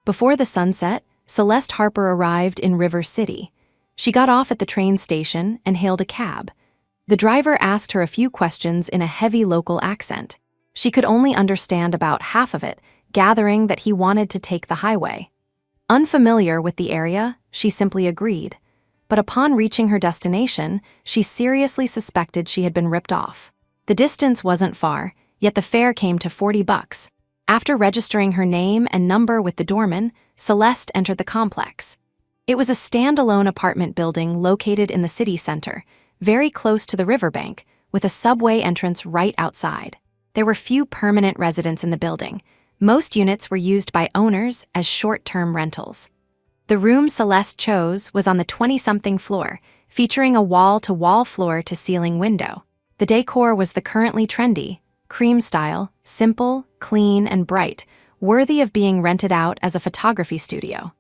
Before the sunset, Celeste Harper arrived in River City. She got off at the train station and hailed a cab. The driver asked her a few questions in a heavy local accent. She could only understand about half of it, gathering that he wanted to take the highway. Unfamiliar with the area, she simply agreed. But upon reaching her destination, she seriously suspected she had been ripped off. The distance wasn't far, yet the fare came to $40. After registering her name and number with the doorman, Celeste entered the complex. It was a standalone apartment building located in the city center, very close to the riverbank, with a subway entrance right outside. There were few permanent residents in the building. Most units were used by owners as short-term rentals. The room Celeste chose was on the 20-something floor, featuring a wall-to-wall floor-to-ceiling window. The decor was the currently trendy, cream style, simple, clean, and bright, worthy of being rented out as a photography studio.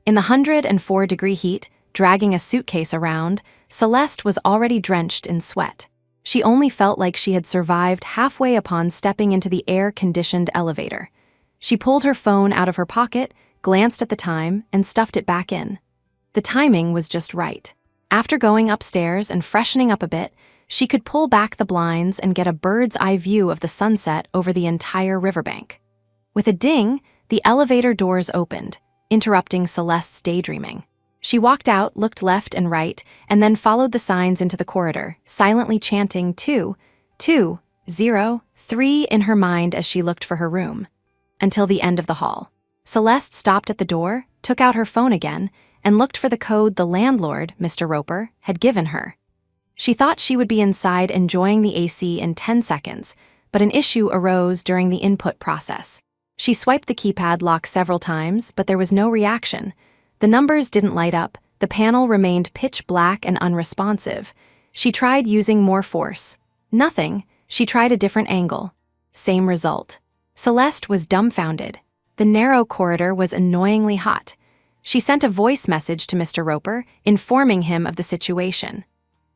In the 104-degree heat, dragging a suitcase around, Celeste was already drenched in sweat. She only felt like she had survived halfway upon stepping into the air-conditioned elevator. She pulled her phone out of her pocket, glanced at the time, and stuffed it back in. The timing was just right. After going upstairs and freshening up a bit, she could pull back the blinds and get a bird's-eye view of the sunset over the entire riverbank. With a ding, the elevator doors opened, interrupting Celeste's daydreaming. She walked out, looked left and right, and then followed the signs into the corridor, silently chanting 2, 2, 0, 3 in her mind as she looked for her room. Until the end of the hall. Celeste stopped at the door, took out her phone again, and looked for the code the landlord, Mr. Roper, had given her. She thought she would be inside enjoying the AC in 10 seconds, but an issue arose during the input process. She swiped the keypad lock several times, but there was no reaction. The numbers didn't light up, the panel remained pitch black and unresponsive. She tried using more force. Nothing. She tried a different angle. Same result. Celeste was dumbfounded. The narrow corridor was annoyingly hot. She sent a voice message to Mr. Roper, informing him of the situation.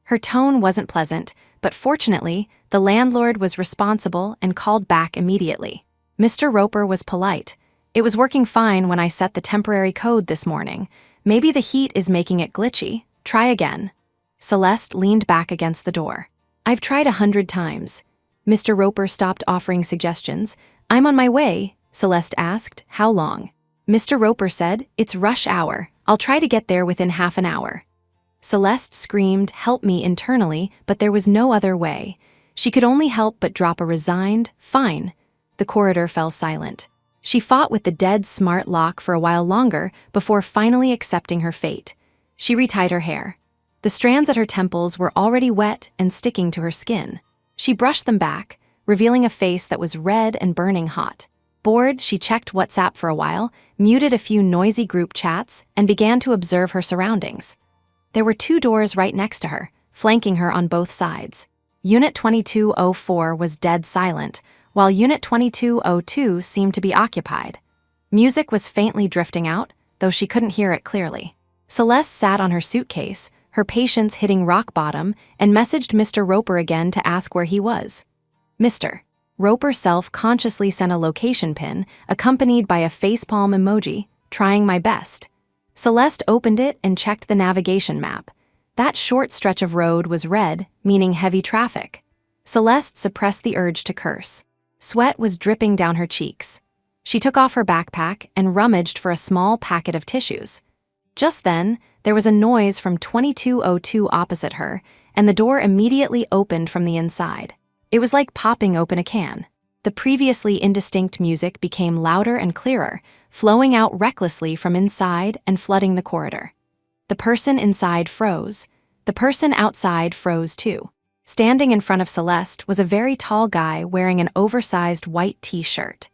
Her tone wasn't pleasant, but fortunately, the landlord was responsible and called back immediately. Mr. Roper was polite. "It was working fine when I set the temporary code this morning. Maybe the heat is making it glitchy. Try again." Celeste leaned back against the door. "I've tried 100 times." Mr. Roper stopped offering suggestions. "I'm on my way," Celeste asked. "How long?" Mr. Roper said, "It's rush hour. I'll try to get there within half an hour." Celeste screamed, "Help me," internally, but there was no other way. She could only help but drop a resigned, "Fine." The corridor fell silent. She fought with the dead smart lock for a while longer before finally accepting her fate. She retied her hair. The strands at her temples were already wet and sticking to her skin. She brushed them back, revealing a face that was red and burning hot. Bored, she checked WhatsApp for a while, muted a few noisy group chats, and began to observe her surroundings. There were 2 doors right next to her, flanking her on both sides. Unit 2204 was dead silent, while Unit 2202 seemed to be occupied. Music was faintly drifting out, though she couldn't hear it clearly. Celeste sat on her suitcase, her patience hitting rock bottom, and messaged Mr. Roper again to ask where he was. Mr. Roper self-consciously sent a location pin, accompanied by a facepalm emoji, "Trying my best." Celeste opened it and checked the navigation map. That short stretch of road was red, meaning heavy traffic. Celeste suppressed the urge to curse. Sweat was dripping down her cheeks. She took off her backpack and rummaged for a small packet of tissues. Just then, there was a noise from 2202 opposite her, and the door immediately opened from the inside. It was like popping open a can. The previously indistinct music became louder and clearer, flowing out recklessly from inside and flooding the corridor. The person inside froze. The person outside froze too. Standing in front of Celeste was a very tall guy wearing an oversized white t-shirt.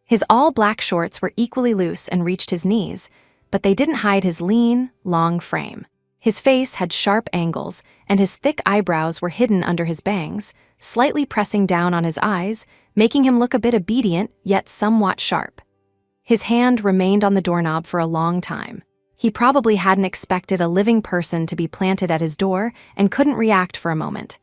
His all-black shorts were equally loose and reached his knees, but they didn't hide his lean, long frame. His face had sharp angles, and his thick eyebrows were hidden under his bangs, slightly pressing down on his eyes, making him look a bit obedient, yet somewhat sharp. His hand remained on the doorknob for a long time. He probably hadn't expected a living person to be planted at his door and couldn't react for a moment.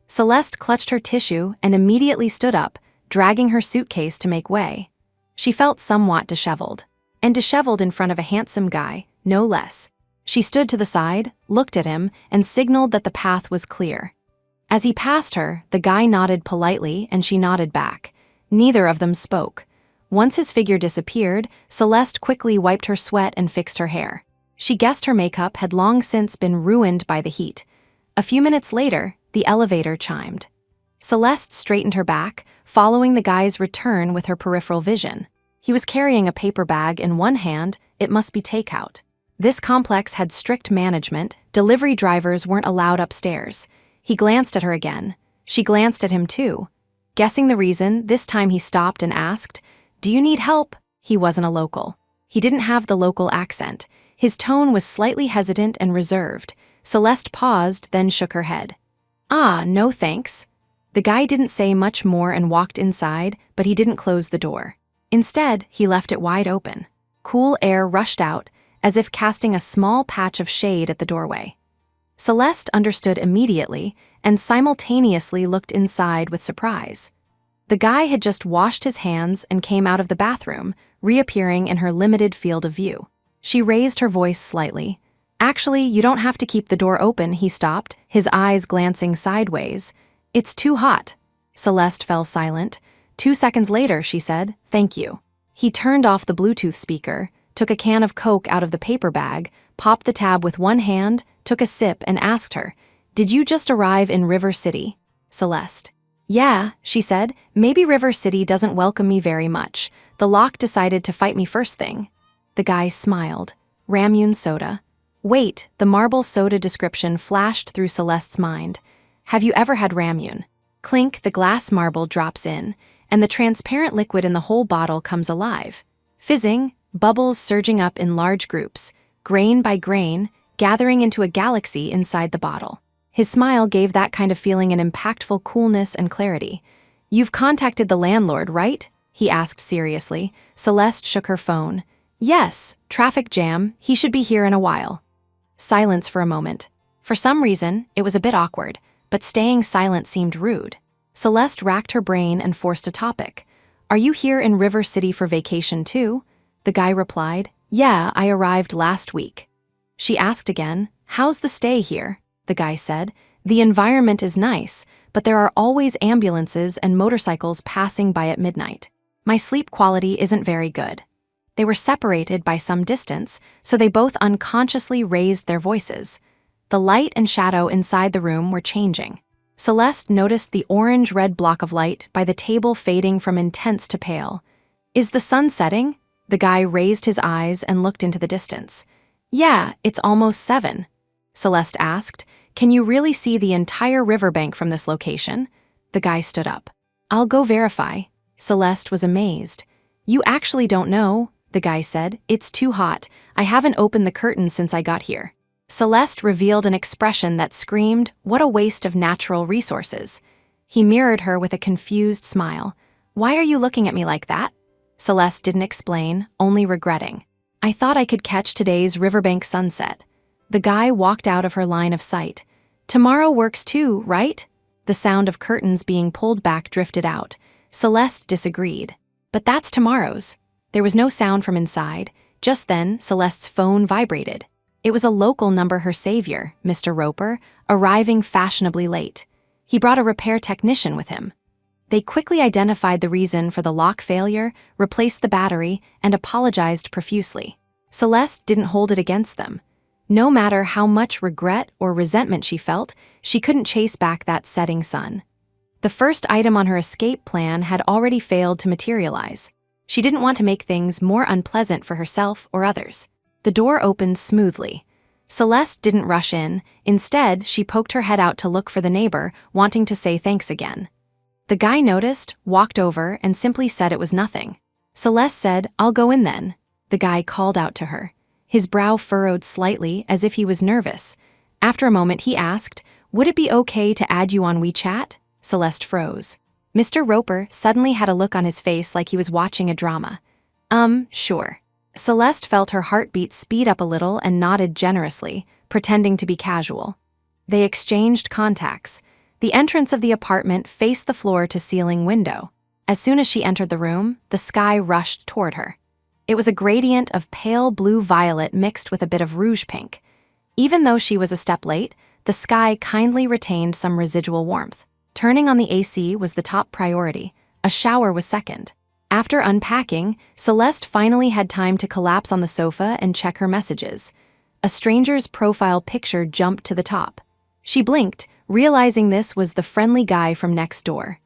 Celeste clutched her tissue and immediately stood up, dragging her suitcase to make way. She felt somewhat disheveled. and disheveled in front of a handsome guy, no less. She stood to the side, looked at him, and signaled that the path was clear. As he passed her, the guy nodded politely and she nodded back. Neither of them spoke. Once his figure disappeared, Celeste quickly wiped her sweat and fixed her hair. She guessed her makeup had long since been ruined by the heat. A few minutes later, the elevator chimed. Celeste straightened her back, following the guy's return with her peripheral vision. He was carrying a paper bag in one hand. It must be takeout. This complex had strict management. Delivery drivers weren't allowed upstairs. He glanced at her again. She glanced at him too. Guessing the reason, this time he stopped and asked, "Do you need help?" He wasn't a local. He didn't have the local accent. His tone was slightly hesitant and reserved. Celeste paused, then shook her head. "Ah, no thanks." The guy didn't say much more and walked inside, but he didn't close the door. Instead, he left it wide open. Cool air rushed out, as if casting a small patch of shade at the doorway. Celeste understood immediately and simultaneously looked inside with surprise. The guy had just washed his hands and came out of the bathroom, reappearing in her limited field of view. She raised her voice slightly. "Actually, you don't have to keep the door open," he stopped, his eyes glancing sideways. "It's too hot." Celeste fell silent. 2 seconds later, she said, "Thank you." He turned off the Bluetooth speaker, took a can of Coke out of the paper bag, popped the tab with one hand, took a sip, and asked her, "Did you just arrive in River City?" Celeste. "Yeah," she said, "maybe River City doesn't welcome me very much. The lock decided to fight me first thing." The guy smiled. "Ramune soda." Wait, the marble soda description flashed through Celeste's mind. "Have you ever had Ramune?" Clink, the glass marble drops in, and the transparent liquid in the whole bottle comes alive. Fizzing, bubbles surging up in large groups, grain by grain, gathering into a galaxy inside the bottle. His smile gave that kind of feeling an impactful coolness and clarity. "You've contacted the landlord, right?" he asked seriously. Celeste shook her phone. "Yes, traffic jam, he should be here in a while." Silence for a moment. For some reason, it was a bit awkward, but staying silent seemed rude. Celeste racked her brain and forced a topic. "Are you here in River City for vacation too?" The guy replied, "Yeah, I arrived last week." She asked again, "How's the stay here?" The guy said, "The environment is nice, but there are always ambulances and motorcycles passing by at midnight. My sleep quality isn't very good." They were separated by some distance, so they both unconsciously raised their voices. The light and shadow inside the room were changing. Celeste noticed the orange-red block of light by the table fading from intense to pale. "Is the sun setting?" The guy raised his eyes and looked into the distance. "Yeah, it's almost 7. Celeste asked, "Can you really see the entire riverbank from this location?" The guy stood up. "I'll go verify." Celeste was amazed. "You actually don't know," the guy said. "It's too hot. I haven't opened the curtains since I got here." Celeste revealed an expression that screamed, "What a waste of natural resources." He mirrored her with a confused smile. "Why are you looking at me like that?" Celeste didn't explain, only regretting. "I thought I could catch today's riverbank sunset." The guy walked out of her line of sight. "Tomorrow works too, right?" The sound of curtains being pulled back drifted out. Celeste disagreed. "But that's tomorrow's." There was no sound from inside. Just then, Celeste's phone vibrated. It was a local number, her savior, Mr. Roper, arriving fashionably late. He brought a repair technician with him. They quickly identified the reason for the lock failure, replaced the battery, and apologized profusely. Celeste didn't hold it against them. No matter how much regret or resentment she felt, she couldn't chase back that setting sun. The first item on her escape plan had already failed to materialize. She didn't want to make things more unpleasant for herself or others. The door opened smoothly. Celeste didn't rush in. Instead, she poked her head out to look for the neighbor, wanting to say thanks again. The guy noticed, walked over, and simply said it was nothing. Celeste said, "I'll go in then." The guy called out to her. His brow furrowed slightly, as if he was nervous. After a moment, he asked, "Would it be okay to add you on WeChat?" Celeste froze. Mr. Roper suddenly had a look on his face like he was watching a drama. Sure." Celeste felt her heartbeat speed up a little and nodded generously, pretending to be casual. They exchanged contacts. The entrance of the apartment faced the floor-to-ceiling window. As soon as she entered the room, the sky rushed toward her. It was a gradient of pale blue-violet mixed with a bit of rouge pink. Even though she was a step late, the sky kindly retained some residual warmth. Turning on the AC was the top priority. A shower was second. After unpacking, Celeste finally had time to collapse on the sofa and check her messages. A stranger's profile picture jumped to the top. She blinked, realizing this was the friendly guy from next door.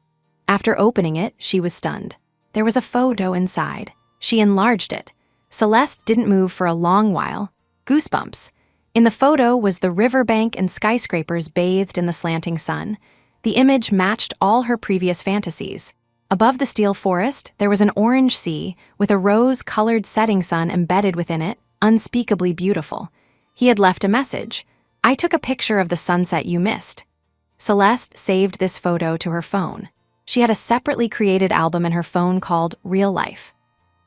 After opening it, she was stunned. There was a photo inside. She enlarged it. Celeste didn't move for a long while. Goosebumps. In the photo was the riverbank and skyscrapers bathed in the slanting sun. The image matched all her previous fantasies. Above the steel forest, there was an orange sea with a rose-colored setting sun embedded within it, unspeakably beautiful. He had left a message. "I took a picture of the sunset you missed." Celeste saved this photo to her phone. She had a separately created album in her phone called Real Life.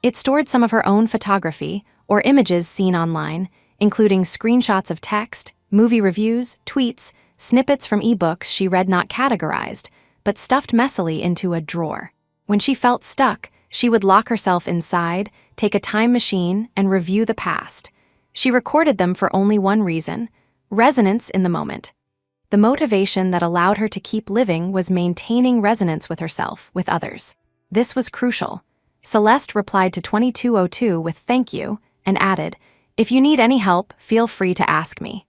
It stored some of her own photography or images seen online, including screenshots of text, movie reviews, tweets, snippets from ebooks she read not categorized, but stuffed messily into a drawer. When she felt stuck, she would lock herself inside, take a time machine, and review the past. She recorded them for only one reason: resonance in the moment. The motivation that allowed her to keep living was maintaining resonance with herself, with others. This was crucial. Celeste replied to 2202 with "thank you" and added, "If you need any help, feel free to ask me."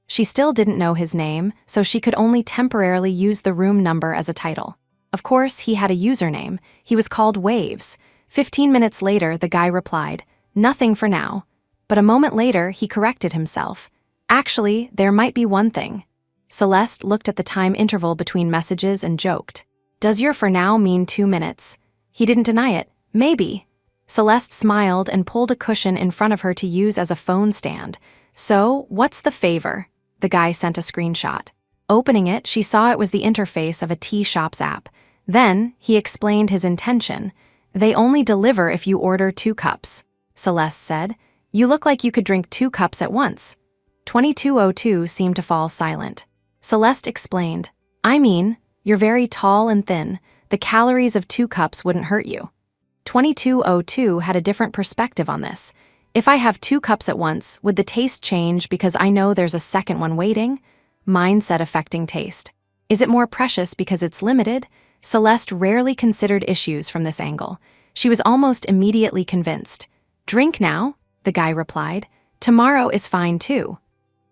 She still didn't know his name, so she could only temporarily use the room number as a title. Of course, he had a username. He was called Waves. 15 minutes later, the guy replied, "Nothing for now." But a moment later, he corrected himself. "Actually, there might be one thing." Celeste looked at the time interval between messages and joked, "Does your for now mean 2 minutes?" He didn't deny it. "Maybe." Celeste smiled and pulled a cushion in front of her to use as a phone stand. "So, what's the favor?" The guy sent a screenshot. Opening it, she saw it was the interface of a tea shops app. Then, he explained his intention. "They only deliver if you order 2 cups. Celeste said, "You look like you could drink 2 cups at once." 2202 seemed to fall silent. Celeste explained, "I mean, you're very tall and thin. The calories of 2 cups wouldn't hurt you." 2202 had a different perspective on this. "If I have 2 cups at once, would the taste change because I know there's a second one waiting?" Mindset affecting taste. "Is it more precious because it's limited?" Celeste rarely considered issues from this angle. She was almost immediately convinced. "Drink now," the guy replied. "Tomorrow is fine too."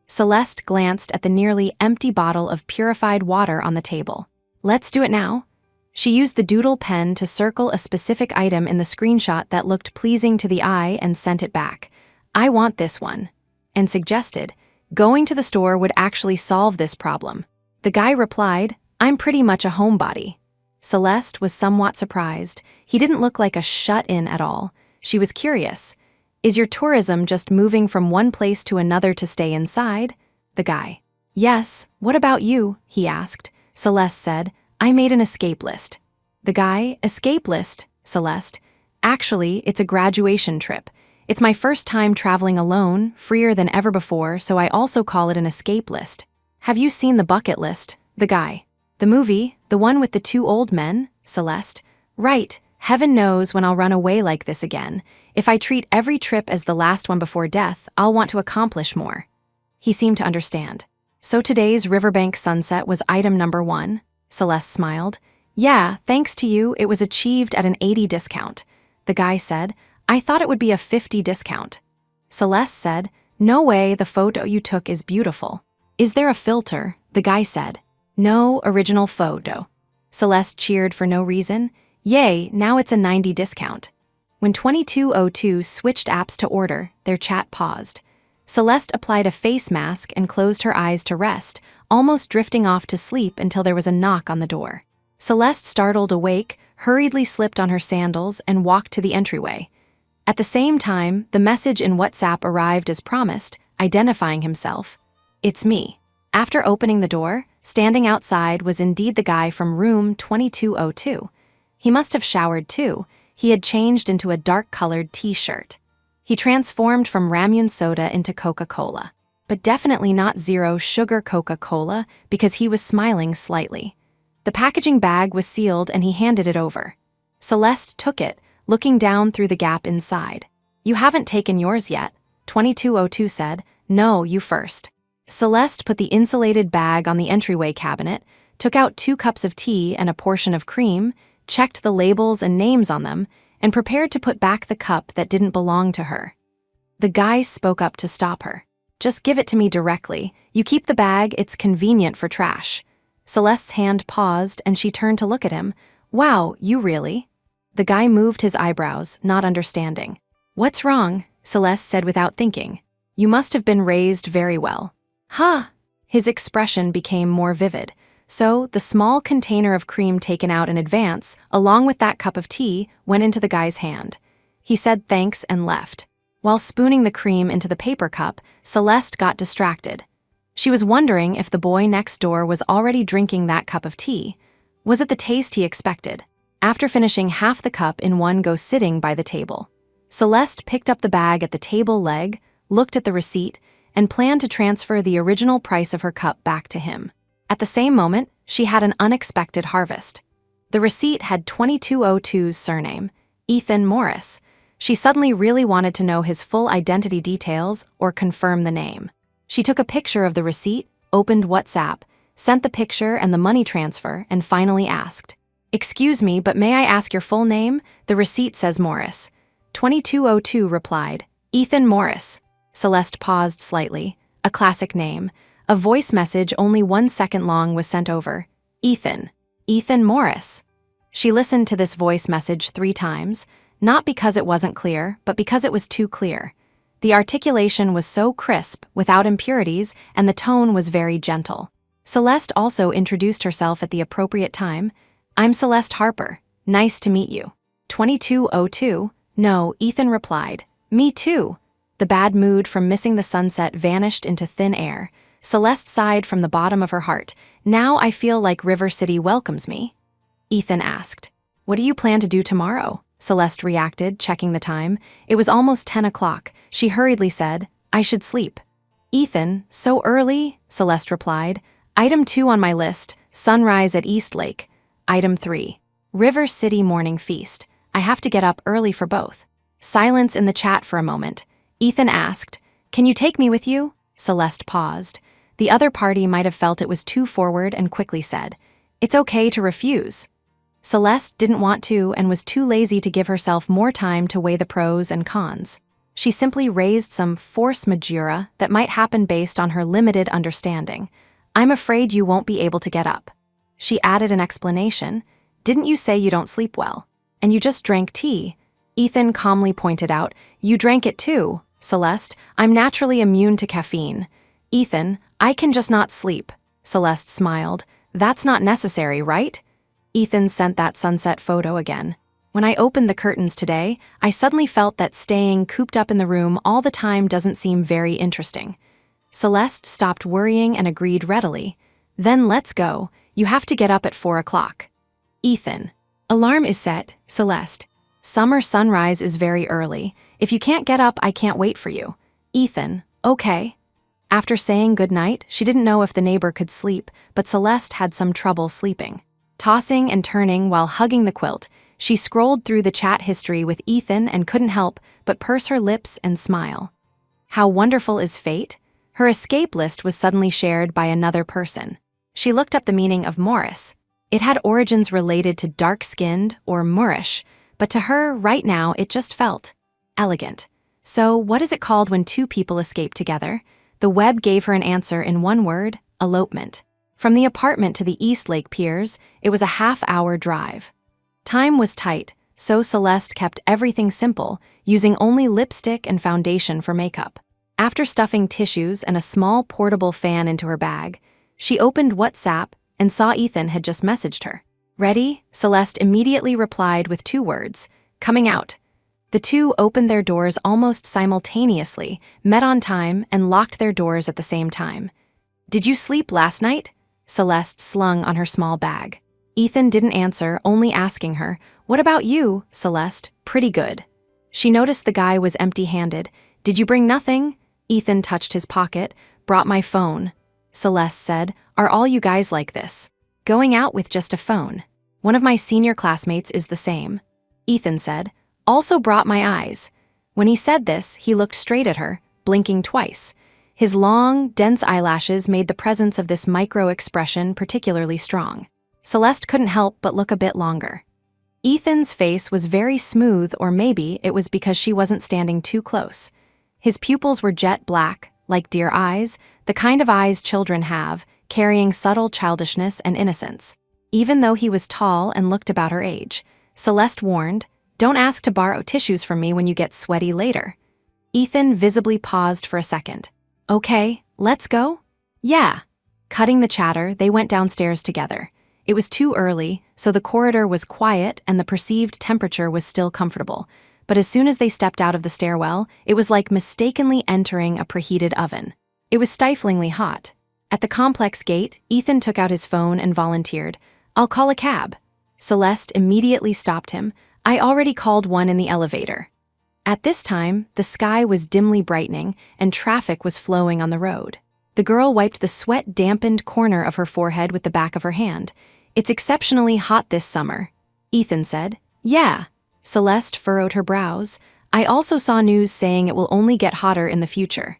Celeste glanced at the nearly empty bottle of purified water on the table. "Let's do it now." She used the doodle pen to circle a specific item in the screenshot that looked pleasing to the eye and sent it back. "I want this one," and suggested, "Going to the store would actually solve this problem." The guy replied, "I'm pretty much a homebody." Celeste was somewhat surprised. He didn't look like a shut-in at all. She was curious. "Is your tourism just moving from one place to another to stay inside?" The guy. "Yes, what about you?" he asked. Celeste said, "I made an escape list." The guy, "Escape list?" Celeste. "Actually, it's a graduation trip. It's my first time traveling alone, freer than ever before, so I also call it an escape list." "Have you seen The Bucket List?" The guy. "The movie? The one with the 2 old men?" Celeste. "Right. Heaven knows when I'll run away like this again. If I treat every trip as the last one before death, I'll want to accomplish more." He seemed to understand. "So today's riverbank sunset was item number 1? Celeste smiled. "Yeah, thanks to you, it was achieved at an 80 discount. The guy said, "I thought it would be a 50 discount. Celeste said, "No way, the photo you took is beautiful." "Is there a filter?" The guy said. "No, original photo." Celeste cheered for no reason. "Yay, now it's a 90 discount." When 2202 switched apps to order, their chat paused. Celeste applied a face mask and closed her eyes to rest, almost drifting off to sleep until there was a knock on the door. Celeste, startled awake, hurriedly slipped on her sandals and walked to the entryway. At the same time, the message in WhatsApp arrived as promised, identifying himself. "It's me." After opening the door, standing outside was indeed the guy from room 2202. He must have showered too. He had changed into a dark-colored t-shirt. He transformed from Ramune soda into Coca-Cola, but definitely not zero sugar Coca-Cola because he was smiling slightly. The packaging bag was sealed and he handed it over. Celeste took it, looking down through the gap inside. You haven't taken yours yet, 2202 said. No, you first. Celeste put the insulated bag on the entryway cabinet, took out 2 cups of tea and a portion of cream, checked the labels and names on them, and prepared to put back the cup that didn't belong to her. The guy spoke up to stop her. Just give it to me directly. You keep the bag, it's convenient for trash. Celeste's hand paused and she turned to look at him. Wow, you really? The guy moved his eyebrows, not understanding. What's wrong? Celeste said without thinking. You must have been raised very well. Huh? His expression became more vivid. So, the small container of cream taken out in advance, along with that cup of tea, went into the guy's hand. He said thanks and left. While spooning the cream into the paper cup, Celeste got distracted. She was wondering if the boy next door was already drinking that cup of tea. Was it the taste he expected? After finishing half the cup in one go sitting by the table, Celeste picked up the bag at the table leg, looked at the receipt, and planned to transfer the original price of her cup back to him. At the same moment, she had an unexpected harvest. The receipt had 2202's surname, Ethan Morris. She suddenly really wanted to know his full identity details or confirm the name. She took a picture of the receipt, opened WhatsApp, sent the picture and the money transfer, and finally asked, "Excuse me, but may I ask your full name? The receipt says Morris." 2202 replied, "Ethan Morris." Celeste paused slightly. A classic name. A voice message only 1 second long was sent over. Ethan. Ethan Morris. She listened to this voice message 3 times, not because it wasn't clear, but because it was too clear. The articulation was so crisp, without impurities, and the tone was very gentle. Celeste also introduced herself at the appropriate time. "I'm Celeste Harper. Nice to meet you." 2202. No, Ethan replied. "Me too." The bad mood from missing the sunset vanished into thin air. Celeste sighed from the bottom of her heart. "Now I feel like River City welcomes me." Ethan asked, "What do you plan to do tomorrow?" Celeste reacted, checking the time. It was almost 10 o'clock. She hurriedly said, "I should sleep." "Ethan, so early?" Celeste replied. "Item 2 on my list, sunrise at East Lake. Item 3, River City morning feast. I have to get up early for both." Silence in the chat for a moment. Ethan asked, "Can you take me with you?" Celeste paused. The other party might have felt it was too forward and quickly said, "It's okay to refuse." Celeste didn't want to and was too lazy to give herself more time to weigh the pros and cons. She simply raised some force majeure that might happen based on her limited understanding. "I'm afraid you won't be able to get up." She added an explanation. "Didn't you say you don't sleep well? And you just drank tea?" Ethan calmly pointed out, "You drank it too, Celeste. I'm naturally immune to caffeine." "Ethan, I can just not sleep." Celeste smiled. "That's not necessary, right?" Ethan sent that sunset photo again. "When I opened the curtains today, I suddenly felt that staying cooped up in the room all the time doesn't seem very interesting." Celeste stopped worrying and agreed readily. "Then let's go. You have to get up at 4 o'clock. Ethan. Alarm is set, Celeste. Summer sunrise is very early. If you can't get up, I can't wait for you. Ethan. Okay." After saying goodnight, she didn't know if the neighbor could sleep, but Celeste had some trouble sleeping. Tossing and turning while hugging the quilt, she scrolled through the chat history with Ethan and couldn't help but purse her lips and smile. How wonderful is fate? Her escape list was suddenly shared by another person. She looked up the meaning of Morris. It had origins related to dark-skinned or Moorish, but to her, right now, it just felt elegant. So, what is it called when 2 people escape together? The web gave her an answer in one word: elopement. From the apartment to the East Lake Piers, it was a half-hour drive. Time was tight, so Celeste kept everything simple, using only lipstick and foundation for makeup. After stuffing tissues and a small portable fan into her bag, she opened WhatsApp and saw Ethan had just messaged her. "Ready?" Celeste immediately replied with 2 words, "Coming out." The 2 opened their doors almost simultaneously, met on time, and locked their doors at the same time. "Did you sleep last night?" Celeste slung on her small bag. Ethan didn't answer, only asking her, "What about you, Celeste?" "Pretty good." She noticed the guy was empty-handed. "Did you bring nothing?" Ethan touched his pocket. "Brought my phone." Celeste said, "Are all you guys like this? Going out with just a phone?" "One of my senior classmates is the same." Ethan said, "Also brought my eyes." When he said this, he looked straight at her, blinking twice. His long, dense eyelashes made the presence of this micro-expression particularly strong. Celeste couldn't help but look a bit longer. Ethan's face was very smooth, or maybe it was because she wasn't standing too close. His pupils were jet black, like deer eyes, the kind of eyes children have, carrying subtle childishness and innocence. Even though he was tall and looked about her age, Celeste warned, "Don't ask to borrow tissues from me when you get sweaty later." Ethan visibly paused for a second. "Okay, let's go?" "Yeah." Cutting the chatter, they went downstairs together. It was too early, so the corridor was quiet and the perceived temperature was still comfortable. But as soon as they stepped out of the stairwell, it was like mistakenly entering a preheated oven. It was stiflingly hot. At the complex gate, Ethan took out his phone and volunteered, "I'll call a cab." Celeste immediately stopped him. "I already called one in the elevator." At this time, the sky was dimly brightening and traffic was flowing on the road. The girl wiped the sweat-dampened corner of her forehead with the back of her hand. "It's exceptionally hot this summer," Ethan said. "Yeah." Celeste furrowed her brows. "I also saw news saying it will only get hotter in the future,"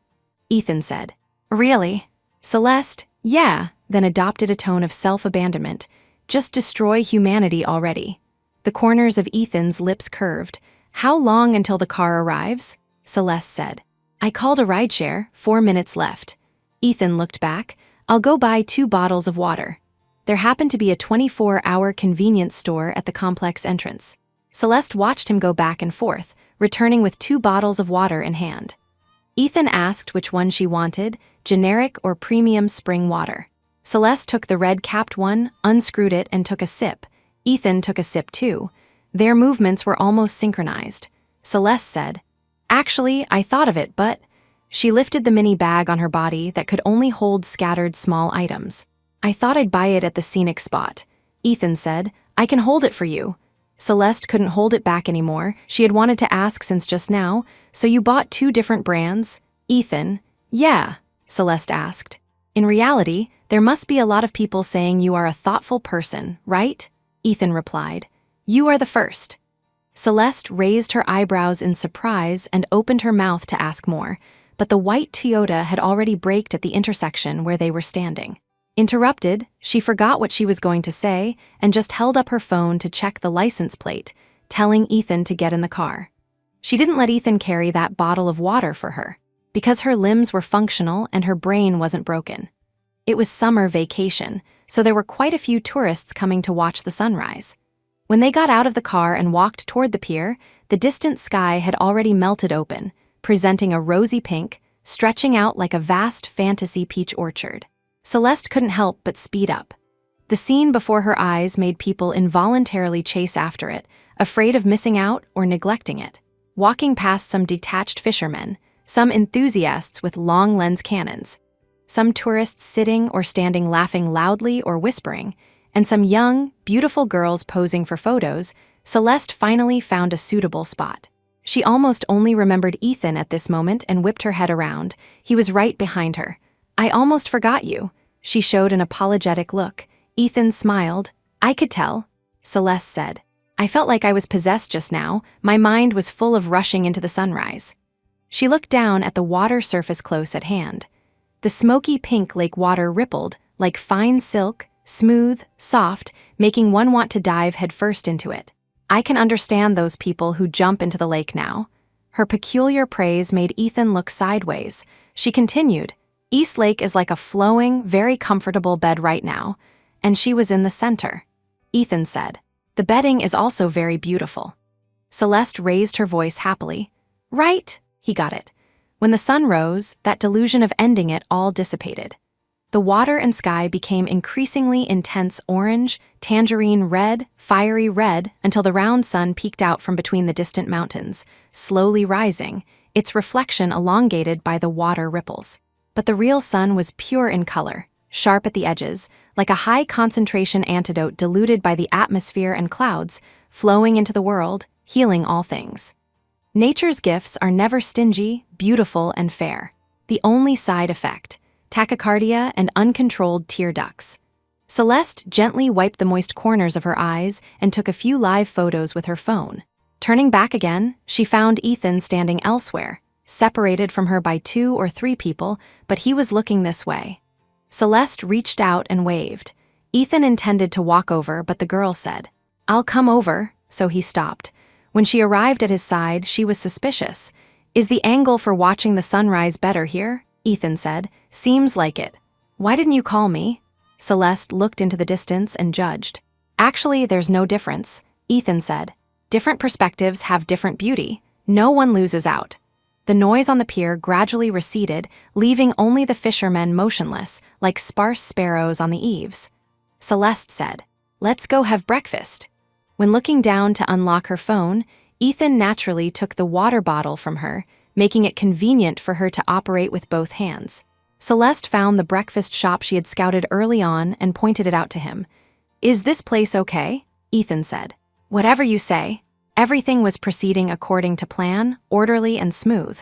Ethan said. "Really?" Celeste, "Yeah," then adopted a tone of self-abandonment. "Just destroy humanity already." The corners of Ethan's lips curved. "How long until the car arrives?" Celeste said. "I called a rideshare, 4 minutes left." Ethan looked back. "I'll go buy 2 bottles of water." There happened to be a 24-hour convenience store at the complex entrance. Celeste watched him go back and forth, returning with 2 bottles of water in hand. Ethan asked which one she wanted, generic or premium spring water. Celeste took the red-capped one, unscrewed it, and took a sip. Ethan took a sip too. Their movements were almost synchronized. Celeste said, "Actually, I thought of it, but..." She lifted the mini bag on her body that could only hold scattered small items. "I thought I'd buy it at the scenic spot." Ethan said, "I can hold it for you." Celeste couldn't hold it back anymore. She had wanted to ask since just now, "So you bought 2 different brands?" Ethan, "Yeah," Celeste asked. "In reality, there must be a lot of people saying you are a thoughtful person, right?" Ethan replied, "You are the first." Celeste raised her eyebrows in surprise and opened her mouth to ask more, but the white Toyota had already braked at the intersection where they were standing. Interrupted, she forgot what she was going to say and just held up her phone to check the license plate, telling Ethan to get in the car. She didn't let Ethan carry that bottle of water for her, because her limbs were functional and her brain wasn't broken. It was summer vacation, so there were quite a few tourists coming to watch the sunrise. When they got out of the car and walked toward the pier, the distant sky had already melted open, presenting a rosy pink, stretching out like a vast fantasy peach orchard. Celeste couldn't help but speed up. The scene before her eyes made people involuntarily chase after it, afraid of missing out or neglecting it. Walking past some detached fishermen, some enthusiasts with long lens cannons, some tourists sitting or standing laughing loudly or whispering, and some young, beautiful girls posing for photos, Celeste finally found a suitable spot. She almost only remembered Ethan at this moment and whipped her head around. He was right behind her. "I almost forgot you." She showed an apologetic look. Ethan smiled. "I could tell," Celeste said. "I felt like I was possessed just now. My mind was full of rushing into the sunrise." She looked down at the water surface close at hand. The smoky pink lake water rippled, like fine silk, smooth, soft, making one want to dive headfirst into it. "I can understand those people who jump into the lake now." Her peculiar praise made Ethan look sideways. She continued, "East Lake is like a flowing, very comfortable bed right now," and she was in the center. Ethan said, "The bedding is also very beautiful." Celeste raised her voice happily. "Right?" He got it. When the sun rose, that delusion of ending it all dissipated. The water and sky became increasingly intense orange, tangerine red, fiery red, until the round sun peeked out from between the distant mountains, slowly rising, its reflection elongated by the water ripples. But the real sun was pure in color, sharp at the edges, like a high-concentration antidote diluted by the atmosphere and clouds, flowing into the world, healing all things. Nature's gifts are never stingy, beautiful, and fair. The only side effect, tachycardia and uncontrolled tear ducts. Celeste gently wiped the moist corners of her eyes and took a few live photos with her phone. Turning back again, she found Ethan standing elsewhere, separated from her by 2 or 3 people, but he was looking this way. Celeste reached out and waved. Ethan intended to walk over, but the girl said, "I'll come over," so he stopped. When she arrived at his side, she was suspicious. "Is the angle for watching the sunrise better here?" Ethan said. "Seems like it." "Why didn't you call me?" Celeste looked into the distance and judged. "Actually, there's no difference," Ethan said. "Different perspectives have different beauty. No one loses out." The noise on the pier gradually receded, leaving only the fishermen motionless, like sparse sparrows on the eaves. Celeste said, "Let's go have breakfast." When looking down to unlock her phone, Ethan naturally took the water bottle from her, making it convenient for her to operate with both hands. Celeste found the breakfast shop she had scouted early on and pointed it out to him. "Is this place okay?" Ethan said. "Whatever you say." Everything was proceeding according to plan, orderly and smooth.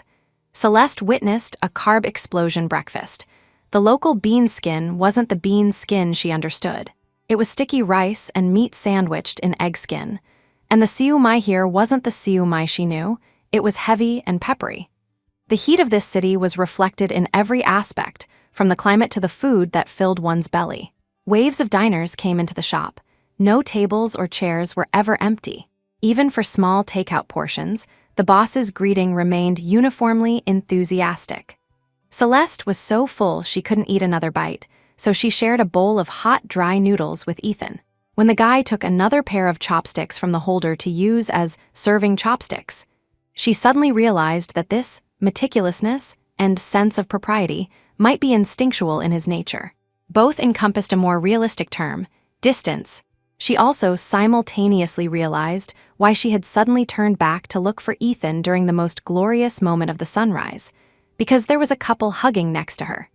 Celeste witnessed a carb explosion breakfast. The local bean skin wasn't the bean skin she understood. It was sticky rice and meat sandwiched in egg skin. And the siu mai here wasn't the siu mai she knew. It was heavy and peppery. The heat of this city was reflected in every aspect, from the climate to the food that filled one's belly. Waves of diners came into the shop. No tables or chairs were ever empty. Even for small takeout portions, the boss's greeting remained uniformly enthusiastic. Celeste was so full she couldn't eat another bite, so she shared a bowl of hot, dry noodles with Ethan. When the guy took another pair of chopsticks from the holder to use as serving chopsticks, she suddenly realized that this meticulousness and sense of propriety might be instinctual in his nature. Both encompassed a more realistic term, distance. She also simultaneously realized why she had suddenly turned back to look for Ethan during the most glorious moment of the sunrise, because there was a couple hugging next to her.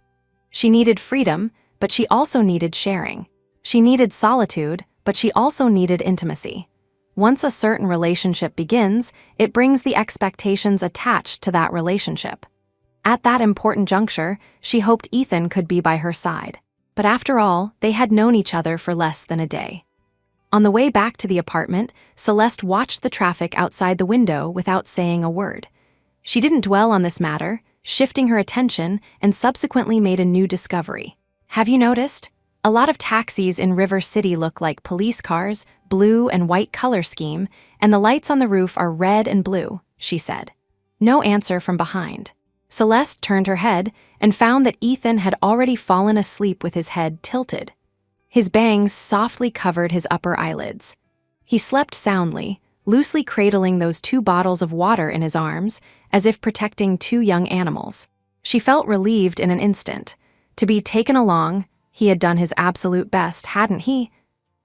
She needed freedom, but she also needed sharing. She needed solitude, but she also needed intimacy. Once a certain relationship begins, it brings the expectations attached to that relationship. At that important juncture, she hoped Ethan could be by her side. But after all, they had known each other for less than a day. On the way back to the apartment, Celeste watched the traffic outside the window without saying a word. She didn't dwell on this matter, shifting her attention, and subsequently made a new discovery. "Have you noticed? A lot of taxis in River City look like police cars, blue and white color scheme, and the lights on the roof are red and blue," she said. No answer from behind. Celeste turned her head and found that Ethan had already fallen asleep with his head tilted. His bangs softly covered his upper eyelids. He slept soundly, loosely cradling those 2 bottles of water in his arms, as if protecting 2 young animals. She felt relieved in an instant. To be taken along, he had done his absolute best, hadn't he?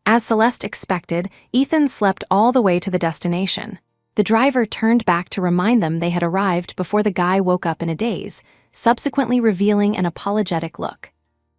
As Celeste expected, Ethan slept all the way to the destination. The driver turned back to remind them they had arrived before the guy woke up in a daze, subsequently revealing an apologetic look.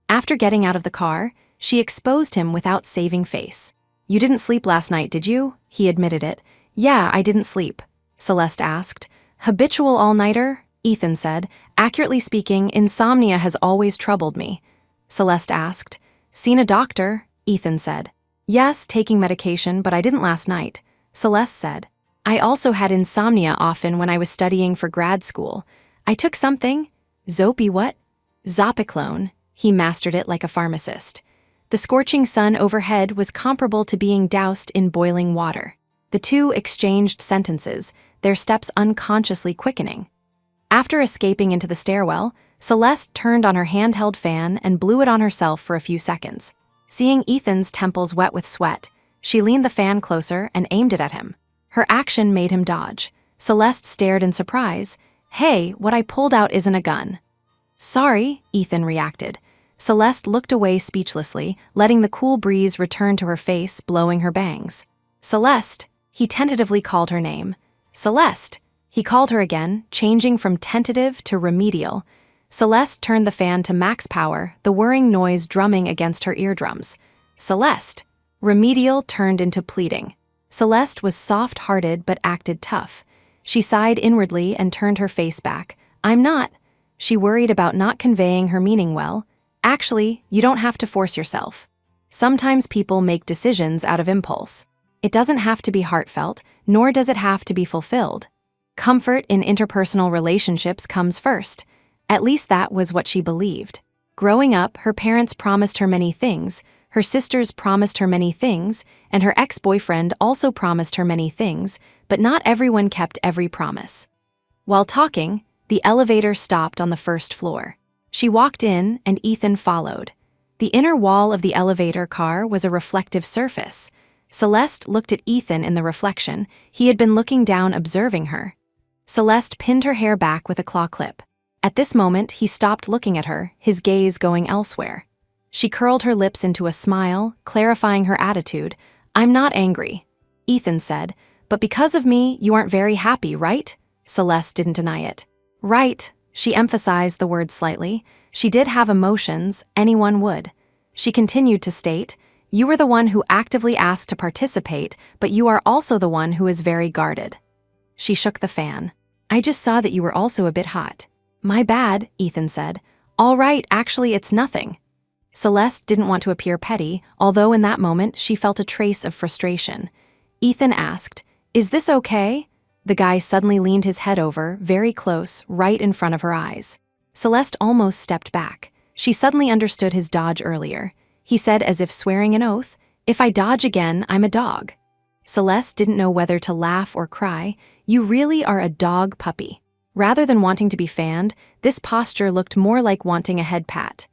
After getting out of the car, she exposed him without saving face. "You didn't sleep last night, did you?" He admitted it. "Yeah, I didn't sleep," Celeste asked. "Habitual all-nighter?" Ethan said. "Accurately speaking, insomnia has always troubled me." Celeste asked. "Seen a doctor?" Ethan said. "Yes, taking medication, but I didn't last night," Celeste said. "I also had insomnia often when I was studying for grad school. I took something. Zopi what? Zopiclone." He mastered it like a pharmacist. The scorching sun overhead was comparable to being doused in boiling water. The two exchanged sentences, their steps unconsciously quickening. After escaping into the stairwell, Celeste turned on her handheld fan and blew it on herself for a few seconds. Seeing Ethan's temples wet with sweat, she leaned the fan closer and aimed it at him. Her action made him dodge. Celeste stared in surprise. "Hey, what I pulled out isn't a gun." "Sorry," Ethan reacted. Celeste looked away speechlessly, letting the cool breeze return to her face, blowing her bangs. "Celeste," he tentatively called her name. "Celeste," he called her again, changing from tentative to remedial. Celeste turned the fan to max power, the whirring noise drumming against her eardrums. "Celeste." Remedial turned into pleading. Celeste was soft-hearted but acted tough. She sighed inwardly and turned her face back. "I'm not." She worried about not conveying her meaning well. "Actually, you don't have to force yourself. Sometimes people make decisions out of impulse." It doesn't have to be heartfelt, nor does it have to be fulfilled. Comfort in interpersonal relationships comes first. At least that was what she believed. Growing up, her parents promised her many things, her sisters promised her many things, and her ex-boyfriend also promised her many things, but not everyone kept every promise. While talking, the elevator stopped on the first floor. She walked in, and Ethan followed. The inner wall of the elevator car was a reflective surface. Celeste looked at Ethan in the reflection. He had been looking down, observing her. Celeste pinned her hair back with a claw clip. At this moment, he stopped looking at her, his gaze going elsewhere. She curled her lips into a smile, clarifying her attitude. "I'm not angry," Ethan said, "but because of me, you aren't very happy, right?" Celeste didn't deny it. "Right," she emphasized the word slightly. She did have emotions, anyone would. She continued to state, "You were the one who actively asked to participate, but you are also the one who is very guarded." She shook the fan. "I just saw that you were also a bit hot." "My bad," Ethan said. "All right, actually it's nothing." Celeste didn't want to appear petty, although in that moment she felt a trace of frustration. Ethan asked, "Is this okay?" The guy suddenly leaned his head over, very close, right in front of her eyes. Celeste almost stepped back. She suddenly understood his dodge earlier. He said, as if swearing an oath, "If I dodge again, I'm a dog." Celeste didn't know whether to laugh or cry. "You really are a dog puppy." Rather than wanting to be fanned, this posture looked more like wanting a head pat.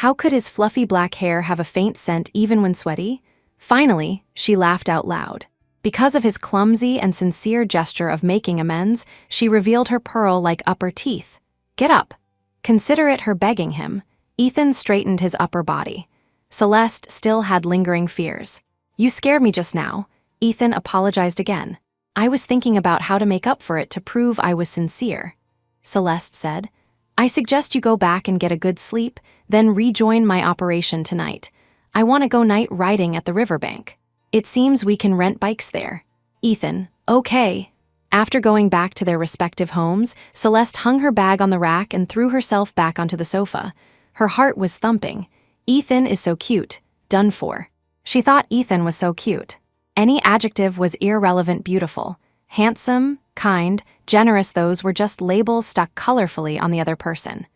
How could his fluffy black hair have a faint scent even when sweaty? Finally, she laughed out loud. Because of his clumsy and sincere gesture of making amends, she revealed her pearl-like upper teeth. "Get up." Consider it her begging him. Ethan straightened his upper body. Celeste still had lingering fears. "You scared me just now." Ethan apologized again. "I was thinking about how to make up for it to prove I was sincere." Celeste said, "I suggest you go back and get a good sleep, then rejoin my operation tonight. I want to go night riding at the riverbank. It seems we can rent bikes there." Ethan, "Okay." After going back to their respective homes, Celeste hung her bag on the rack and threw herself back onto the sofa. Her heart was thumping. Ethan is so cute. Done for. She thought Ethan was so cute. Any adjective was irrelevant. Beautiful. Handsome, kind, generous, those were just labels stuck colorfully on the other person.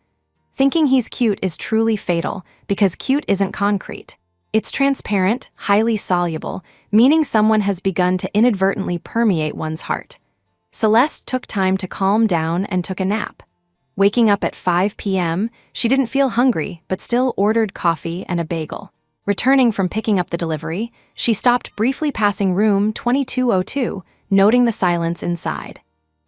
Thinking he's cute is truly fatal, because cute isn't concrete. It's transparent, highly soluble, meaning someone has begun to inadvertently permeate one's heart. Celeste took time to calm down and took a nap. Waking up at 5 p.m., she didn't feel hungry, but still ordered coffee and a bagel. Returning from picking up the delivery, she stopped briefly passing room 2202, noting the silence inside.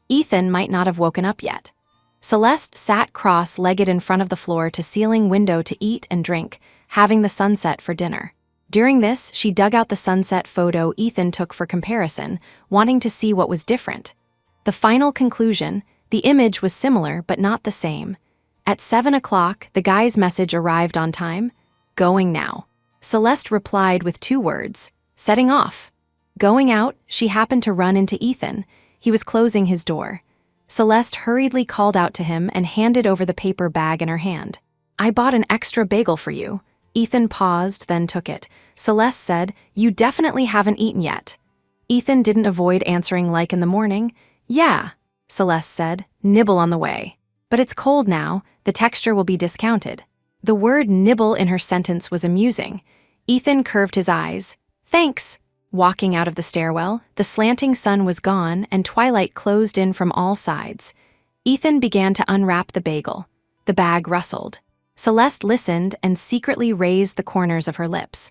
Ethan might not have woken up yet. Celeste sat cross-legged in front of the floor-to-ceiling window to eat and drink, having the sunset for dinner. During this, she dug out the sunset photo Ethan took for comparison, wanting to see what was different. The final conclusion, the image was similar but not the same. At 7 o'clock, the guy's message arrived on time. "Going now." Celeste replied with 2 words, "Setting off." Going out, she happened to run into Ethan. He was closing his door. Celeste hurriedly called out to him and handed over the paper bag in her hand. "I bought an extra bagel for you." Ethan paused, then took it. Celeste said, "You definitely haven't eaten yet." Ethan didn't avoid answering like in the morning. "Yeah," Celeste said, "nibble on the way. But it's cold now, the texture will be discounted." The word nibble in her sentence was amusing. Ethan curved his eyes. "Thanks." Walking out of the stairwell, the slanting sun was gone and twilight closed in from all sides. Ethan began to unwrap the bagel. The bag rustled. Celeste listened and secretly raised the corners of her lips.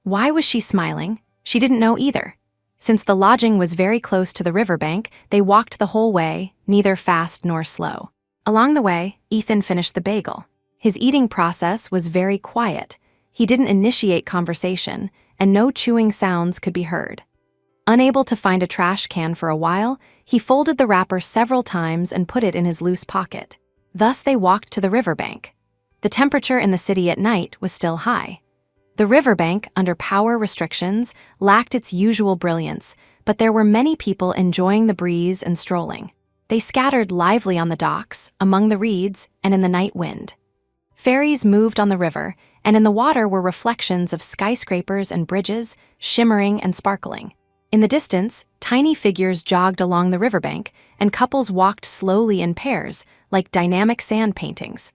Why was she smiling? She didn't know either. Since the lodging was very close to the riverbank, they walked the whole way, neither fast nor slow. Along the way, Ethan finished the bagel. His eating process was very quiet. He didn't initiate conversation, and no chewing sounds could be heard. Unable to find a trash can for a while, he folded the wrapper several times and put it in his loose pocket. Thus they walked to the riverbank. The temperature in the city at night was still high. The riverbank, under power restrictions, lacked its usual brilliance, but there were many people enjoying the breeze and strolling. They scattered lively on the docks, among the reeds, and in the night wind. Ferries moved on the river, and in the water were reflections of skyscrapers and bridges, shimmering and sparkling. In the distance, tiny figures jogged along the riverbank, and couples walked slowly in pairs, like dynamic sand paintings.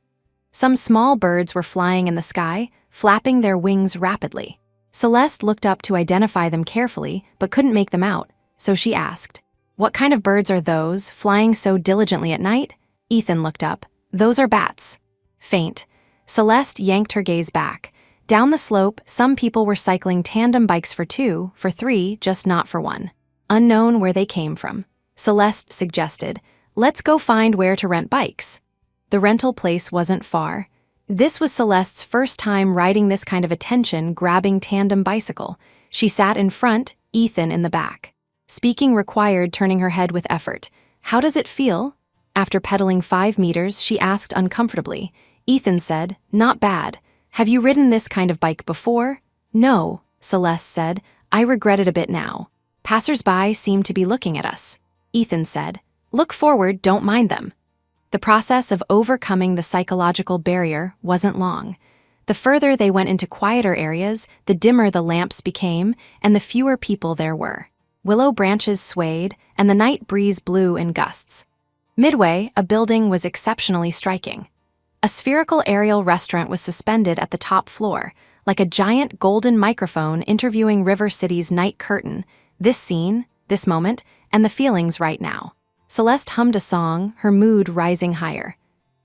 Some small birds were flying in the sky, flapping their wings rapidly. Celeste looked up to identify them carefully, but couldn't make them out, so she asked, "What kind of birds are those, flying so diligently at night?" Ethan looked up. "Those are bats." Faint. Celeste yanked her gaze back. Down the slope, some people were cycling tandem bikes for 2, for 3, just not for 1. Unknown where they came from. Celeste suggested, "Let's go find where to rent bikes." The rental place wasn't far. This was Celeste's first time riding this kind of attention-grabbing tandem bicycle. She sat in front, Ethan in the back. Speaking required turning her head with effort. "How does it feel?" After pedaling 5 meters, she asked uncomfortably. Ethan said, "Not bad. Have you ridden this kind of bike before?" "No," Celeste said. "I regret it a bit now. Passers-by seem to be looking at us." Ethan said, "Look forward, don't mind them." The process of overcoming the psychological barrier wasn't long. The further they went into quieter areas, the dimmer the lamps became, and the fewer people there were. Willow branches swayed, and the night breeze blew in gusts. Midway, a building was exceptionally striking. A spherical aerial restaurant was suspended at the top floor, like a giant golden microphone interviewing River City's night curtain. This scene, this moment, and the feelings right now. Celeste hummed a song, her mood rising higher.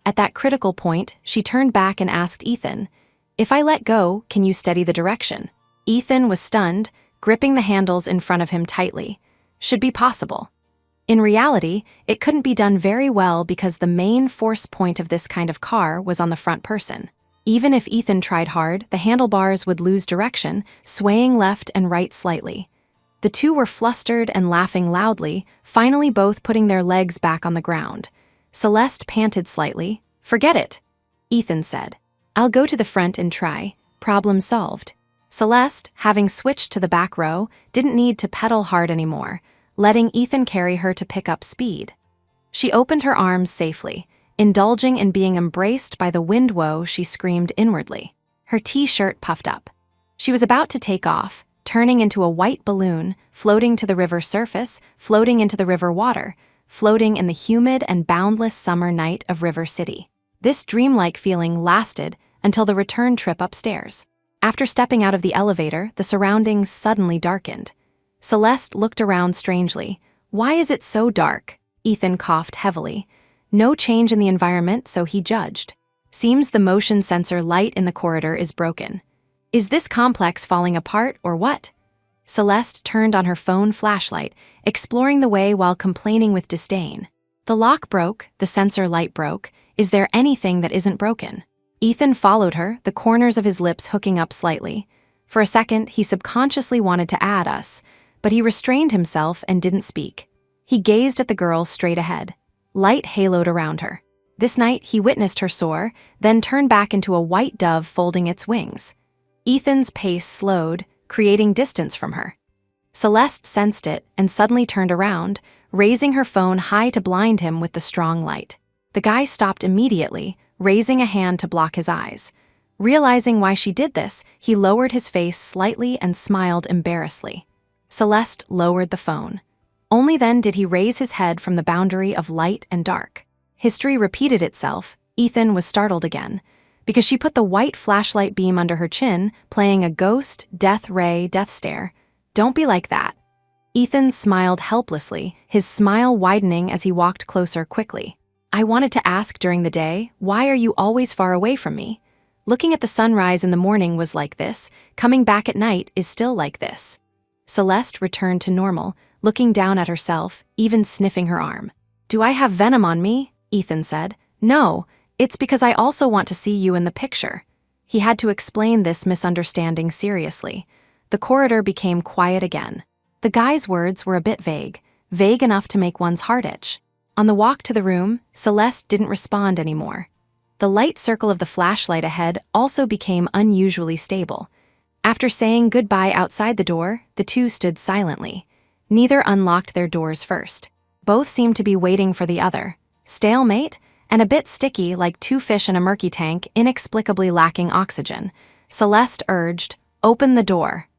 At that critical point, she turned back and asked Ethan, "If I let go, can you steady the direction?" Ethan was stunned, gripping the handles in front of him tightly. Should be possible. In reality, it couldn't be done very well because the main force point of this kind of car was on the front person. Even if Ethan tried hard, the handlebars would lose direction, swaying left and right slightly. The two were flustered and laughing loudly, finally both putting their legs back on the ground. Celeste panted slightly. "Forget it," Ethan said. "I'll go to the front and try. Problem solved." Celeste, having switched to the back row, didn't need to pedal hard anymore, letting Ethan carry her to pick up speed. She opened her arms safely, indulging in being embraced by the wind woe she screamed inwardly. Her t-shirt puffed up. She was about to take off, turning into a white balloon, floating to the river surface, floating into the river water, floating in the humid and boundless summer night of River City. This dreamlike feeling lasted until the return trip upstairs. After stepping out of the elevator, the surroundings suddenly darkened. Celeste looked around strangely. "Why is it so dark?" Ethan coughed heavily. No change in the environment, so he judged. "Seems the motion sensor light in the corridor is broken. Is this complex falling apart or what?" Celeste turned on her phone flashlight, exploring the way while complaining with disdain. "The lock broke, the sensor light broke. Is there anything that isn't broken?" Ethan followed her, the corners of his lips hooking up slightly. For a second, he subconsciously wanted to add us, but he restrained himself and didn't speak. He gazed at the girl straight ahead. Light haloed around her. This night, he witnessed her soar, then turn back into a white dove folding its wings. Ethan's pace slowed, creating distance from her. Celeste sensed it and suddenly turned around, raising her phone high to blind him with the strong light. The guy stopped immediately, raising a hand to block his eyes. Realizing why she did this, he lowered his face slightly and smiled embarrassedly. Celeste lowered the phone. Only then did he raise his head from the boundary of light and dark. History repeated itself. Ethan was startled again, because she put the white flashlight beam under her chin, playing a ghost, death ray, death stare. "Don't be like that." Ethan smiled helplessly, his smile widening as he walked closer quickly. "I wanted to ask during the day, why are you always far away from me? Looking at the sunrise in the morning was like this, coming back at night is still like this." Celeste returned to normal, looking down at herself, even sniffing her arm. "Do I have venom on me?" Ethan said. "No, it's because I also want to see you in the picture." He had to explain this misunderstanding seriously. The corridor became quiet again. The guy's words were a bit vague enough to make one's heart itch. On the walk to the room, Celeste didn't respond anymore. The light circle of the flashlight ahead also became unusually stable. After saying goodbye outside the door, the two stood silently. Neither unlocked their doors first. Both seemed to be waiting for the other. Stalemate, and a bit sticky like two fish in a murky tank inexplicably lacking oxygen. Celeste urged, "Open the door."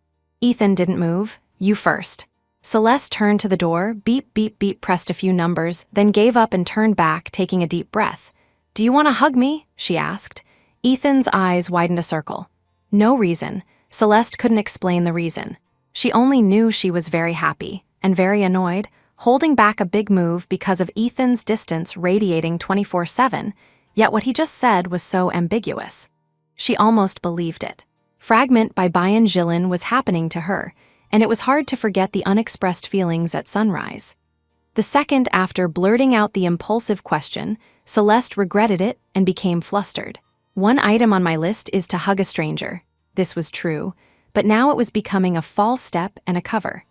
Ethan didn't move. "You first." Celeste turned to the door, beep, beep, beep, pressed a few numbers, then gave up and turned back, taking a deep breath. "Do you want to hug me?" she asked. Ethan's eyes widened a circle. No reason. Celeste couldn't explain the reason. She only knew she was very happy and very annoyed, holding back a big move because of Ethan's distance radiating 24/7, yet what he just said was so ambiguous. She almost believed it. Fragment by Bayan Jilin was happening to her, and it was hard to forget the unexpressed feelings at sunrise. The second after blurting out the impulsive question, Celeste regretted it and became flustered. One item on my list is to hug a stranger. This was true, but now it was becoming a false step and a cover.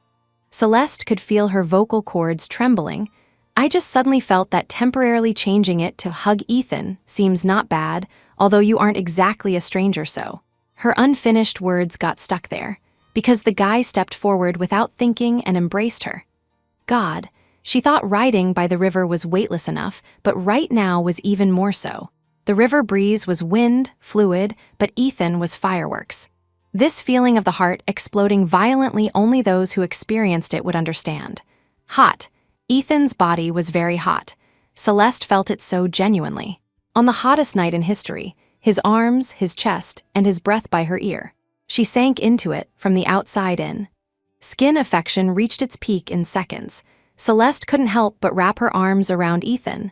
Celeste could feel her vocal cords trembling. I just suddenly felt that temporarily changing it to hug Ethan seems not bad, although you aren't exactly a stranger so. Her unfinished words got stuck there, because the guy stepped forward without thinking and embraced her. God, she thought riding by the river was weightless enough, but right now was even more so. The river breeze was wind, fluid, but Ethan was fireworks. This feeling of the heart exploding violently only those who experienced it would understand. Hot. Ethan's body was very hot. Celeste felt it so genuinely. On the hottest night in history, his arms, his chest, and his breath by her ear. She sank into it from the outside in. Skin affection reached its peak in seconds. Celeste couldn't help but wrap her arms around Ethan.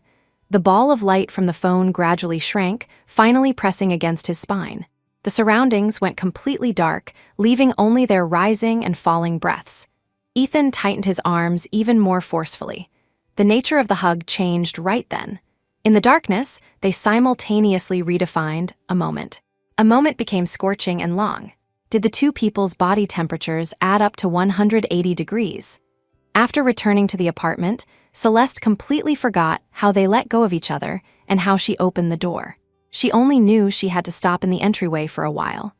The ball of light from the phone gradually shrank, finally pressing against his spine. The surroundings went completely dark, leaving only their rising and falling breaths. Ethan tightened his arms even more forcefully. The nature of the hug changed right then. In the darkness, they simultaneously redefined a moment. A moment became scorching and long. Did the two people's body temperatures add up to 180 degrees? After returning to the apartment, Celeste completely forgot how they let go of each other and how she opened the door. She only knew she had to stop in the entryway for a while.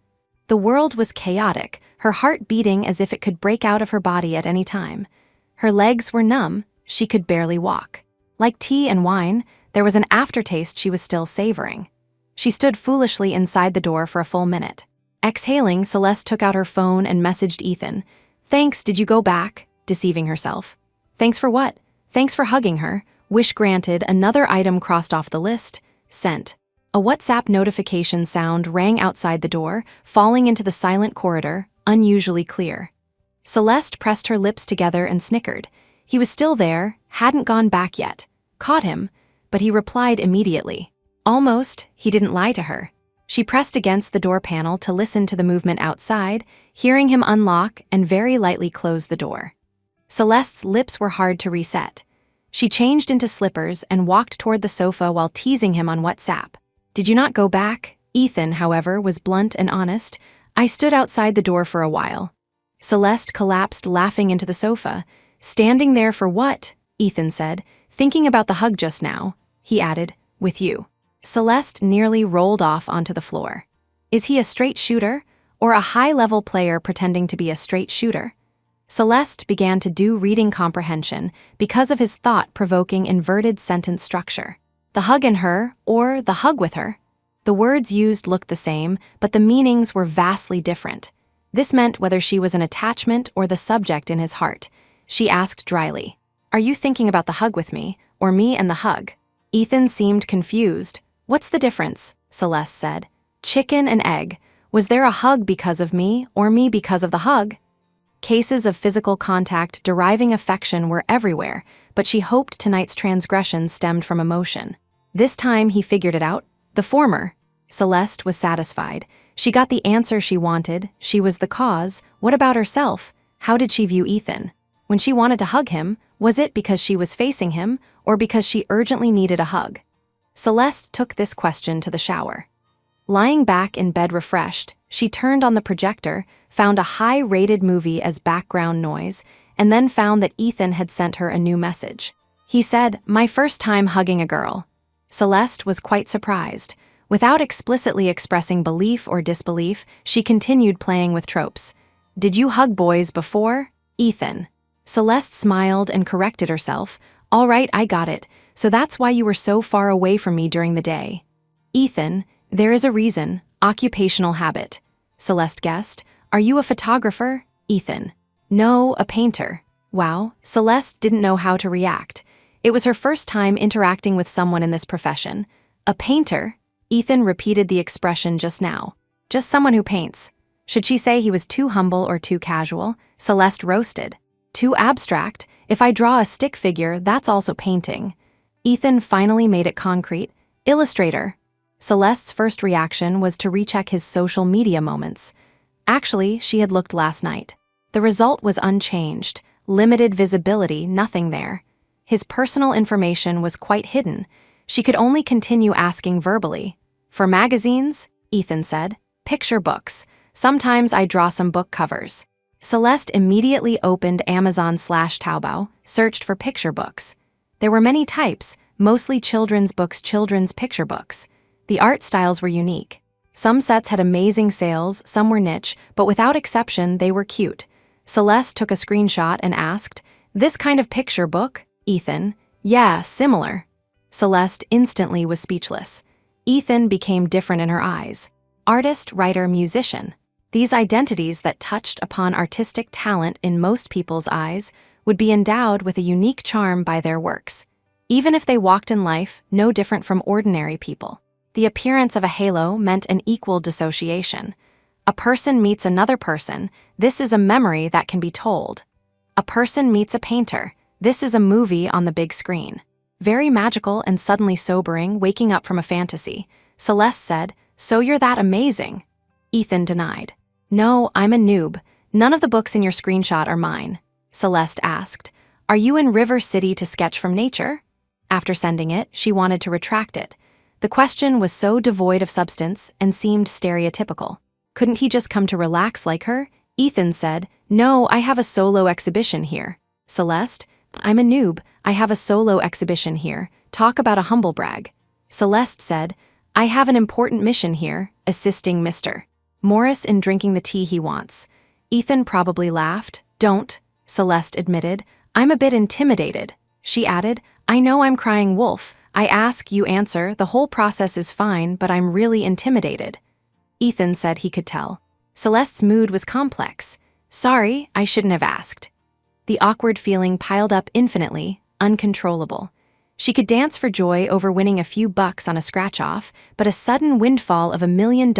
The world was chaotic, her heart beating as if it could break out of her body at any time. Her legs were numb, she could barely walk. Like tea and wine, there was an aftertaste she was still savoring. She stood foolishly inside the door for a full minute. Exhaling, Celeste took out her phone and messaged Ethan. "Thanks, did you go back?" Deceiving herself. "Thanks for what?" "Thanks for hugging her." Wish granted, another item crossed off the list. Sent. A WhatsApp notification sound rang outside the door, falling into the silent corridor, unusually clear. Celeste pressed her lips together and snickered. He was still there, hadn't gone back yet. Caught him, but he replied immediately. Almost, he didn't lie to her. She pressed against the door panel to listen to the movement outside, hearing him unlock and very lightly close the door. Celeste's lips were hard to reset. She changed into slippers and walked toward the sofa while teasing him on WhatsApp. "Did you not go back?" Ethan, however, was blunt and honest. "I stood outside the door for a while." Celeste collapsed laughing into the sofa. "Standing there for what?" Ethan said. "Thinking about the hug just now." He added, "With you." Celeste nearly rolled off onto the floor. Is he a straight shooter, or a high-level player pretending to be a straight shooter? Celeste began to do reading comprehension because of his thought-provoking inverted sentence structure. The hug in her, or the hug with her. The words used looked the same, but the meanings were vastly different. This meant whether she was an attachment or the subject in his heart. She asked dryly, "Are you thinking about the hug with me, or me and the hug?" Ethan seemed confused. "What's the difference?" Celeste said. "Chicken and egg. Was there a hug because of me, or me because of the hug?" Cases of physical contact deriving affection were everywhere, but she hoped tonight's transgression stemmed from emotion. This time he figured it out. The former. Celeste was satisfied. She got the answer she wanted. She was the cause. What about herself? How did she view Ethan? When she wanted to hug him, was it because she was facing him, or because she urgently needed a hug? Celeste took this question to the shower. Lying back in bed refreshed, she turned on the projector, found a high-rated movie as background noise, and then found that Ethan had sent her a new message. He said, "My first time hugging a girl." Celeste was quite surprised. Without explicitly expressing belief or disbelief, she continued playing with tropes. "Did you hug boys before?" Ethan. Celeste smiled and corrected herself. "All right, I got it. So that's why you were so far away from me during the day." Ethan. "There is a reason. Occupational habit." Celeste guessed. "Are you a photographer?" Ethan. "No, a painter." Wow, Celeste didn't know how to react. It was her first time interacting with someone in this profession. A painter? Ethan repeated the expression just now. Just someone who paints. Should she say he was too humble or too casual? Celeste roasted. Too abstract. If I draw a stick figure, that's also painting. Ethan finally made it concrete. Illustrator. Celeste's first reaction was to recheck his social media moments. Actually, she had looked last night. The result was unchanged. Limited visibility, nothing there. His personal information was quite hidden. She could only continue asking verbally. For magazines, Ethan said. Picture books. Sometimes I draw some book covers. Celeste immediately opened Amazon/Taobao, searched for picture books. There were many types, mostly children's books, children's picture books. The art styles were unique. Some sets had amazing sales, some were niche, but without exception, they were cute. Celeste took a screenshot and asked, "This kind of picture book?" Ethan, "Yeah, similar." Celeste instantly was speechless. Ethan became different in her eyes. Artist, writer, musician. These identities that touched upon artistic talent in most people's eyes would be endowed with a unique charm by their works. Even if they walked in life no different from ordinary people. The appearance of a halo meant an equal dissociation. A person meets another person, this is a memory that can be told. A person meets a painter, this is a movie on the big screen. Very magical and suddenly sobering, waking up from a fantasy. Celeste said, "So you're that amazing?" Ethan denied. "No, I'm a noob. None of the books in your screenshot are mine." Celeste asked, "Are you in River City to sketch from nature?" After sending it, she wanted to retract it. The question was so devoid of substance and seemed stereotypical. Couldn't he just come to relax like her? Ethan said, "No, I have a solo exhibition here." Celeste, "I'm a noob. I have a solo exhibition here. Talk about a humble brag." Celeste said, "I have an important mission here, assisting Mr. Morris in drinking the tea he wants." Ethan probably laughed. "Don't," Celeste admitted. "I'm a bit intimidated." She added, "I know I'm crying wolf. I ask, you answer, the whole process is fine, but I'm really intimidated." Ethan said he could tell. Celeste's mood was complex. "Sorry, I shouldn't have asked." The awkward feeling piled up infinitely, uncontrollable. She could dance for joy over winning a few bucks on a scratch-off, but a sudden windfall of $1 million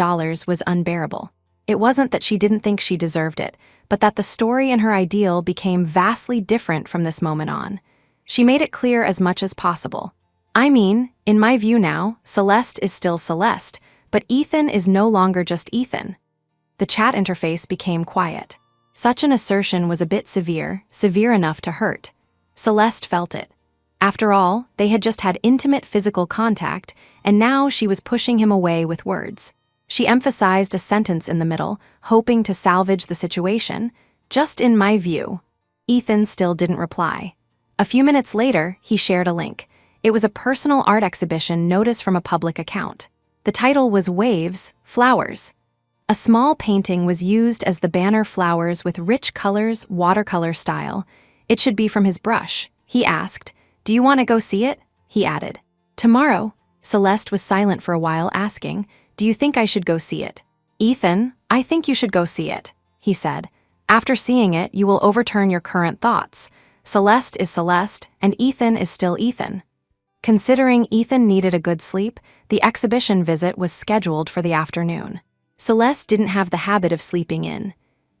was unbearable. It wasn't that she didn't think she deserved it, but that the story and her ideal became vastly different from this moment on. She made it clear as much as possible. "I mean, in my view now, Celeste is still Celeste, but Ethan is no longer just Ethan." The chat interface became quiet. Such an assertion was a bit severe enough to hurt. Celeste felt it. After all, they had just had intimate physical contact, and now she was pushing him away with words. She emphasized a sentence in the middle, hoping to salvage the situation. "Just in my view." Ethan still didn't reply. A few minutes later, he shared a link. It was a personal art exhibition notice from a public account. The title was Waves, Flowers. A small painting was used as the banner, flowers with rich colors, watercolor style. It should be from his brush. He asked, "Do you want to go see it?" He added, "Tomorrow." Celeste was silent for a while, asking, "Do you think I should go see it?" "Ethan, I think you should go see it," he said. "After seeing it, you will overturn your current thoughts. Celeste is Celeste, and Ethan is still Ethan." Considering Ethan needed a good sleep, the exhibition visit was scheduled for the afternoon. Celeste didn't have the habit of sleeping in.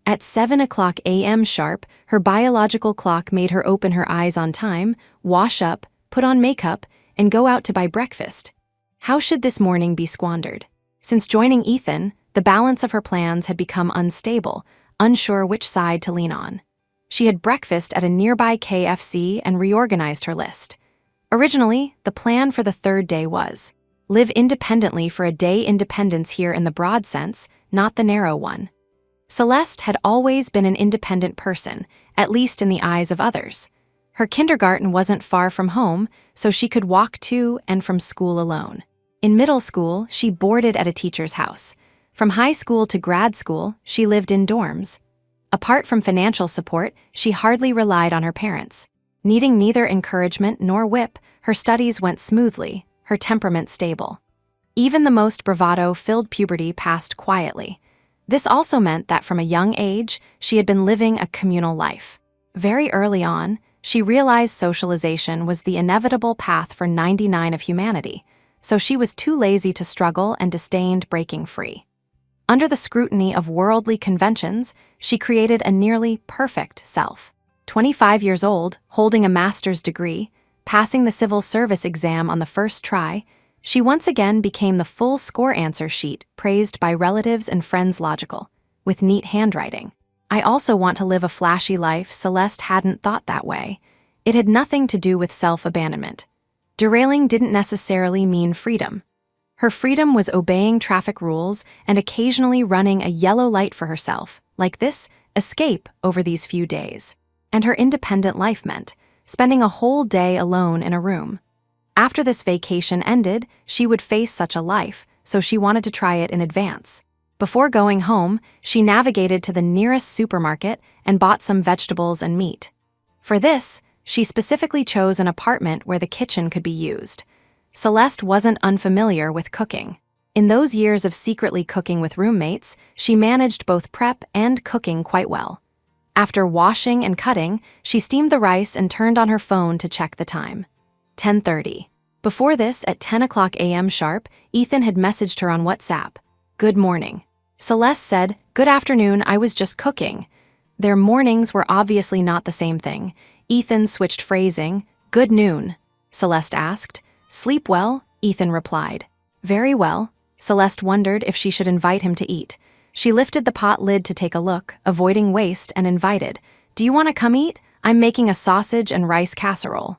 At 7 a.m. sharp, her biological clock made her open her eyes on time, wash up, put on makeup, and go out to buy breakfast. How should this morning be squandered? Since joining Ethan, the balance of her plans had become unstable, unsure which side to lean on. She had breakfast at a nearby KFC and reorganized her list. Originally, the plan for the third day was live independently for a day, independence here in the broad sense, not the narrow one. Celeste had always been an independent person, at least in the eyes of others. Her kindergarten wasn't far from home, so she could walk to and from school alone. In middle school, she boarded at a teacher's house. From high school to grad school, she lived in dorms. Apart from financial support, she hardly relied on her parents. Needing neither encouragement nor whip, her studies went smoothly, her temperament stable. Even the most bravado-filled puberty passed quietly. This also meant that from a young age, she had been living a communal life. Very early on, she realized socialization was the inevitable path for 99% of humanity, so she was too lazy to struggle and disdained breaking free. Under the scrutiny of worldly conventions, she created a nearly perfect self. 25 years old, holding a master's degree, passing the civil service exam on the first try, she once again became the full score answer sheet praised by relatives and friends logical, with neat handwriting. I also want to live a flashy life. Celeste hadn't thought that way. It had nothing to do with self-abandonment. Derailing didn't necessarily mean freedom. Her freedom was obeying traffic rules and occasionally running a yellow light for herself, like this escape over these few days. And her independent life meant spending a whole day alone in a room. After this vacation ended, she would face such a life, so she wanted to try it in advance. Before going home, she navigated to the nearest supermarket and bought some vegetables and meat. For this, she specifically chose an apartment where the kitchen could be used. Celeste wasn't unfamiliar with cooking. In those years of secretly cooking with roommates, she managed both prep and cooking quite well. After washing and cutting, she steamed the rice and turned on her phone to check the time. 10:30. Before this, at 10 o'clock a.m. sharp, Ethan had messaged her on WhatsApp. Good morning. Celeste said, Good afternoon, I was just cooking. Their mornings were obviously not the same thing. Ethan switched phrasing. Good noon. Celeste asked. Sleep well? Ethan replied. Very well. Celeste wondered if she should invite him to eat. She lifted the pot lid to take a look, avoiding waste, and invited. Do you want to come eat? I'm making a sausage and rice casserole.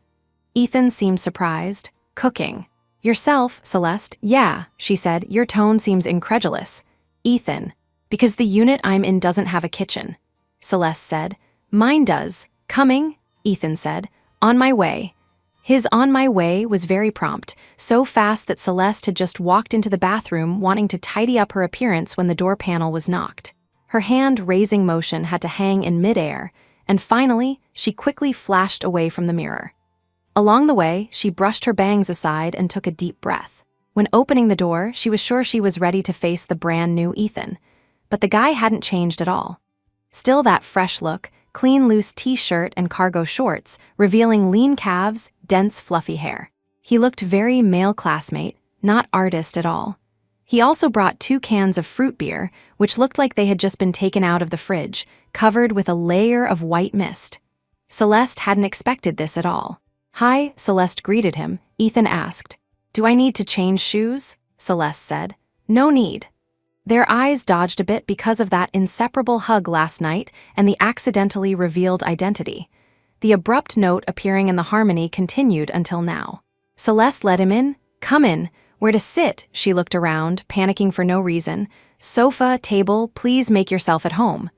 Ethan seemed surprised. Cooking. Yourself, Celeste? Yeah, she said. Your tone seems incredulous. Ethan. Because the unit I'm in doesn't have a kitchen. Celeste said. Mine does. Coming? Ethan said. On my way. His on my way was very prompt, so fast that Celeste had just walked into the bathroom wanting to tidy up her appearance when the door panel was knocked. Her hand-raising motion had to hang in midair, and finally, she quickly flashed away from the mirror. Along the way, she brushed her bangs aside and took a deep breath. When opening the door, she was sure she was ready to face the brand-new Ethan, but the guy hadn't changed at all. Still that fresh look, clean loose t-shirt and cargo shorts, revealing lean calves, dense fluffy hair. He looked very male classmate, not artist at all. He also brought 2 cans of fruit beer, which looked like they had just been taken out of the fridge, covered with a layer of white mist. Celeste hadn't expected this at all. Hi, Celeste greeted him. Ethan asked. Do I need to change shoes? Celeste said. No need. Their eyes dodged a bit because of that inseparable hug last night and the accidentally revealed identity. The abrupt note appearing in the harmony continued until now. Celeste let him in. Come in. Where to sit? She looked around, panicking for no reason. Sofa, table, please make yourself at home.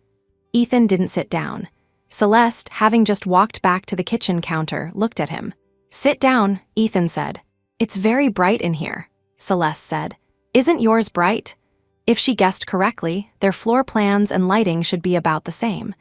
Ethan didn't sit down. Celeste, having just walked back to the kitchen counter, looked at him. Sit down, Ethan said. It's very bright in here, Celeste said. Isn't yours bright? If she guessed correctly, their floor plans and lighting should be about the same.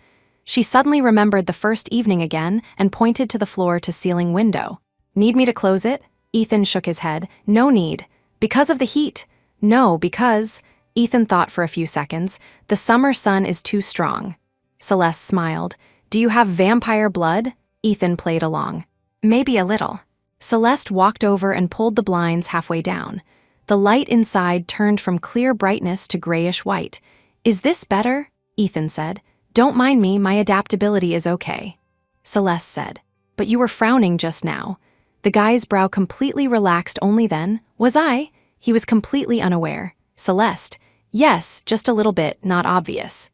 She suddenly remembered the first evening again and pointed to the floor-to-ceiling window. Need me to close it? Ethan shook his head. No need. Because of the heat. No, because... Ethan thought for a few seconds. The summer sun is too strong. Celeste smiled. Do you have vampire blood? Ethan played along. Maybe a little. Celeste walked over and pulled the blinds halfway down. The light inside turned from clear brightness to grayish white. Is this better? Ethan said. Don't mind me, my adaptability is okay. Celeste said. But you were frowning just now. The guy's brow completely relaxed only then. Was I? He was completely unaware. Celeste. Yes, just a little bit, not obvious.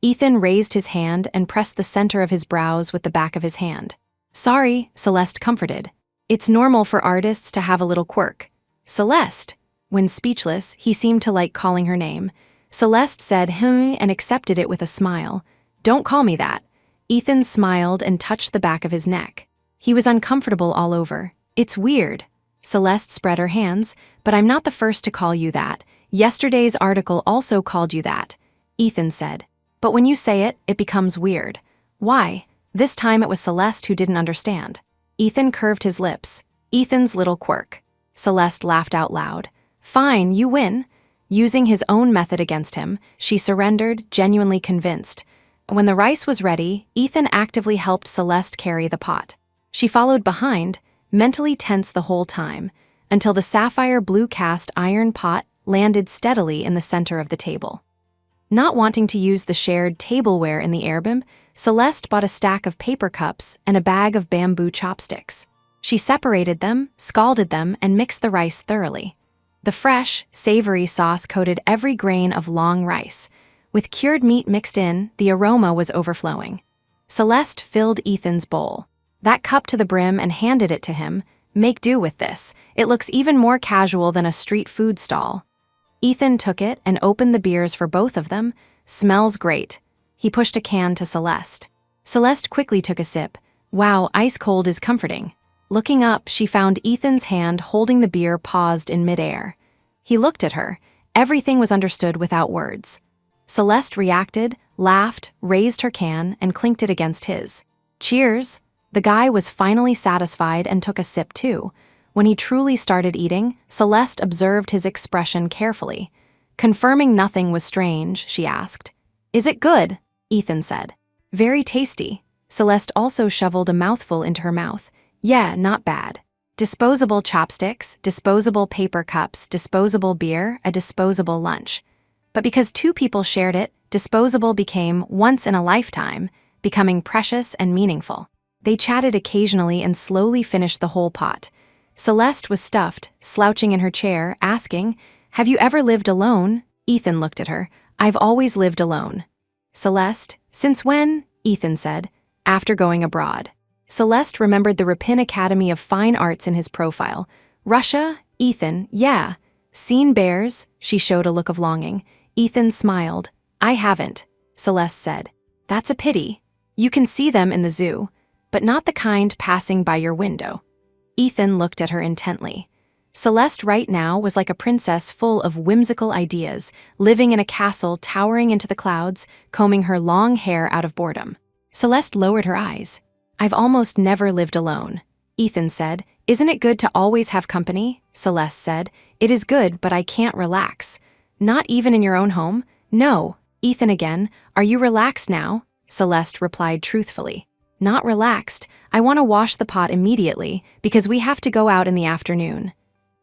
Ethan raised his hand and pressed the center of his brows with the back of his hand. Sorry, Celeste comforted. It's normal for artists to have a little quirk. Celeste. When speechless, he seemed to like calling her name. Celeste said and accepted it with a smile. Don't call me that. Ethan smiled and touched the back of his neck. He was uncomfortable all over. It's weird. Celeste spread her hands, but I'm not the first to call you that. Yesterday's article also called you that. Ethan said. But when you say it, it becomes weird. Why? This time it was Celeste who didn't understand. Ethan curved his lips. Ethan's little quirk. Celeste laughed out loud. Fine, you win. Using his own method against him, she surrendered, genuinely convinced. When the rice was ready, Ethan actively helped Celeste carry the pot. She followed behind, mentally tense the whole time, until the sapphire blue cast iron pot landed steadily in the center of the table. Not wanting to use the shared tableware in the airbnb, Celeste bought a stack of paper cups and a bag of bamboo chopsticks. She separated them, scalded them, and mixed the rice thoroughly. The fresh, savory sauce coated every grain of long rice. With cured meat mixed in, the aroma was overflowing. Celeste filled Ethan's bowl, that cup to the brim, and handed it to him. "Make do with this. It looks even more casual than a street food stall." Ethan took it and opened the beers for both of them. "Smells great." He pushed a can to Celeste. Celeste quickly took a sip. "Wow, ice cold is comforting." Looking up, she found Ethan's hand holding the beer paused in midair. He looked at her. Everything was understood without words. Celeste reacted, laughed, raised her can, and clinked it against his. "Cheers." The guy was finally satisfied and took a sip too. When he truly started eating, Celeste observed his expression carefully. Confirming nothing was strange, she asked. "Is it good?" Ethan said. "Very tasty." Celeste also shoveled a mouthful into her mouth. "Yeah, not bad." Disposable chopsticks, disposable paper cups, disposable beer, a disposable lunch. But because two people shared it, disposable became once in a lifetime, becoming precious and meaningful. They chatted occasionally and slowly finished the whole pot. Celeste was stuffed, slouching in her chair, asking, "Have you ever lived alone?" Ethan looked at her. "I've always lived alone." "Celeste, since when?" Ethan said. "After going abroad." Celeste remembered the Ripon Academy of Fine Arts in his profile. "Russia?" Ethan, "Yeah." "Seen bears?" She showed a look of longing. Ethan smiled. "I haven't," Celeste said. "That's a pity. You can see them in the zoo, but not the kind passing by your window." Ethan looked at her intently. Celeste right now was like a princess full of whimsical ideas, living in a castle towering into the clouds, combing her long hair out of boredom. Celeste lowered her eyes. "I've almost never lived alone," Ethan said. "Isn't it good to always have company?" Celeste said. "It is good, but I can't relax." "Not even in your own home?" "No." Ethan again. "Are you relaxed now?" Celeste replied truthfully. "Not relaxed. I want to wash the pot immediately because we have to go out in the afternoon."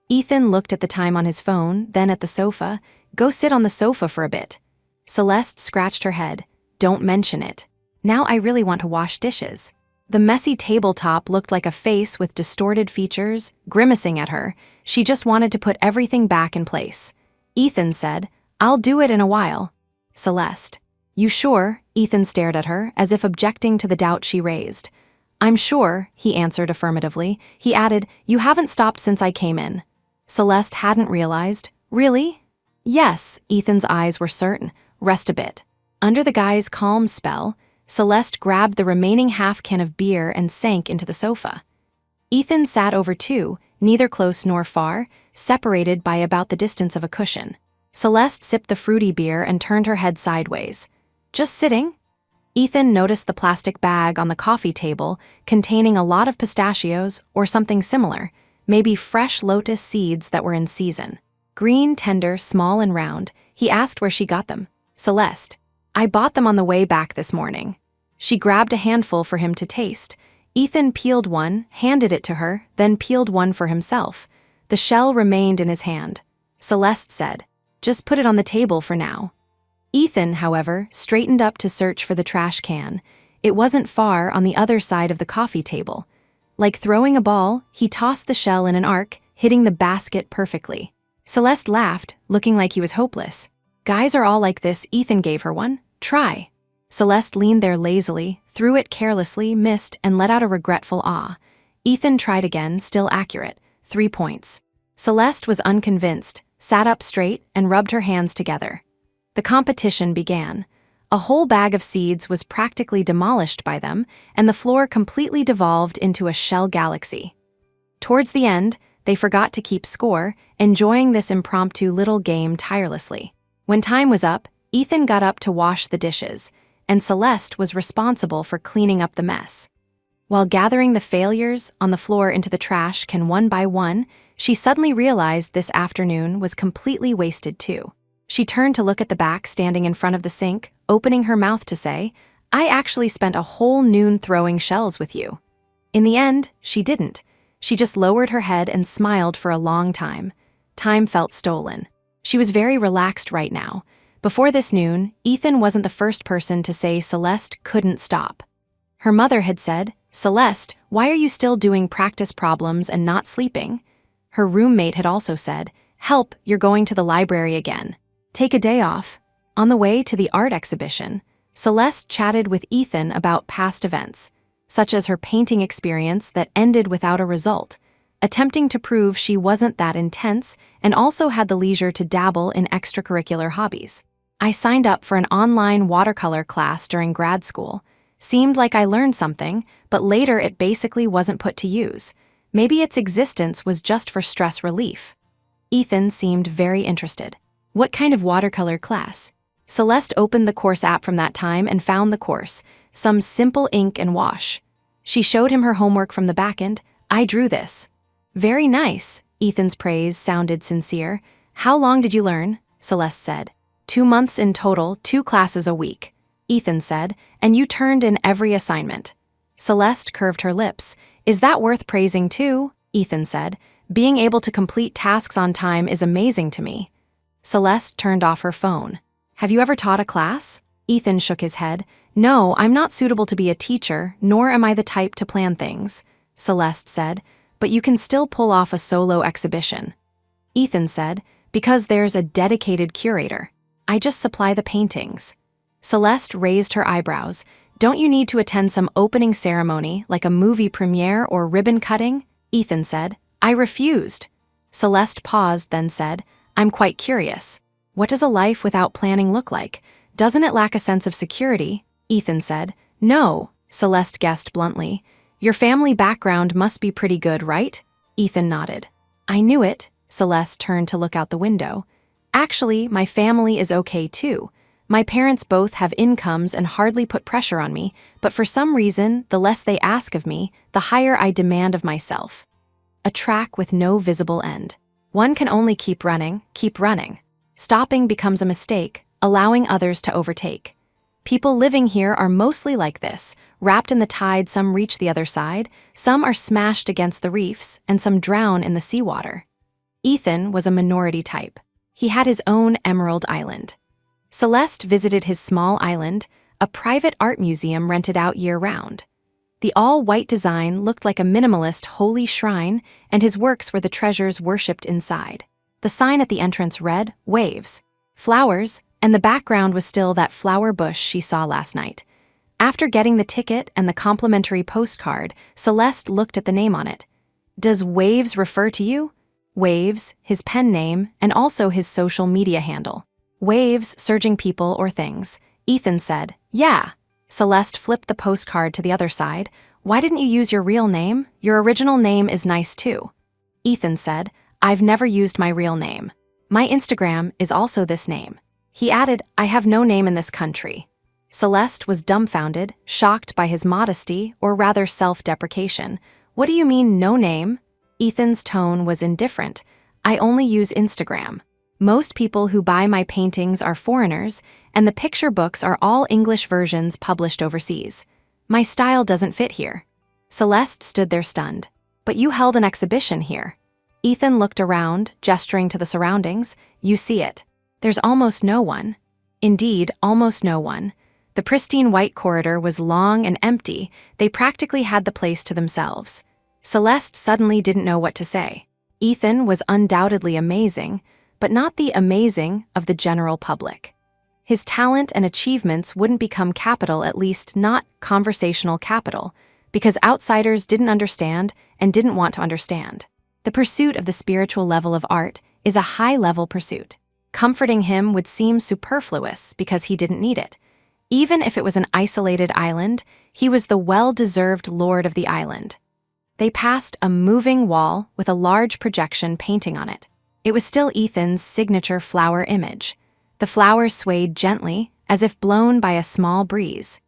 Ethan looked at the time on his phone, then at the sofa. "Go sit on the sofa for a bit." Celeste scratched her head. "Don't mention it. Now I really want to wash dishes." The messy tabletop looked like a face with distorted features, grimacing at her. She just wanted to put everything back in place. Ethan said, "I'll do it in a while." Celeste. "You sure?" Ethan stared at her, as if objecting to the doubt she raised. "I'm sure," he answered affirmatively. He added, "You haven't stopped since I came in." Celeste hadn't realized. "Really?" "Yes," Ethan's eyes were certain. "Rest a bit." Under the guy's calm spell, Celeste grabbed the remaining half can of beer and sank into the sofa. Ethan sat over too, neither close nor far, separated by about the distance of a cushion. Celeste sipped the fruity beer and turned her head sideways. "Just sitting?" Ethan noticed the plastic bag on the coffee table containing a lot of pistachios or something similar, maybe fresh lotus seeds that were in season. Green, tender, small and round, he asked where she got them. "Celeste. I bought them on the way back this morning." She grabbed a handful for him to taste. Ethan peeled one, handed it to her, then peeled one for himself. The shell remained in his hand. Celeste said, "Just put it on the table for now." Ethan, however, straightened up to search for the trash can. It wasn't far on the other side of the coffee table. Like throwing a ball, he tossed the shell in an arc, hitting the basket perfectly. Celeste laughed, looking like he was hopeless. "Guys are all like this." Ethan gave her one. "Try." Celeste leaned there lazily, threw it carelessly, missed, and let out a regretful ah. Ethan tried again, still accurate. 3 points. Celeste was unconvinced, sat up straight, and rubbed her hands together. The competition began. A whole bag of seeds was practically demolished by them, and the floor completely devolved into a shell galaxy. Towards the end, they forgot to keep score, enjoying this impromptu little game tirelessly. When time was up, Ethan got up to wash the dishes, and Celeste was responsible for cleaning up the mess. While gathering the failures on the floor into the trash can one by one, she suddenly realized this afternoon was completely wasted too. She turned to look at the back standing in front of the sink, opening her mouth to say, "I actually spent a whole noon throwing shells with you." In the end, she didn't. She just lowered her head and smiled for a long time. Time felt stolen. She was very relaxed right now. Before this noon, Ethan wasn't the first person to say Celeste couldn't stop. Her mother had said, "Celeste, why are you still doing practice problems and not sleeping?" Her roommate had also said, "Help, you're going to the library again. Take a day off." On the way to the art exhibition, Celeste chatted with Ethan about past events, such as her painting experience that ended without a result, attempting to prove she wasn't that intense and also had the leisure to dabble in extracurricular hobbies. "I signed up for an online watercolor class during grad school. Seemed like I learned something, but later it basically wasn't put to use. Maybe its existence was just for stress relief." Ethan seemed very interested. "What kind of watercolor class?" Celeste opened the course app from that time and found the course, some simple ink and wash. She showed him her homework from the back end. "I drew this." "Very nice." Ethan's praise sounded sincere. "How long did you learn?" Celeste said. 2 months in total, 2 classes a week." Ethan said, "And you turned in every assignment." Celeste curved her lips. "Is that worth praising too?" Ethan said. "Being able to complete tasks on time is amazing to me." Celeste turned off her phone. "Have you ever taught a class?" Ethan shook his head. "No, I'm not suitable to be a teacher, nor am I the type to plan things," Celeste said, "but you can still pull off a solo exhibition." Ethan said, "Because there's a dedicated curator. I just supply the paintings." Celeste raised her eyebrows. "Don't you need to attend some opening ceremony, like a movie premiere or ribbon cutting?" Ethan said. "I refused." Celeste paused, then said, "I'm quite curious. What does a life without planning look like? Doesn't it lack a sense of security?" Ethan said. "No," Celeste guessed bluntly. "Your family background must be pretty good, right?" Ethan nodded. "I knew it." Celeste turned to look out the window. "Actually, my family is okay too. My parents both have incomes and hardly put pressure on me, but for some reason, the less they ask of me, the higher I demand of myself." A track with no visible end. One can only keep running, keep running. Stopping becomes a mistake, allowing others to overtake. People living here are mostly like this. Wrapped in the tide, some reach the other side, some are smashed against the reefs, and some drown in the seawater. Ethan was a minority type. He had his own Emerald Island. Celeste visited his small island, a private art museum rented out year-round. The all-white design looked like a minimalist holy shrine, and his works were the treasures worshipped inside. The sign at the entrance read, "Waves, Flowers," and the background was still that flower bush she saw last night. After getting the ticket and the complimentary postcard, Celeste looked at the name on it. "Does Waves refer to you?" Waves, his pen name, and also his social media handle. Waves, surging people or things. Ethan said, "Yeah." Celeste flipped the postcard to the other side. "Why didn't you use your real name? Your original name is nice too." Ethan said, "I've never used my real name. My Instagram is also this name." He added, "I have no name in this country." Celeste was dumbfounded, shocked by his modesty, or rather self-deprecation. "What do you mean, no name?" Ethan's tone was indifferent. "I only use Instagram. Most people who buy my paintings are foreigners, and the picture books are all English versions published overseas. My style doesn't fit here." Celeste stood there stunned. "But you held an exhibition here." Ethan looked around, gesturing to the surroundings. "You see it. There's almost no one." Indeed, almost no one. The pristine white corridor was long and empty. They practically had the place to themselves. Celeste suddenly didn't know what to say. Ethan was undoubtedly amazing, but not the amazing of the general public. His talent and achievements wouldn't become capital, at least not conversational capital, because outsiders didn't understand and didn't want to understand. The pursuit of the spiritual level of art is a high-level pursuit. Comforting him would seem superfluous because he didn't need it. Even if it was an isolated island, he was the well-deserved lord of the island. They passed a moving wall with a large projection painting on it. It was still Ethan's signature flower image. The flowers swayed gently, as if blown by a small breeze.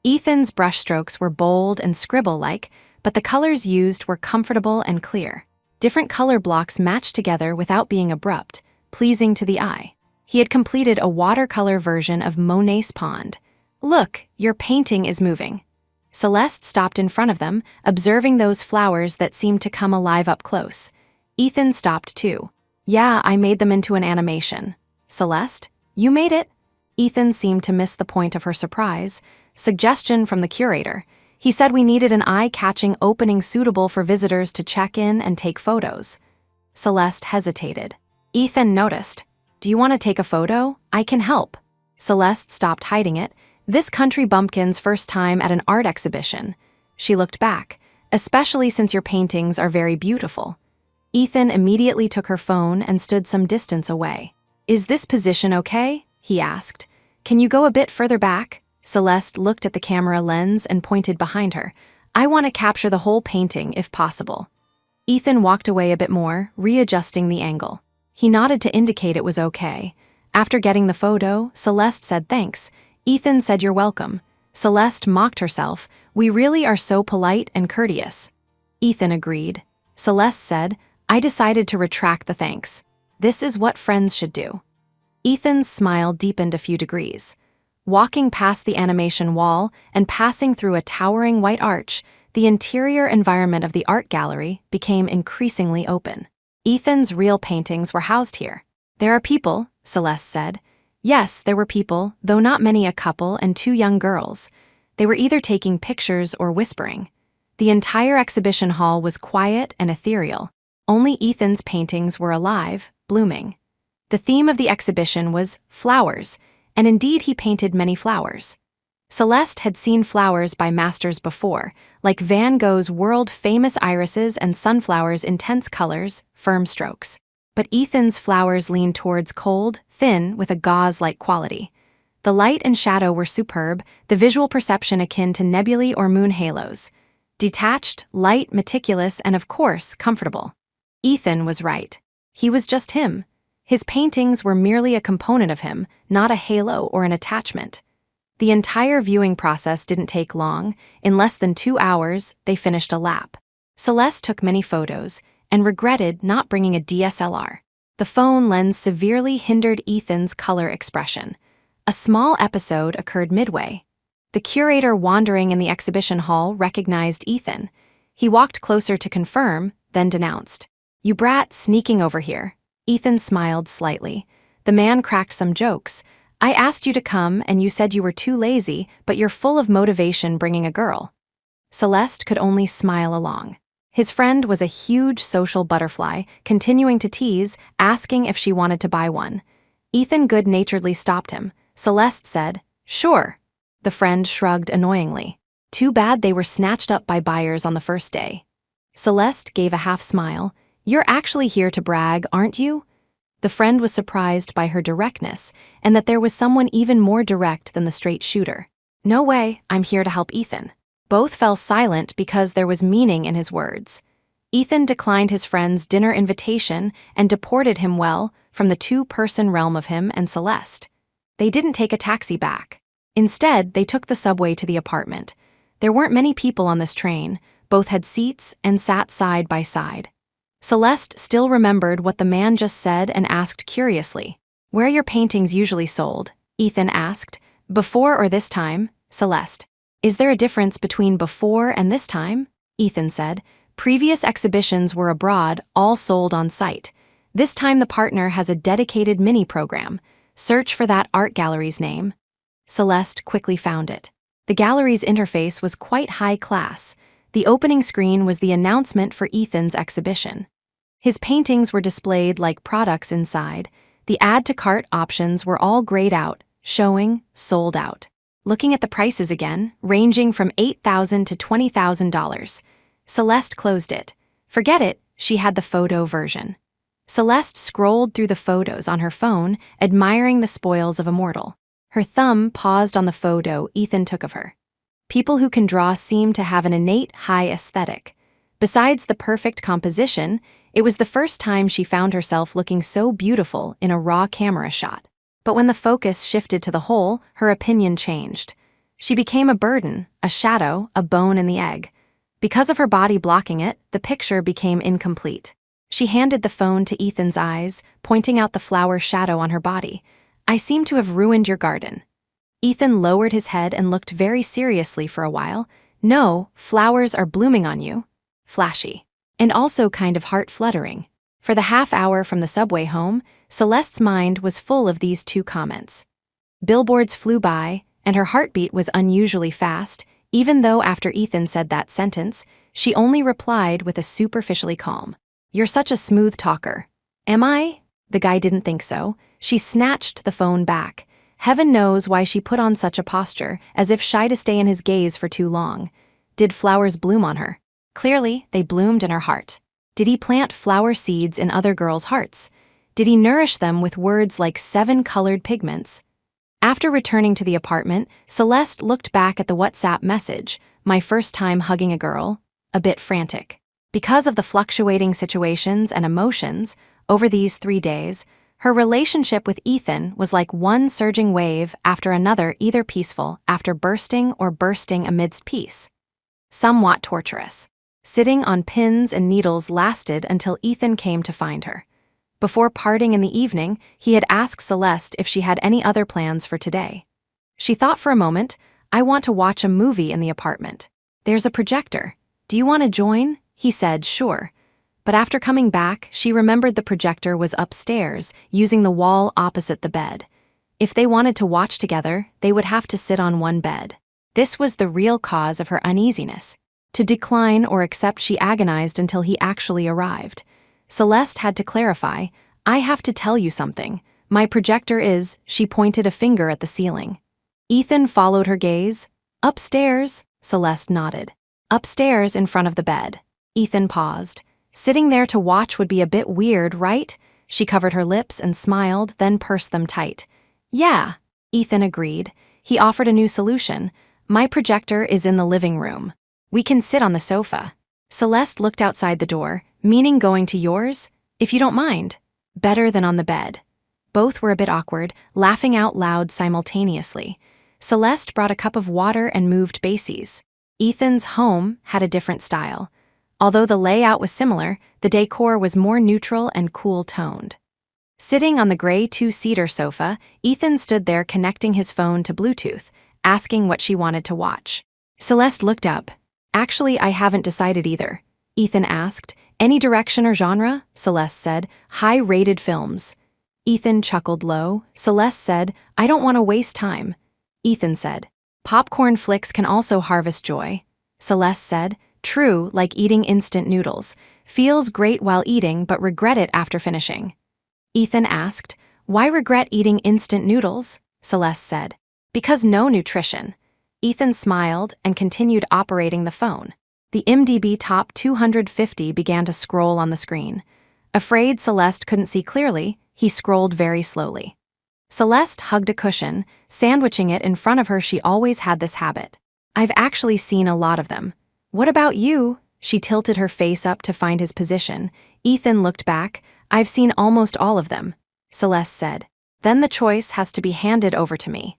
Ethan's brushstrokes were bold and scribble-like, but the colors used were comfortable and clear. Different color blocks matched together without being abrupt, pleasing to the eye. He had completed a watercolor version of Monet's Pond. "Look, your painting is moving." Celeste stopped in front of them, observing those flowers that seemed to come alive up close. Ethan stopped too. "Yeah, I made them into an animation." "Celeste, you made it?" Ethan seemed to miss the point of her surprise. "Suggestion from the curator. He said we needed an eye-catching opening suitable for visitors to check in and take photos." Celeste hesitated. Ethan noticed. "Do you want to take a photo? I can help." Celeste stopped hiding it. This country bumpkin's first time at an art exhibition. She looked back, "Especially since your paintings are very beautiful." Ethan immediately took her phone and stood some distance away. "Is this position okay?" he asked. "Can you go a bit further back?" Celeste looked at the camera lens and pointed behind her. "I want to capture the whole painting if possible." Ethan walked away a bit more, readjusting the angle. He nodded to indicate it was okay. After getting the photo, Celeste said thanks. Ethan said you're welcome. Celeste mocked herself. "We really are so polite and courteous." Ethan agreed. Celeste said, "I decided to retract the thanks. This is what friends should do." Ethan's smile deepened a few degrees. Walking past the animation wall and passing through a towering white arch, the interior environment of the art gallery became increasingly open. Ethan's real paintings were housed here. "There are people," Celeste said. Yes, there were people, though not many, a couple and two young girls. They were either taking pictures or whispering. The entire exhibition hall was quiet and ethereal. Only Ethan's paintings were alive, blooming. The theme of the exhibition was flowers, and indeed he painted many flowers. Celeste had seen flowers by masters before, like Van Gogh's world-famous irises and sunflowers' intense colors, firm strokes. But Ethan's flowers leaned towards cold, thin, with a gauze-like quality. The light and shadow were superb, the visual perception akin to nebulae or moon halos. Detached, light, meticulous, and of course, comfortable. Ethan was right. He was just him. His paintings were merely a component of him, not a halo or an attachment. The entire viewing process didn't take long. In less than 2 hours, they finished a lap. Celeste took many photos and regretted not bringing a DSLR. The phone lens severely hindered Ethan's color expression. A small episode occurred midway. The curator wandering in the exhibition hall recognized Ethan. He walked closer to confirm, then denounced. "You brat, sneaking over here." Ethan smiled slightly. The man cracked some jokes. "I asked you to come and you said you were too lazy, but you're full of motivation bringing a girl." Celeste could only smile along. His friend was a huge social butterfly, continuing to tease, asking if she wanted to buy one. Ethan good-naturedly stopped him. Celeste said, "Sure." The friend shrugged annoyingly. Too bad they were snatched up by buyers on the first day. Celeste gave a half smile. "You're actually here to brag, aren't you?" The friend was surprised by her directness, and that there was someone even more direct than the straight shooter. "No way, I'm here to help Ethan." Both fell silent because there was meaning in his words. Ethan declined his friend's dinner invitation and deported him well from the two-person realm of him and Celeste. They didn't take a taxi back. Instead, they took the subway to the apartment. There weren't many people on this train. Both had seats and sat side by side. Celeste still remembered what the man just said and asked curiously, "Where are your paintings usually sold?" Ethan asked. "Before or this time?" Celeste. "Is there a difference between before and this time?" Ethan said. "Previous exhibitions were abroad, all sold on site. This time the partner has a dedicated mini program. Search for that art gallery's name." Celeste quickly found it. The gallery's interface was quite high class. The opening screen was the announcement for Ethan's exhibition. His paintings were displayed like products inside. The add-to-cart options were all grayed out, showing sold out. Looking at the prices again, ranging from $8,000 to $20,000. Celeste closed it. Forget it, she had the photo version. Celeste scrolled through the photos on her phone, admiring the spoils of a mortal. Her thumb paused on the photo Ethan took of her. People who can draw seem to have an innate high aesthetic. Besides the perfect composition, it was the first time she found herself looking so beautiful in a raw camera shot. But when the focus shifted to the whole, her opinion changed. She became a burden, a shadow, a bone in the egg. Because of her body blocking it, the picture became incomplete. She handed the phone to Ethan's eyes, pointing out the flower shadow on her body. I seem to have ruined your garden. Ethan lowered his head and looked very seriously for a while. No, flowers are blooming on you. Flashy. And also kind of heart-fluttering. For the half hour from the subway home, Celeste's mind was full of these two comments. Billboards flew by, and her heartbeat was unusually fast, even though after Ethan said that sentence, she only replied with a superficially calm, "You're such a smooth talker." Am I? The guy didn't think so. She snatched the phone back. Heaven knows why she put on such a posture, as if shy to stay in his gaze for too long. Did flowers bloom on her? Clearly, they bloomed in her heart. Did he plant flower seeds in other girls' hearts? Did he nourish them with words like 7 colored pigments? After returning to the apartment, Celeste looked back at the WhatsApp message, "My first time hugging a girl," a bit frantic. Because of the fluctuating situations and emotions over these 3 days, her relationship with Ethan was like one surging wave after another, either peaceful after bursting or bursting amidst peace. Somewhat torturous. Sitting on pins and needles lasted until Ethan came to find her. Before parting in the evening, he had asked Celeste if she had any other plans for today. She thought for a moment, "I want to watch a movie in the apartment. There's a projector. Do you want to join?" He said, "Sure." But after coming back, she remembered the projector was upstairs, using the wall opposite the bed. If they wanted to watch together, they would have to sit on one bed. This was the real cause of her uneasiness. To decline or accept, she agonized until he actually arrived. Celeste had to clarify, "I have to tell you something. My projector is," she pointed a finger at the ceiling. Ethan followed her gaze. "Upstairs," Celeste nodded. "Upstairs in front of the bed." Ethan paused. Sitting there to watch would be a bit weird, right? She covered her lips and smiled, then pursed them tight. "Yeah," Ethan agreed. He offered a new solution. "My projector is in the living room. We can sit on the sofa." Celeste looked outside the door, "Meaning going to yours? If you don't mind." "Better than on the bed." Both were a bit awkward, laughing out loud simultaneously. Celeste brought a cup of water and moved bases. Ethan's home had a different style. Although the layout was similar, the decor was more neutral and cool-toned. Sitting on the gray 2-seater sofa, Ethan stood there connecting his phone to Bluetooth, asking what she wanted to watch. Celeste looked up. "Actually, I haven't decided either." Ethan asked. "Any direction or genre?" Celeste said. "High-rated films." Ethan chuckled low. Celeste said, "I don't want to waste time." Ethan said, "Popcorn flicks can also harvest joy." Celeste said, "True, like eating instant noodles. Feels great while eating but regret it after finishing." Ethan asked, "Why regret eating instant noodles?" Celeste said, "Because no nutrition." Ethan smiled and continued operating the phone. The IMDb Top 250 began to scroll on the screen. Afraid Celeste couldn't see clearly, he scrolled very slowly. Celeste hugged a cushion, sandwiching it in front of her. She always had this habit. "I've actually seen a lot of them." "What about you?" She tilted her face up to find his position. Ethan looked back. "I've seen almost all of them," Celeste said. "Then the choice has to be handed over to me."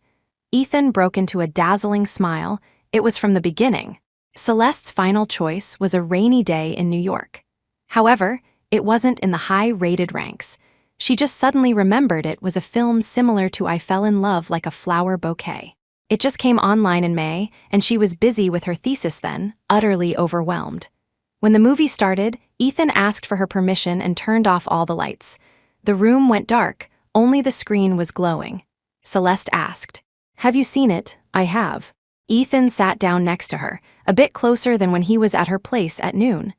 Ethan broke into a dazzling smile. It was from the beginning. Celeste's final choice was A Rainy Day in New York. However, it wasn't in the high-rated ranks. She just suddenly remembered it was a film similar to I Fell in Love Like a Flower Bouquet. It just came online in May, and she was busy with her thesis then, utterly overwhelmed. When the movie started, Ethan asked for her permission and turned off all the lights. The room went dark, only the screen was glowing. Celeste asked, "Have you seen it?" "I have." Ethan sat down next to her, a bit closer than when he was at her place at noon.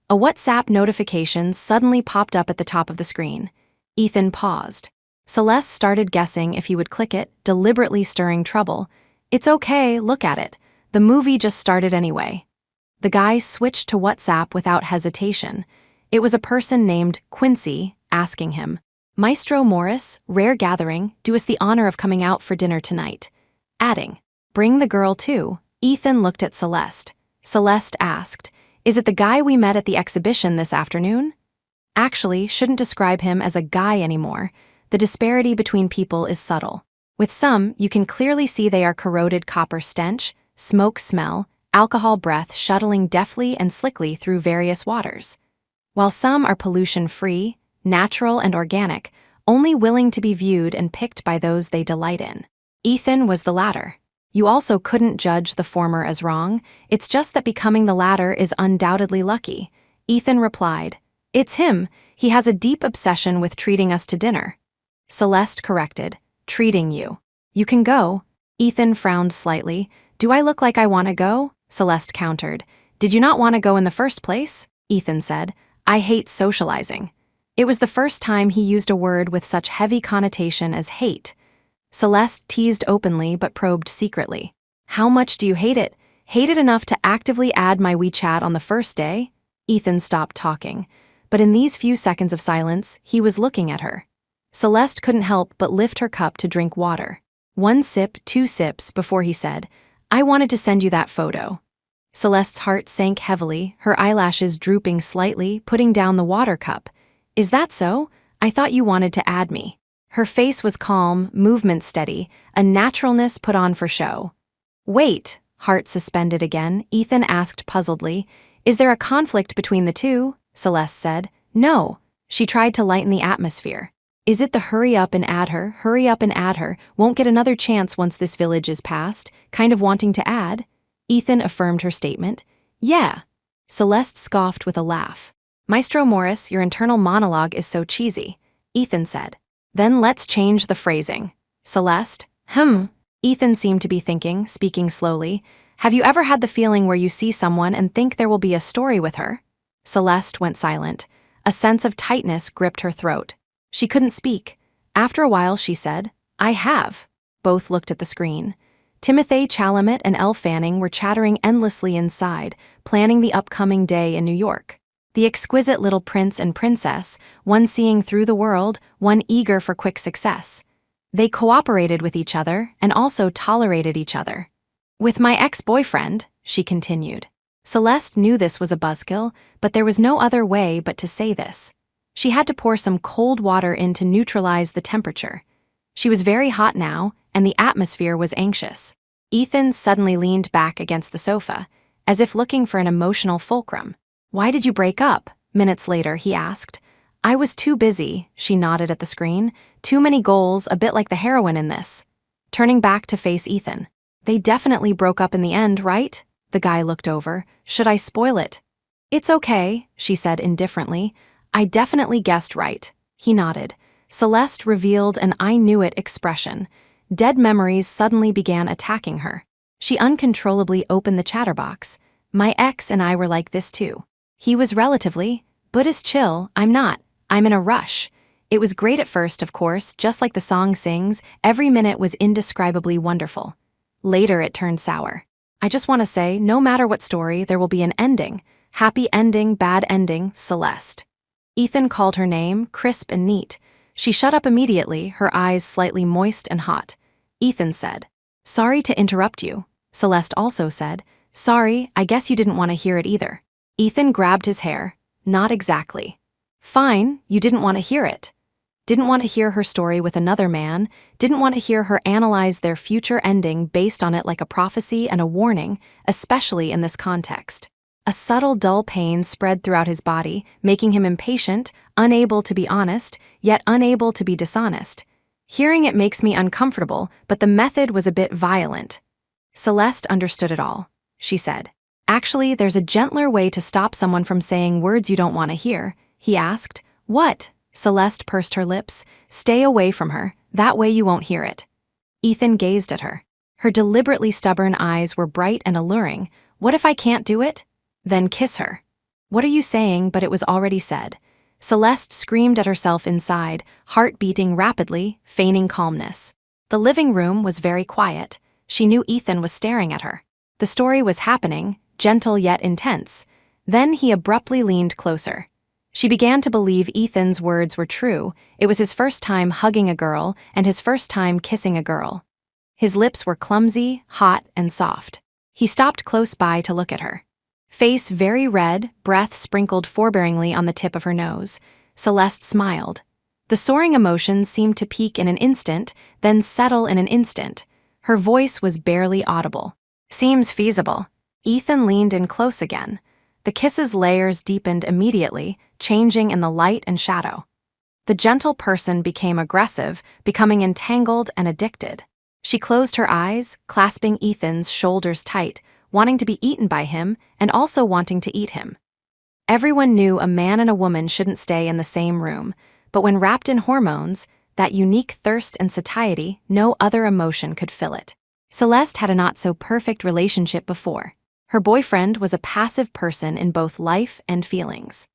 A WhatsApp notification suddenly popped up at the top of the screen. Ethan paused. Celeste started guessing if he would click it, deliberately stirring trouble. "It's okay, look at it. The movie just started anyway." The guy switched to WhatsApp without hesitation. It was a person named Quincy asking him, "Maestro Morris, rare gathering, do us the honor of coming out for dinner tonight." Adding, "Bring the girl too." Ethan looked at Celeste. Celeste asked, "Is it the guy we met at the exhibition this afternoon?" Actually, shouldn't describe him as a guy anymore. The disparity between people is subtle. With some, you can clearly see they are corroded copper stench, smoke smell, alcohol breath shuttling deftly and slickly through various waters. While some are pollution-free, natural and organic, only willing to be viewed and picked by those they delight in. Ethan was the latter. You also couldn't judge the former as wrong, it's just that becoming the latter is undoubtedly lucky. Ethan replied, "It's him, he has a deep obsession with treating us to dinner." Celeste corrected, "Treating you. You can go." Ethan frowned slightly. "Do I look like I want to go?" Celeste countered. "Did you not want to go in the first place?" Ethan said, "I hate socializing." It was the first time he used a word with such heavy connotation as hate. Celeste teased openly but probed secretly. "How much do you hate it? Hate it enough to actively add my WeChat on the first day?" Ethan stopped talking, but in these few seconds of silence, he was looking at her. Celeste couldn't help but lift her cup to drink water. One sip, two sips, before he said, "I wanted to send you that photo." Celeste's heart sank heavily, her eyelashes drooping slightly, putting down the water cup. "Is that so? I thought you wanted to add me." Her face was calm, movement steady, a naturalness put on for show. "Wait," heart suspended again, Ethan asked puzzledly. "Is there a conflict between the two?" Celeste said. "No." She tried to lighten the atmosphere. "Is it the hurry up and add her, won't get another chance once this village is past, kind of wanting to add?" Ethan affirmed her statement. "Yeah." Celeste scoffed with a laugh. "Maestro Morris, your internal monologue is so cheesy," Ethan said. "Then let's change the phrasing." Celeste, Ethan seemed to be thinking, speaking slowly. "Have you ever had the feeling where you see someone and think there will be a story with her?" Celeste went silent. A sense of tightness gripped her throat. She couldn't speak. After a while, she said, "I have." Both looked at the screen. Timothée Chalamet and Elle Fanning were chattering endlessly inside, planning the upcoming day in New York. The exquisite little prince and princess, one seeing through the world, one eager for quick success. They cooperated with each other and also tolerated each other. "With my ex-boyfriend," she continued. Celeste knew this was a buzzkill, but there was no other way but to say this. She had to pour some cold water in to neutralize the temperature. She was very hot now, and the atmosphere was anxious. Ethan suddenly leaned back against the sofa, as if looking for an emotional fulcrum. "Why did you break up?" Minutes later, he asked. "I was too busy," she nodded at the screen. "Too many goals, a bit like the heroine in this." Turning back to face Ethan. "They definitely broke up in the end, right?" The guy looked over. "Should I spoil it?" "It's okay," she said indifferently. "I definitely guessed right." He nodded. Celeste revealed an "I knew it" expression. Dead memories suddenly began attacking her. She uncontrollably opened the chatterbox. "My ex and I were like this too. He was relatively Buddhist chill, I'm not. I'm in a rush. It was great at first, of course, just like the song sings, every minute was indescribably wonderful. Later it turned sour. I just want to say, no matter what story, there will be an ending. Happy ending, bad ending, Celeste." Ethan called her name, crisp and neat. She shut up immediately, her eyes slightly moist and hot. Ethan said, "Sorry to interrupt you." Celeste also said, "Sorry, I guess you didn't want to hear it either." Ethan grabbed his hair. "Not exactly." "Fine, you didn't want to hear it." Didn't want to hear her story with another man, didn't want to hear her analyze their future ending based on it like a prophecy and a warning, especially in this context. A subtle, dull pain spread throughout his body, making him impatient, unable to be honest, yet unable to be dishonest. "Hearing it makes me uncomfortable, but the method was a bit violent." Celeste understood it all. She said, "Actually, there's a gentler way to stop someone from saying words you don't want to hear." He asked, "What?" Celeste pursed her lips. "Stay away from her, that way you won't hear it." Ethan gazed at her. Her deliberately stubborn eyes were bright and alluring. "What if I can't do it?" "Then kiss her." "What are you saying?" But it was already said. Celeste screamed at herself inside, heart beating rapidly, feigning calmness. The living room was very quiet. She knew Ethan was staring at her. The story was happening, gentle yet intense. Then he abruptly leaned closer. She began to believe Ethan's words were true. It was his first time hugging a girl and his first time kissing a girl. His lips were clumsy, hot, and soft. He stopped close by to look at her. Face very red, breath sprinkled forbearingly on the tip of her nose. Celeste smiled. The soaring emotions seemed to peak in an instant, then settle in an instant. Her voice was barely audible. "Seems feasible." Ethan leaned in close again. The kiss's layers deepened immediately, changing in the light and shadow. The gentle person became aggressive, becoming entangled and addicted. She closed her eyes, clasping Ethan's shoulders tight, wanting to be eaten by him and also wanting to eat him. Everyone knew a man and a woman shouldn't stay in the same room, but when wrapped in hormones, that unique thirst and satiety, no other emotion could fill it. Celeste had a not-so-perfect relationship before. Her boyfriend was a passive person in both life and feelings.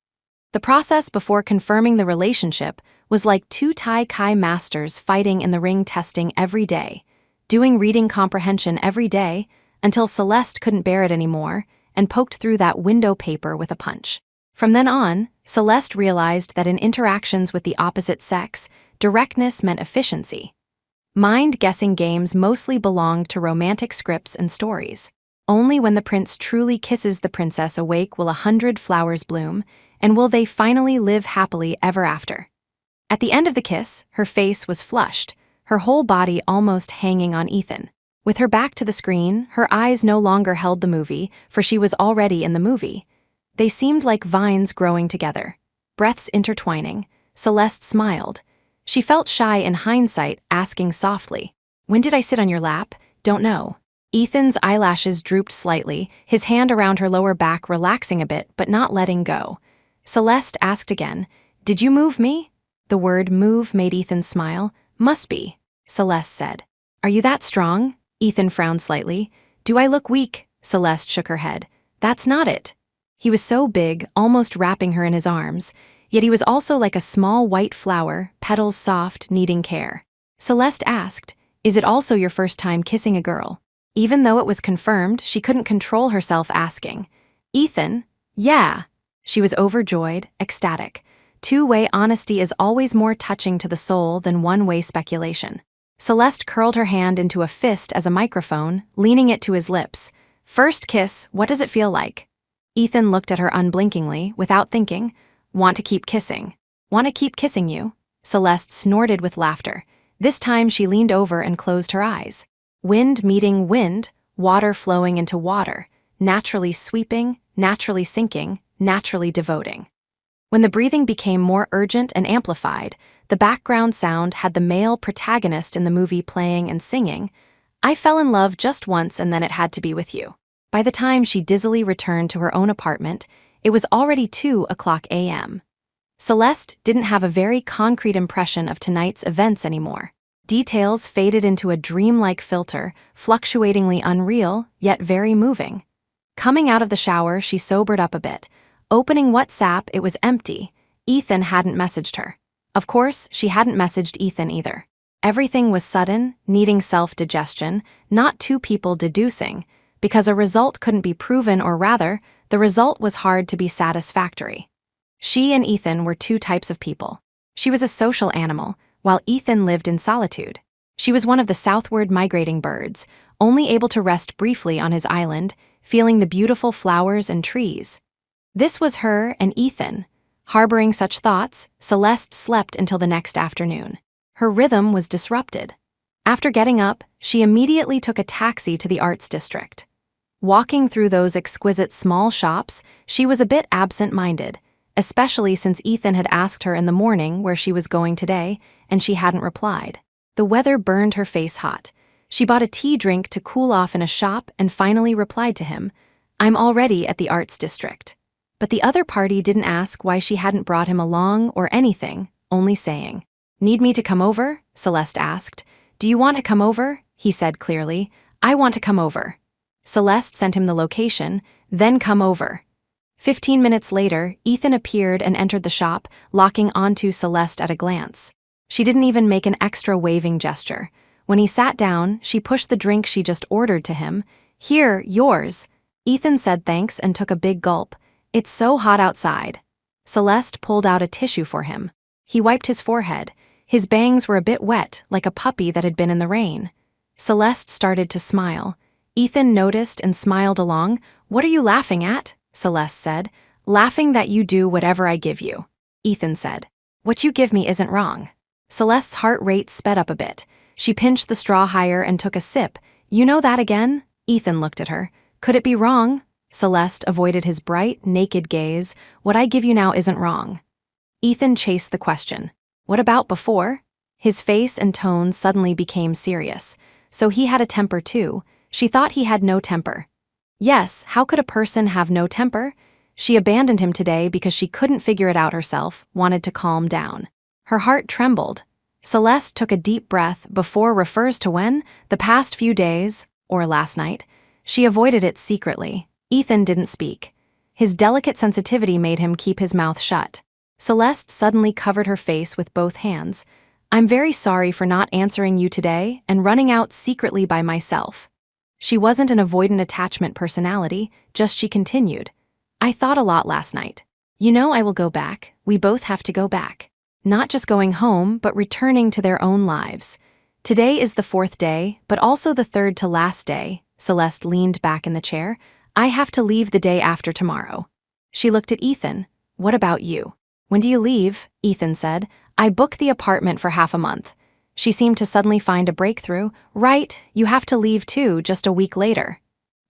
The process before confirming the relationship was like two Tai Chi masters fighting in the ring, testing every day, doing reading comprehension every day, until Celeste couldn't bear it anymore and poked through that window paper with a punch. From then on, Celeste realized that in interactions with the opposite sex, directness meant efficiency. Mind-guessing games mostly belonged to romantic scripts and stories. Only when the prince truly kisses the princess awake will 100 flowers bloom, and will they finally live happily ever after. At the end of the kiss, her face was flushed, her whole body almost hanging on Ethan. With her back to the screen, her eyes no longer held the movie, for she was already in the movie. They seemed like vines growing together, breaths intertwining. Celeste smiled. She felt shy in hindsight, asking softly, "When did I sit on your lap?" "Don't know." Ethan's eyelashes drooped slightly, his hand around her lower back relaxing a bit but not letting go. Celeste asked again, "Did you move me?" The word move made Ethan smile. "Must be," Celeste said. "Are you that strong?" Ethan frowned slightly. "Do I look weak?" Celeste shook her head. "That's not it." He was so big, almost wrapping her in his arms, yet he was also like a small white flower, petals soft, needing care. Celeste asked, "Is it also your first time kissing a girl?" Even though it was confirmed, she couldn't control herself asking. "Ethan?" "Yeah." She was overjoyed, ecstatic. Two-way honesty is always more touching to the soul than one-way speculation. Celeste curled her hand into a fist as a microphone, leaning it to his lips. "First kiss, what does it feel like?" Ethan looked at her unblinkingly, without thinking. "Want to keep kissing." "Want to keep kissing you?" Celeste snorted with laughter. This time she leaned over and closed her eyes. Wind meeting wind, water flowing into water, naturally sweeping, naturally sinking, naturally devoting. When the breathing became more urgent and amplified, the background sound had the male protagonist in the movie playing and singing, "I fell in love just once and then it had to be with you." By the time she dizzily returned to her own apartment, it was already 2:00 a.m. Celeste didn't have a very concrete impression of tonight's events anymore. Details faded into a dreamlike filter, fluctuatingly unreal, yet very moving. Coming out of the shower, she sobered up a bit. Opening WhatsApp, it was empty. Ethan hadn't messaged her. Of course, she hadn't messaged Ethan either. Everything was sudden, needing self-digestion, not two people deducing, because a result couldn't be proven, or rather, the result was hard to be satisfactory. She and Ethan were two types of people. She was a social animal, while Ethan lived in solitude. She was one of the southward migrating birds, only able to rest briefly on his island, feeling the beautiful flowers and trees. This was her and Ethan. Harboring such thoughts, Celeste slept until the next afternoon. Her rhythm was disrupted. After getting up, she immediately took a taxi to the arts district. Walking through those exquisite small shops, she was a bit absent-minded, especially since Ethan had asked her in the morning where she was going today, and she hadn't replied. The weather burned her face hot. She bought a tea drink to cool off in a shop and finally replied to him, "I'm already at the arts district." But the other party didn't ask why she hadn't brought him along or anything, only saying, "Need me to come over?" Celeste asked. "Do you want to come over?" He said clearly, "I want to come over." Celeste sent him the location, "Then come over." 15 minutes later, Ethan appeared and entered the shop, locking onto Celeste at a glance. She didn't even make an extra waving gesture. When he sat down, she pushed the drink she just ordered to him. "Here, yours." Ethan said thanks and took a big gulp. "It's so hot outside." Celeste pulled out a tissue for him. He wiped his forehead. His bangs were a bit wet, like a puppy that had been in the rain. Celeste started to smile. Ethan noticed and smiled along. "What are you laughing at?" Celeste said. "Laughing that you do whatever I give you." Ethan said. "What you give me isn't wrong." Celeste's heart rate sped up a bit. She pinched the straw higher and took a sip. "You know that again?" Ethan looked at her. "Could it be wrong?" Celeste avoided his bright, naked gaze. "What I give you now isn't wrong." Ethan chased the question. What about before? His face and tone suddenly became serious. So he had a temper too. She thought he had no temper. Yes, how could a person have no temper? She abandoned him today because she couldn't figure it out herself, wanted to calm down. Her heart trembled. Celeste took a deep breath. Before refers to when? The past few days, or last night. She avoided it secretly. Ethan didn't speak. His delicate sensitivity made him keep his mouth shut. Celeste suddenly covered her face with both hands. I'm very sorry for not answering you today and running out secretly by myself. She wasn't an avoidant attachment personality, just she continued. I thought a lot last night. You know I will go back. We both have to go back. Not just going home, but returning to their own lives. Today is the 4th day, but also the 3rd to last day. Celeste leaned back in the chair. I have to leave the day after tomorrow. She looked at Ethan. What about you? When do you leave? Ethan said. I booked the apartment for half a month. She seemed to suddenly find a breakthrough. Right, you have to leave too, just a week later.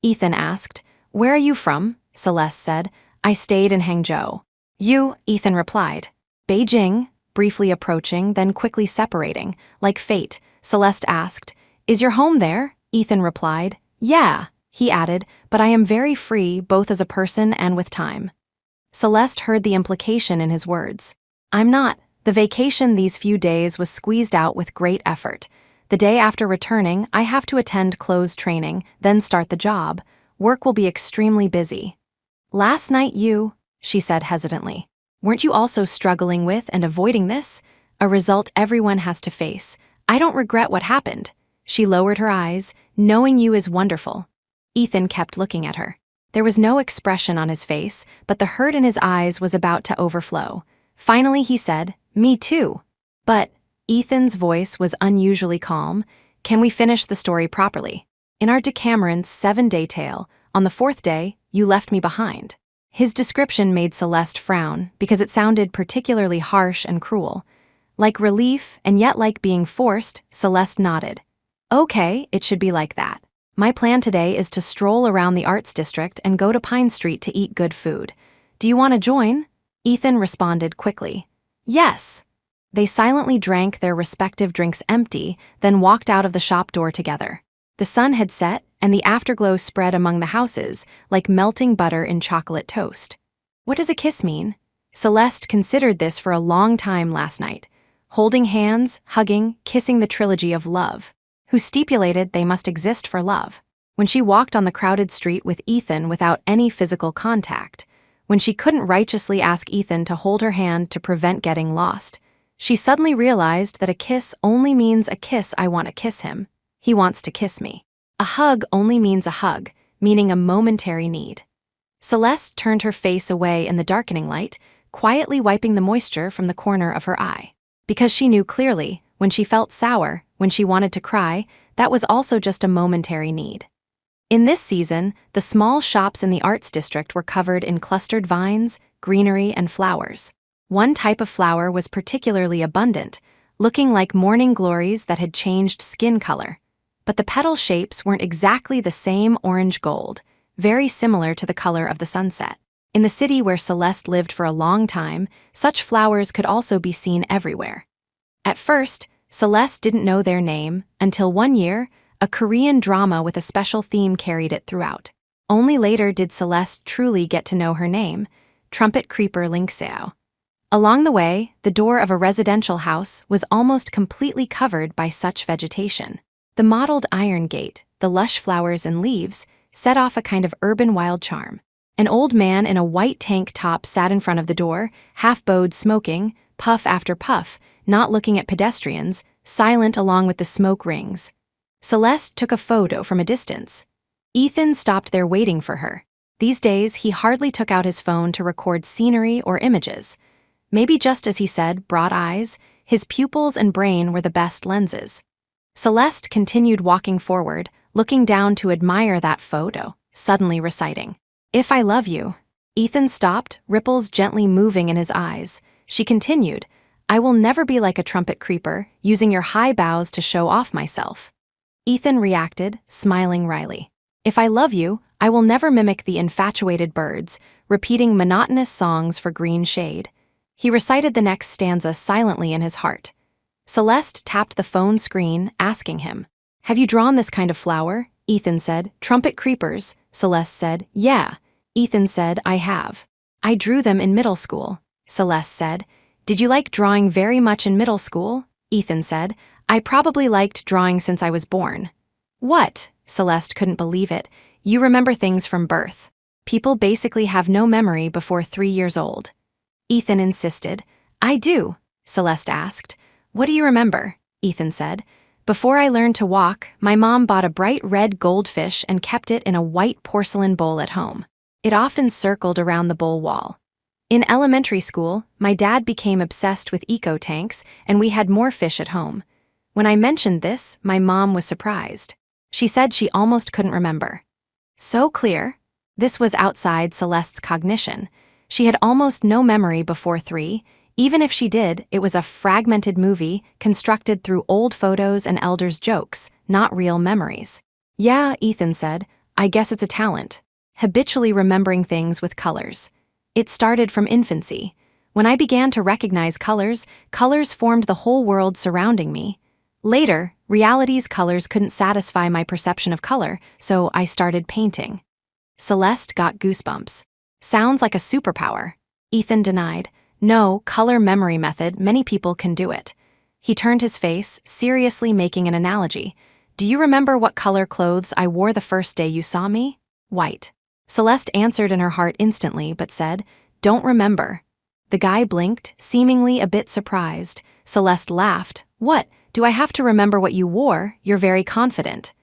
Ethan asked. Where are you from? Celeste said. I stayed in Hangzhou. You, Ethan replied. Beijing, briefly approaching, then quickly separating. Like fate, Celeste asked. Is your home there? Ethan replied. Yeah, he added, but I am very free both as a person and with time. Celeste heard the implication in his words. I'm not. The vacation these few days was squeezed out with great effort. The day after returning, I have to attend clothes training, then start the job. Work will be extremely busy. Last night she said hesitantly. Weren't you also struggling with and avoiding this? A result everyone has to face. I don't regret what happened. She lowered her eyes. Knowing you is wonderful. Ethan kept looking at her. There was no expression on his face, but the hurt in his eyes was about to overflow. Finally he said, Me too. But Ethan's voice was unusually calm. Can we finish the story properly? In our Decameron's 7-day tale, on the 4th day, you left me behind. His description made Celeste frown because it sounded particularly harsh and cruel. Like relief and yet like being forced, Celeste nodded. Okay, it should be like that. My plan today is to stroll around the Arts District and go to Pine Street to eat good food. Do you want to join? Ethan responded quickly. Yes. They silently drank their respective drinks empty, then walked out of the shop door together. The sun had set, and the afterglow spread among the houses, like melting butter in chocolate toast. What does a kiss mean? Celeste considered this for a long time last night. Holding hands, hugging, kissing the trilogy of love. Who stipulated they must exist for love. When she walked on the crowded street with Ethan without any physical contact. When she couldn't righteously ask Ethan to hold her hand to prevent getting lost. She suddenly realized that a kiss only means a kiss. I want to kiss him. He wants to kiss me. A hug only means a hug, meaning a momentary need. Celeste turned her face away in the darkening light, quietly wiping the moisture from the corner of her eye. Because she knew clearly, when she felt sour, when she wanted to cry, that was also just a momentary need. In this season, the small shops in the Arts District were covered in clustered vines, greenery, and flowers. One type of flower was particularly abundant, looking like morning glories that had changed skin color. But the petal shapes weren't exactly the same orange-gold, very similar to the color of the sunset. In the city where Celeste lived for a long time, such flowers could also be seen everywhere. At first, Celeste didn't know their name until one year, a Korean drama with a special theme carried it throughout. Only later did Celeste truly get to know her name, Trumpet Creeper Linkseo. Along the way, the door of a residential house was almost completely covered by such vegetation. The mottled iron gate, the lush flowers and leaves, set off a kind of urban wild charm. An old man in a white tank top sat in front of the door, half-bowed smoking, puff after puff, not looking at pedestrians, silent along with the smoke rings. Celeste took a photo from a distance. Ethan stopped there waiting for her. These days, he hardly took out his phone to record scenery or images. Maybe just as he said, broad eyes, his pupils and brain were the best lenses. Celeste continued walking forward, looking down to admire that photo, suddenly reciting, If I love you. Ethan stopped, ripples gently moving in his eyes. She continued, I will never be like a trumpet creeper, using your high boughs to show off myself. Ethan reacted, smiling wryly. If I love you, I will never mimic the infatuated birds, repeating monotonous songs for green shade. He recited the next stanza silently in his heart. Celeste tapped the phone screen, asking him, "Have you drawn this kind of flower?" Ethan said, "Trumpet creepers." Celeste said, "Yeah." Ethan said, "I have. I drew them in middle school." Celeste said, "Did you like drawing very much in middle school?" Ethan said, "I probably liked drawing since I was born." "What?" Celeste couldn't believe it. "You remember things from birth. People basically have no memory before 3 years old." Ethan insisted. "I do." Celeste asked. "What do you remember?" Ethan said. "Before I learned to walk, my mom bought a bright red goldfish and kept it in a white porcelain bowl at home. It often circled around the bowl wall. In elementary school, my dad became obsessed with eco tanks, and we had more fish at home. When I mentioned this, my mom was surprised. She said she almost couldn't remember." So clear. This was outside Celeste's cognition. She had almost no memory before 3. Even if she did, it was a fragmented movie constructed through old photos and elders' jokes, not real memories. "Yeah," Ethan said, "I guess it's a talent. Habitually remembering things with colors. It started from infancy. When I began to recognize colors, colors formed the whole world surrounding me. Later, reality's colors couldn't satisfy my perception of color, so I started painting." Celeste got goosebumps. "Sounds like a superpower." Ethan denied. "No, color memory method, many people can do it." He turned his face, seriously making an analogy. "Do you remember what color clothes I wore the first day you saw me?" "White." Celeste answered in her heart instantly, but said, "Don't remember." The guy blinked, seemingly a bit surprised. Celeste laughed. "What? Do I have to remember what you wore? You're very confident."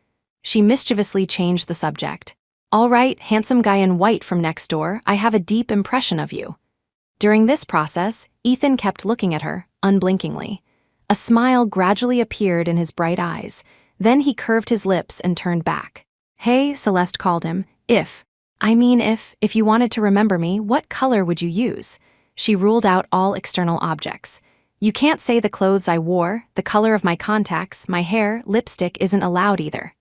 She mischievously changed the subject. "All right, handsome guy in white from next door, I have a deep impression of you." During this process, Ethan kept looking at her, unblinkingly. A smile gradually appeared in his bright eyes. Then he curved his lips and turned back. "Hey," Celeste called him, if you wanted to remember me, what color would you use?" She ruled out all external objects. "You can't say the clothes I wore, the color of my contacts, my hair, lipstick isn't allowed either."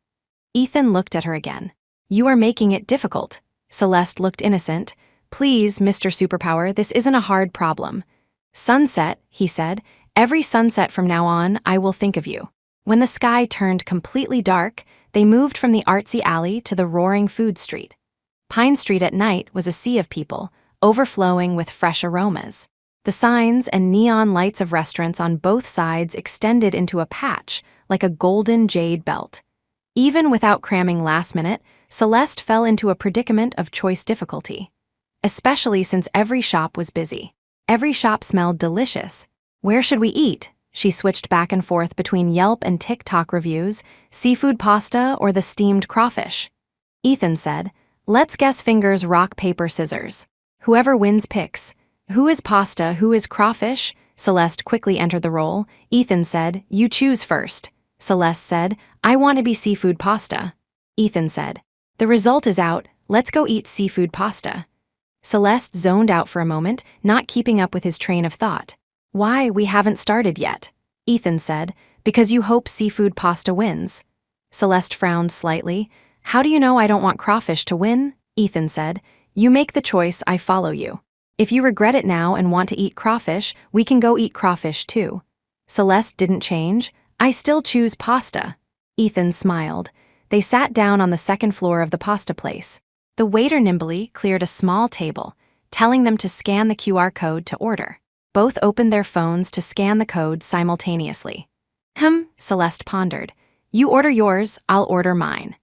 Ethan looked at her again. "You are making it difficult." Celeste looked innocent. "Please, Mr. Superpower, this isn't a hard problem." "Sunset," he said. "Every sunset from now on, I will think of you." When the sky turned completely dark, they moved from the artsy alley to the roaring food street. Pine Street at night was a sea of people, overflowing with fresh aromas. The signs and neon lights of restaurants on both sides extended into a patch, like a golden jade belt. Even without cramming last minute, Celeste fell into a predicament of choice difficulty. Especially since every shop was busy. Every shop smelled delicious. Where should we eat? She switched back and forth between Yelp and TikTok reviews, seafood pasta or the steamed crawfish. Ethan said, "Let's guess fingers, rock, paper, scissors. Whoever wins picks." "Who is pasta, who is crawfish?" Celeste quickly entered the role. Ethan said, "You choose first." Celeste said, "I want to be seafood pasta." Ethan said, "The result is out, let's go eat seafood pasta." Celeste zoned out for a moment, not keeping up with his train of thought. "Why, we haven't started yet." Ethan said, "Because you hope seafood pasta wins." Celeste frowned slightly. "How do you know I don't want crawfish to win?" Ethan said, "You make the choice, I follow you. If you regret it now and want to eat crawfish, we can go eat crawfish too." Celeste didn't change. "I still choose pasta." Ethan smiled. They sat down on the second floor of the pasta place. The waiter nimbly cleared a small table, telling them to scan the QR code to order. Both opened their phones to scan the code simultaneously. Celeste pondered. "You order yours, I'll order mine."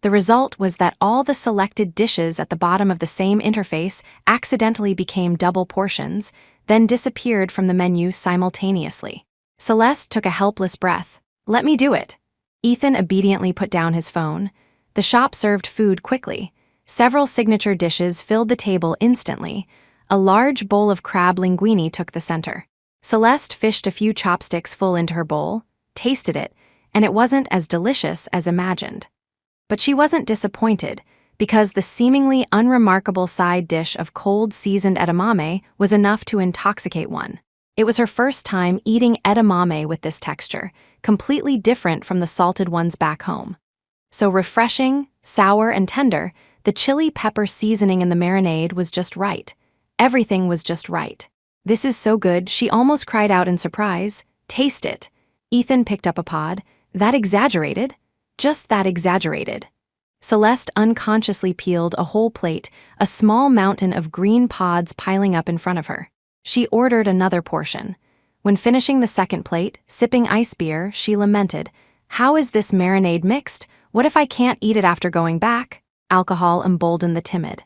The result was that all the selected dishes at the bottom of the same interface accidentally became double portions, then disappeared from the menu simultaneously. Celeste took a helpless breath. "Let me do it." Ethan obediently put down his phone. The shop served food quickly. Several signature dishes filled the table instantly. A large bowl of crab linguine took the center. Celeste fished a few chopsticks full into her bowl, tasted it, and it wasn't as delicious as imagined. But she wasn't disappointed, because the seemingly unremarkable side dish of cold seasoned edamame was enough to intoxicate one. It was her first time eating edamame with this texture, completely different from the salted ones back home. So refreshing, sour, and tender, the chili pepper seasoning in the marinade was just right. Everything was just right. This is so good, she almost cried out in surprise. Taste it. Ethan picked up a pod. That exaggerated? Just that exaggerated. Celeste unconsciously peeled a whole plate, a small mountain of green pods piling up in front of her. She ordered another portion. When finishing the second plate, sipping ice beer, she lamented, "How is this marinade mixed? What if I can't eat it after going back?" Alcohol emboldened the timid.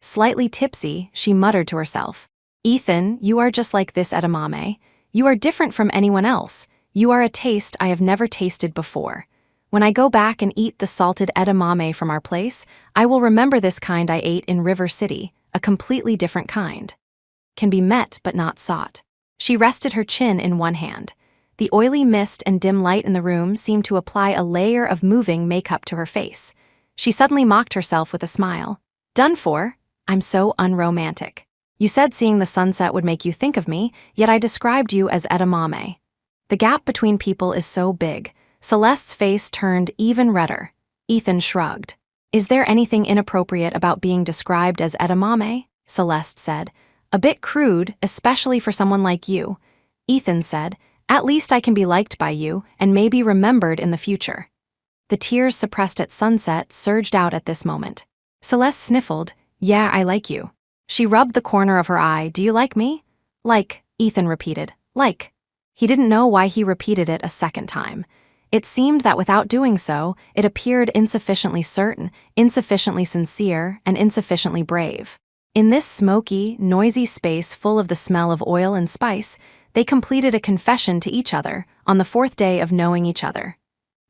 Slightly tipsy, she muttered to herself, "Ethan, you are just like this edamame. You are different from anyone else. You are a taste I have never tasted before. When I go back and eat the salted edamame from our place, I will remember this kind I ate in River City, a completely different kind. Can be met but not sought." She rested her chin in one hand. The oily mist and dim light in the room seemed to apply a layer of moving makeup to her face. She suddenly mocked herself with a smile. "Done for? I'm so unromantic. You said seeing the sunset would make you think of me, yet I described you as edamame." The gap between people is so big. Celeste's face turned even redder. Ethan shrugged. "Is there anything inappropriate about being described as edamame?" Celeste said. "A bit crude, especially for someone like you." Ethan said, "At least I can be liked by you, and maybe remembered in the future." The tears suppressed at sunset surged out at this moment. Celeste sniffled, "Yeah, I like you." She rubbed the corner of her eye. "Do you like me?" "Like," Ethan repeated. "Like." He didn't know why he repeated it a second time. It seemed that without doing so, it appeared insufficiently certain, insufficiently sincere, and insufficiently brave. In this smoky, noisy space full of the smell of oil and spice, they completed a confession to each other on the fourth day of knowing each other.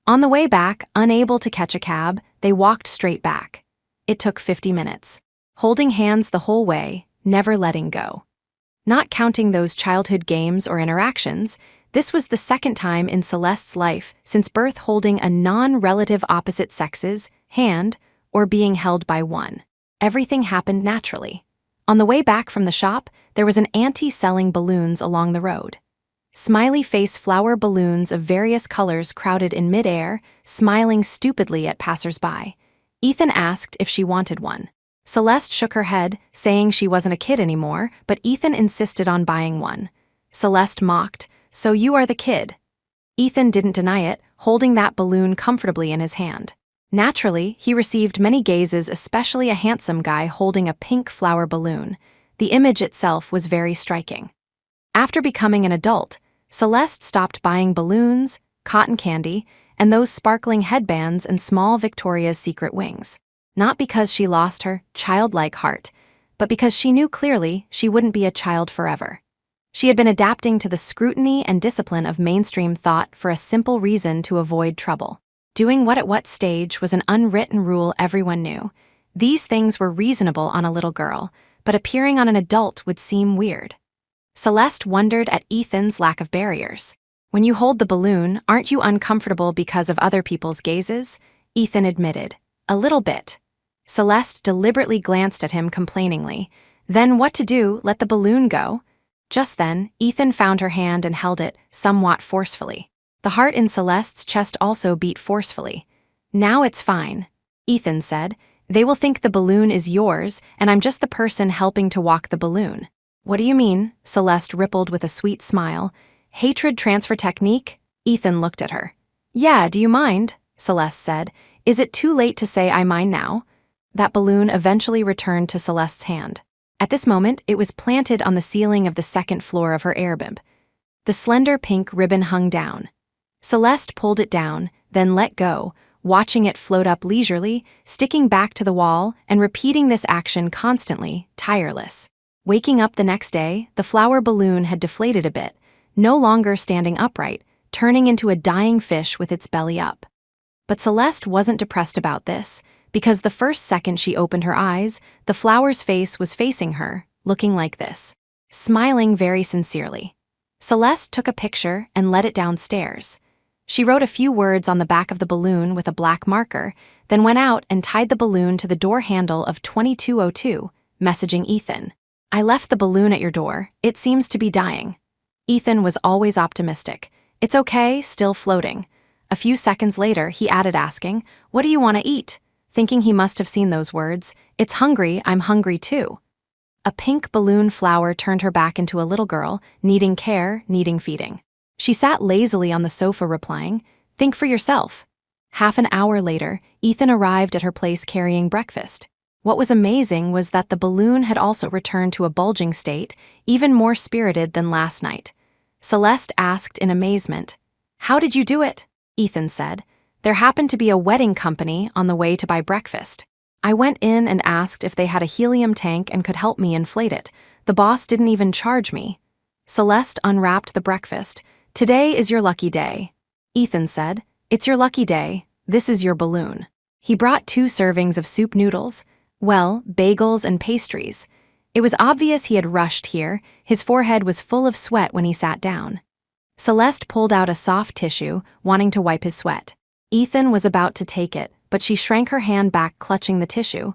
On the way back, unable to catch a cab, they walked straight back. It took 50 minutes. Holding hands the whole way, never letting go. Not counting those childhood games or interactions, this was the second time in Celeste's life since birth holding a non-relative opposite sex's hand or being held by one. Everything happened naturally. On the way back from the shop, there was an auntie selling balloons along the road. Smiley face flower balloons of various colors crowded in midair, smiling stupidly at passers-by. Ethan asked if she wanted one. Celeste shook her head, saying she wasn't a kid anymore, but Ethan insisted on buying one. Celeste mocked, "So you are the kid." Ethan didn't deny it, holding that balloon comfortably in his hand. Naturally, he received many gazes, especially a handsome guy holding a pink flower balloon. The image itself was very striking. After becoming an adult, Celeste stopped buying balloons, cotton candy, and those sparkling headbands and small Victoria's Secret wings. Not because she lost her childlike heart, but because she knew clearly she wouldn't be a child forever. She had been adapting to the scrutiny and discipline of mainstream thought for a simple reason: to avoid trouble. Doing what at what stage was an unwritten rule everyone knew. These things were reasonable on a little girl, but appearing on an adult would seem weird. Celeste wondered at Ethan's lack of barriers. "When you hold the balloon, aren't you uncomfortable because of other people's gazes?" Ethan admitted. "A little bit." Celeste deliberately glanced at him complainingly. "Then what to do? Let the balloon go?" Just then, Ethan found her hand and held it, somewhat forcefully. The heart in Celeste's chest also beat forcefully. "Now it's fine," Ethan said. "They will think the balloon is yours, and I'm just the person helping to walk the balloon." "What do you mean?" Celeste rippled with a sweet smile. "Hatred transfer technique?" Ethan looked at her. "Yeah, do you mind?" Celeste said. "Is it too late to say I mind now?" That balloon eventually returned to Celeste's hand. At this moment, it was planted on the ceiling of the second floor of her airbib. The slender pink ribbon hung down. Celeste pulled it down, then let go, watching it float up leisurely, sticking back to the wall, and repeating this action constantly, tireless. Waking up the next day, the flower balloon had deflated a bit, no longer standing upright, turning into a dying fish with its belly up. But Celeste wasn't depressed about this, because the first second she opened her eyes, the flower's face was facing her, looking like this, smiling very sincerely. Celeste took a picture and let it downstairs. She wrote a few words on the back of the balloon with a black marker, then went out and tied the balloon to the door handle of 2202, messaging Ethan. "I left the balloon at your door. It seems to be dying." Ethan was always optimistic. "It's okay, still floating." A few seconds later, he added, asking, "What do you want to eat?" Thinking he must have seen those words. "It's hungry, I'm hungry too." A pink balloon flower turned her back into a little girl, needing care, needing feeding. She sat lazily on the sofa replying, "Think for yourself." Half an hour later, Ethan arrived at her place carrying breakfast. What was amazing was that the balloon had also returned to a bulging state, even more spirited than last night. Celeste asked in amazement, "How did you do it?" Ethan said, "There happened to be a wedding company on the way to buy breakfast. I went in and asked if they had a helium tank and could help me inflate it. The boss didn't even charge me." Celeste unwrapped the breakfast. "Today is your lucky day." Ethan said, "It's your lucky day. This is your balloon." He brought 2 servings of soup noodles, bagels and pastries. It was obvious he had rushed here. His forehead was full of sweat when he sat down. Celeste pulled out a soft tissue, wanting to wipe his sweat. Ethan was about to take it, but she shrank her hand back, clutching the tissue.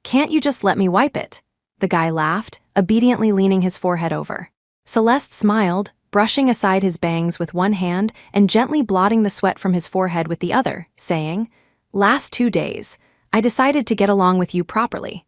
"Can't you just let me wipe it?" The guy laughed, obediently leaning his forehead over. Celeste smiled, brushing aside his bangs with one hand and gently blotting the sweat from his forehead with the other, saying, "Last 2 days, I decided to get along with you properly."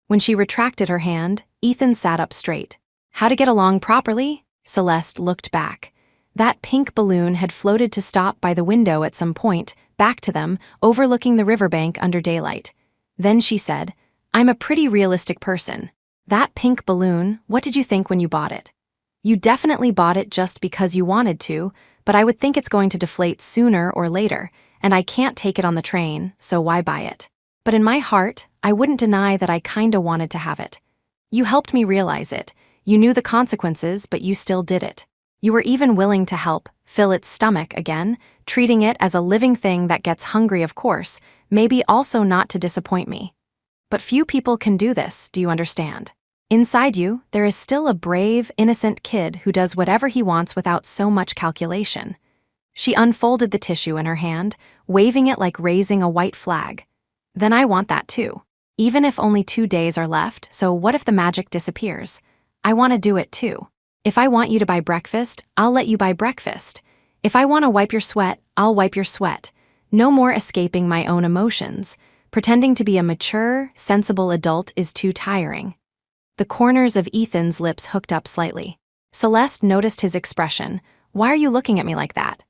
When she retracted her hand, Ethan sat up straight. "How to get along properly?" Celeste looked back. That pink balloon had floated to stop by the window at some point, back to them, overlooking the riverbank under daylight. Then she said, "I'm a pretty realistic person. That pink balloon, what did you think when you bought it? You definitely bought it just because you wanted to, but I would think it's going to deflate sooner or later, and I can't take it on the train, so why buy it? But in my heart, I wouldn't deny that I kinda wanted to have it. You helped me realize it. You knew the consequences, but you still did it. You were even willing to help fill its stomach again, treating it as a living thing that gets hungry, of course, maybe also not to disappoint me. But few people can do this, do you understand? Inside you, there is still a brave, innocent kid who does whatever he wants without so much calculation." She unfolded the tissue in her hand, waving it like raising a white flag. "Then I want that too. Even if only 2 days are left, so what if the magic disappears? I want to do it too. If I want you to buy breakfast, I'll let you buy breakfast. If I want to wipe your sweat, I'll wipe your sweat. No more escaping my own emotions. Pretending to be a mature, sensible adult is too tiring." The corners of Ethan's lips hooked up slightly. Celeste noticed his expression. "Why are you looking at me like that?"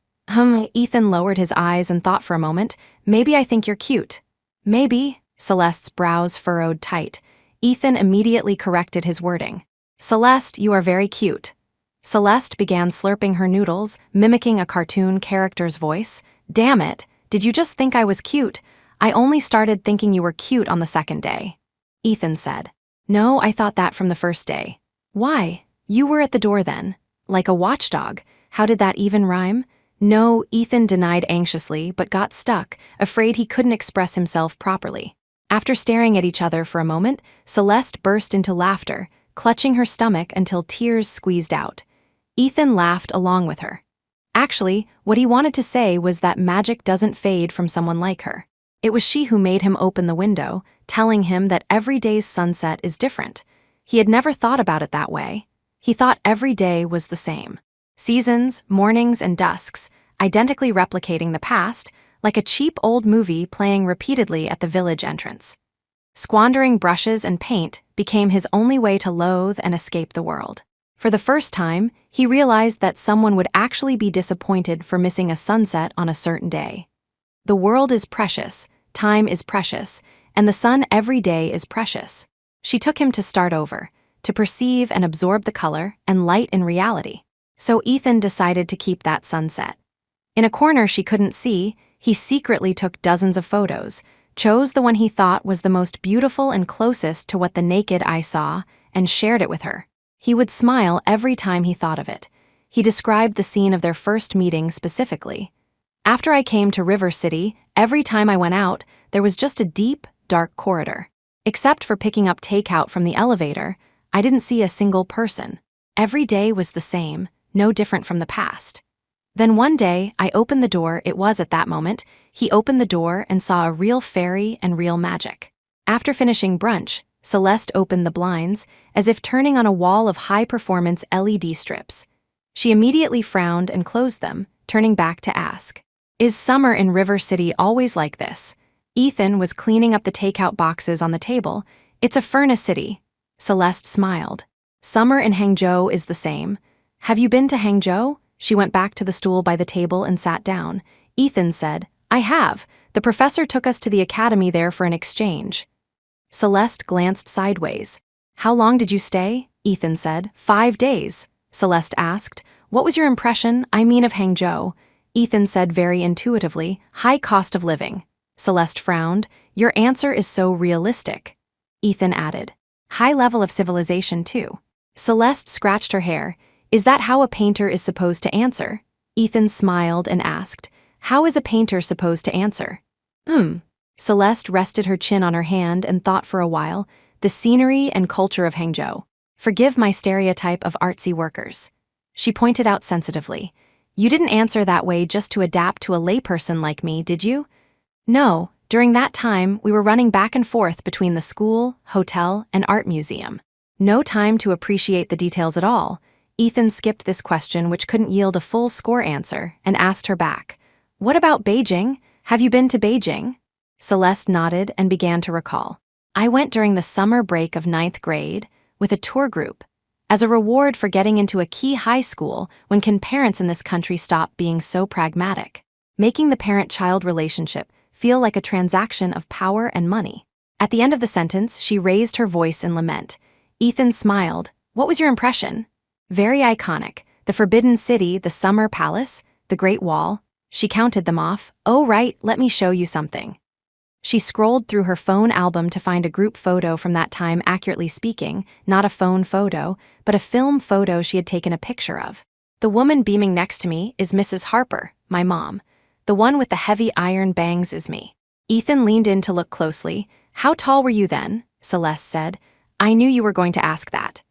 Ethan lowered his eyes and thought for a moment. "Maybe I think you're cute." "Maybe." Celeste's brows furrowed tight. Ethan immediately corrected his wording. "Celeste, you are very cute." Celeste began slurping her noodles, mimicking a cartoon character's voice. "Damn it, did you just think I was cute? I only started thinking you were cute on the 2nd day." Ethan said, "No, I thought that from the 1st day." "Why? You were at the door then. Like a watchdog. How did that even rhyme?" "No," Ethan denied anxiously, but got stuck, afraid he couldn't express himself properly. After staring at each other for a moment, Celeste burst into laughter, clutching her stomach until tears squeezed out. Ethan laughed along with her. Actually, what he wanted to say was that magic doesn't fade from someone like her. It was she who made him open the window, telling him that every day's sunset is different. He had never thought about it that way. He thought every day was the same. Seasons, mornings, and dusks, identically replicating the past, like a cheap old movie playing repeatedly at the village entrance. Squandering brushes and paint became his only way to loathe and escape the world. For the first time, he realized that someone would actually be disappointed for missing a sunset on a certain day. The world is precious, time is precious, and the sun every day is precious. She took him to start over, to perceive and absorb the color and light in reality. So Ethan decided to keep that sunset. In a corner she couldn't see, he secretly took dozens of photos, chose the one he thought was the most beautiful and closest to what the naked eye saw, and shared it with her. He would smile every time he thought of it. He described the scene of their first meeting specifically. "After I came to River City, every time I went out, there was just a deep, dark corridor. Except for picking up takeout from the elevator, I didn't see a single person. Every day was the same, no different from the past. Then one day, I opened the door. It was at that moment, he opened the door and saw a real fairy and real magic. After finishing brunch, Celeste opened the blinds, as if turning on a wall of high-performance LED strips. She immediately frowned and closed them, turning back to ask, "Is summer in River City always like this?" Ethan was cleaning up the takeout boxes on the table. "It's a furnace city." Celeste smiled. Summer in Hangzhou is the same. Have you been to Hangzhou? She went back to the stool by the table and sat down. Ethan said, I have. The professor took us to the academy there for an exchange. Celeste glanced sideways. How long did you stay? Ethan said. 5 days. Celeste asked, what was your impression, of Hangzhou? Ethan said very intuitively, high cost of living. Celeste frowned. Your answer is so realistic. Ethan added, high level of civilization too. Celeste scratched her hair. Is that how a painter is supposed to answer? Ethan smiled and asked, how is a painter supposed to answer? Celeste rested her chin on her hand and thought for a while. The scenery and culture of Hangzhou. Forgive my stereotype of artsy workers. She pointed out sensitively. You didn't answer that way just to adapt to a layperson like me, did you? No, during that time we were running back and forth between the school, hotel, and art museum. No time to appreciate the details at all. Ethan skipped this question, which couldn't yield a full score answer, and asked her back. What about Beijing? Have you been to Beijing? Celeste nodded and began to recall. I went during the summer break of 9th grade with a tour group. As a reward for getting into a key high school, when can parents in this country stop being so pragmatic, making the parent-child relationship feel like a transaction of power and money? At the end of the sentence, she raised her voice in lament. Ethan smiled. What was your impression? Very iconic. The Forbidden City, the Summer Palace, the Great Wall. She counted them off. Oh right, let me show you something. She scrolled through her phone album to find a group photo from that time, accurately speaking, not a phone photo, but a film photo she had taken a picture of. The woman beaming next to me is Mrs. Harper, my mom. The one with the heavy iron bangs is me. Ethan leaned in to look closely. How tall were you then? Celeste said. I knew you were going to ask that.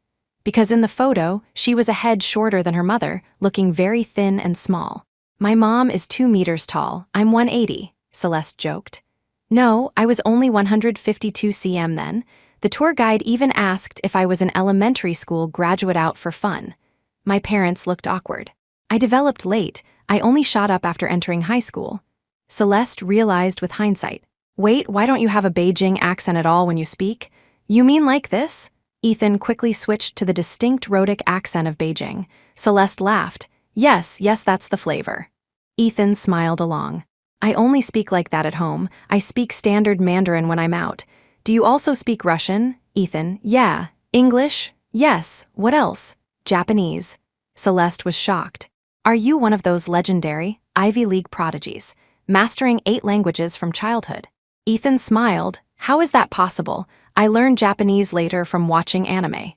Because in the photo, she was a head shorter than her mother, looking very thin and small. My mom is 2 meters tall. I'm 180, Celeste joked. No, I was only 152 cm then. The tour guide even asked if I was an elementary school graduate out for fun. My parents looked awkward. I developed late. I only shot up after entering high school. Celeste realized with hindsight. Wait, why don't you have a Beijing accent at all when you speak? You mean like this? Ethan quickly switched to the distinct rhotic accent of Beijing. Celeste laughed. Yes, that's the flavor. Ethan smiled along. I only speak like that at home. I speak standard Mandarin when I'm out. Do you also speak Russian? Ethan, yeah. English? Yes. What else? Japanese. Celeste was shocked. Are you one of those legendary Ivy League prodigies, mastering 8 languages from childhood? Ethan smiled. How is that possible? I learned Japanese later from watching anime.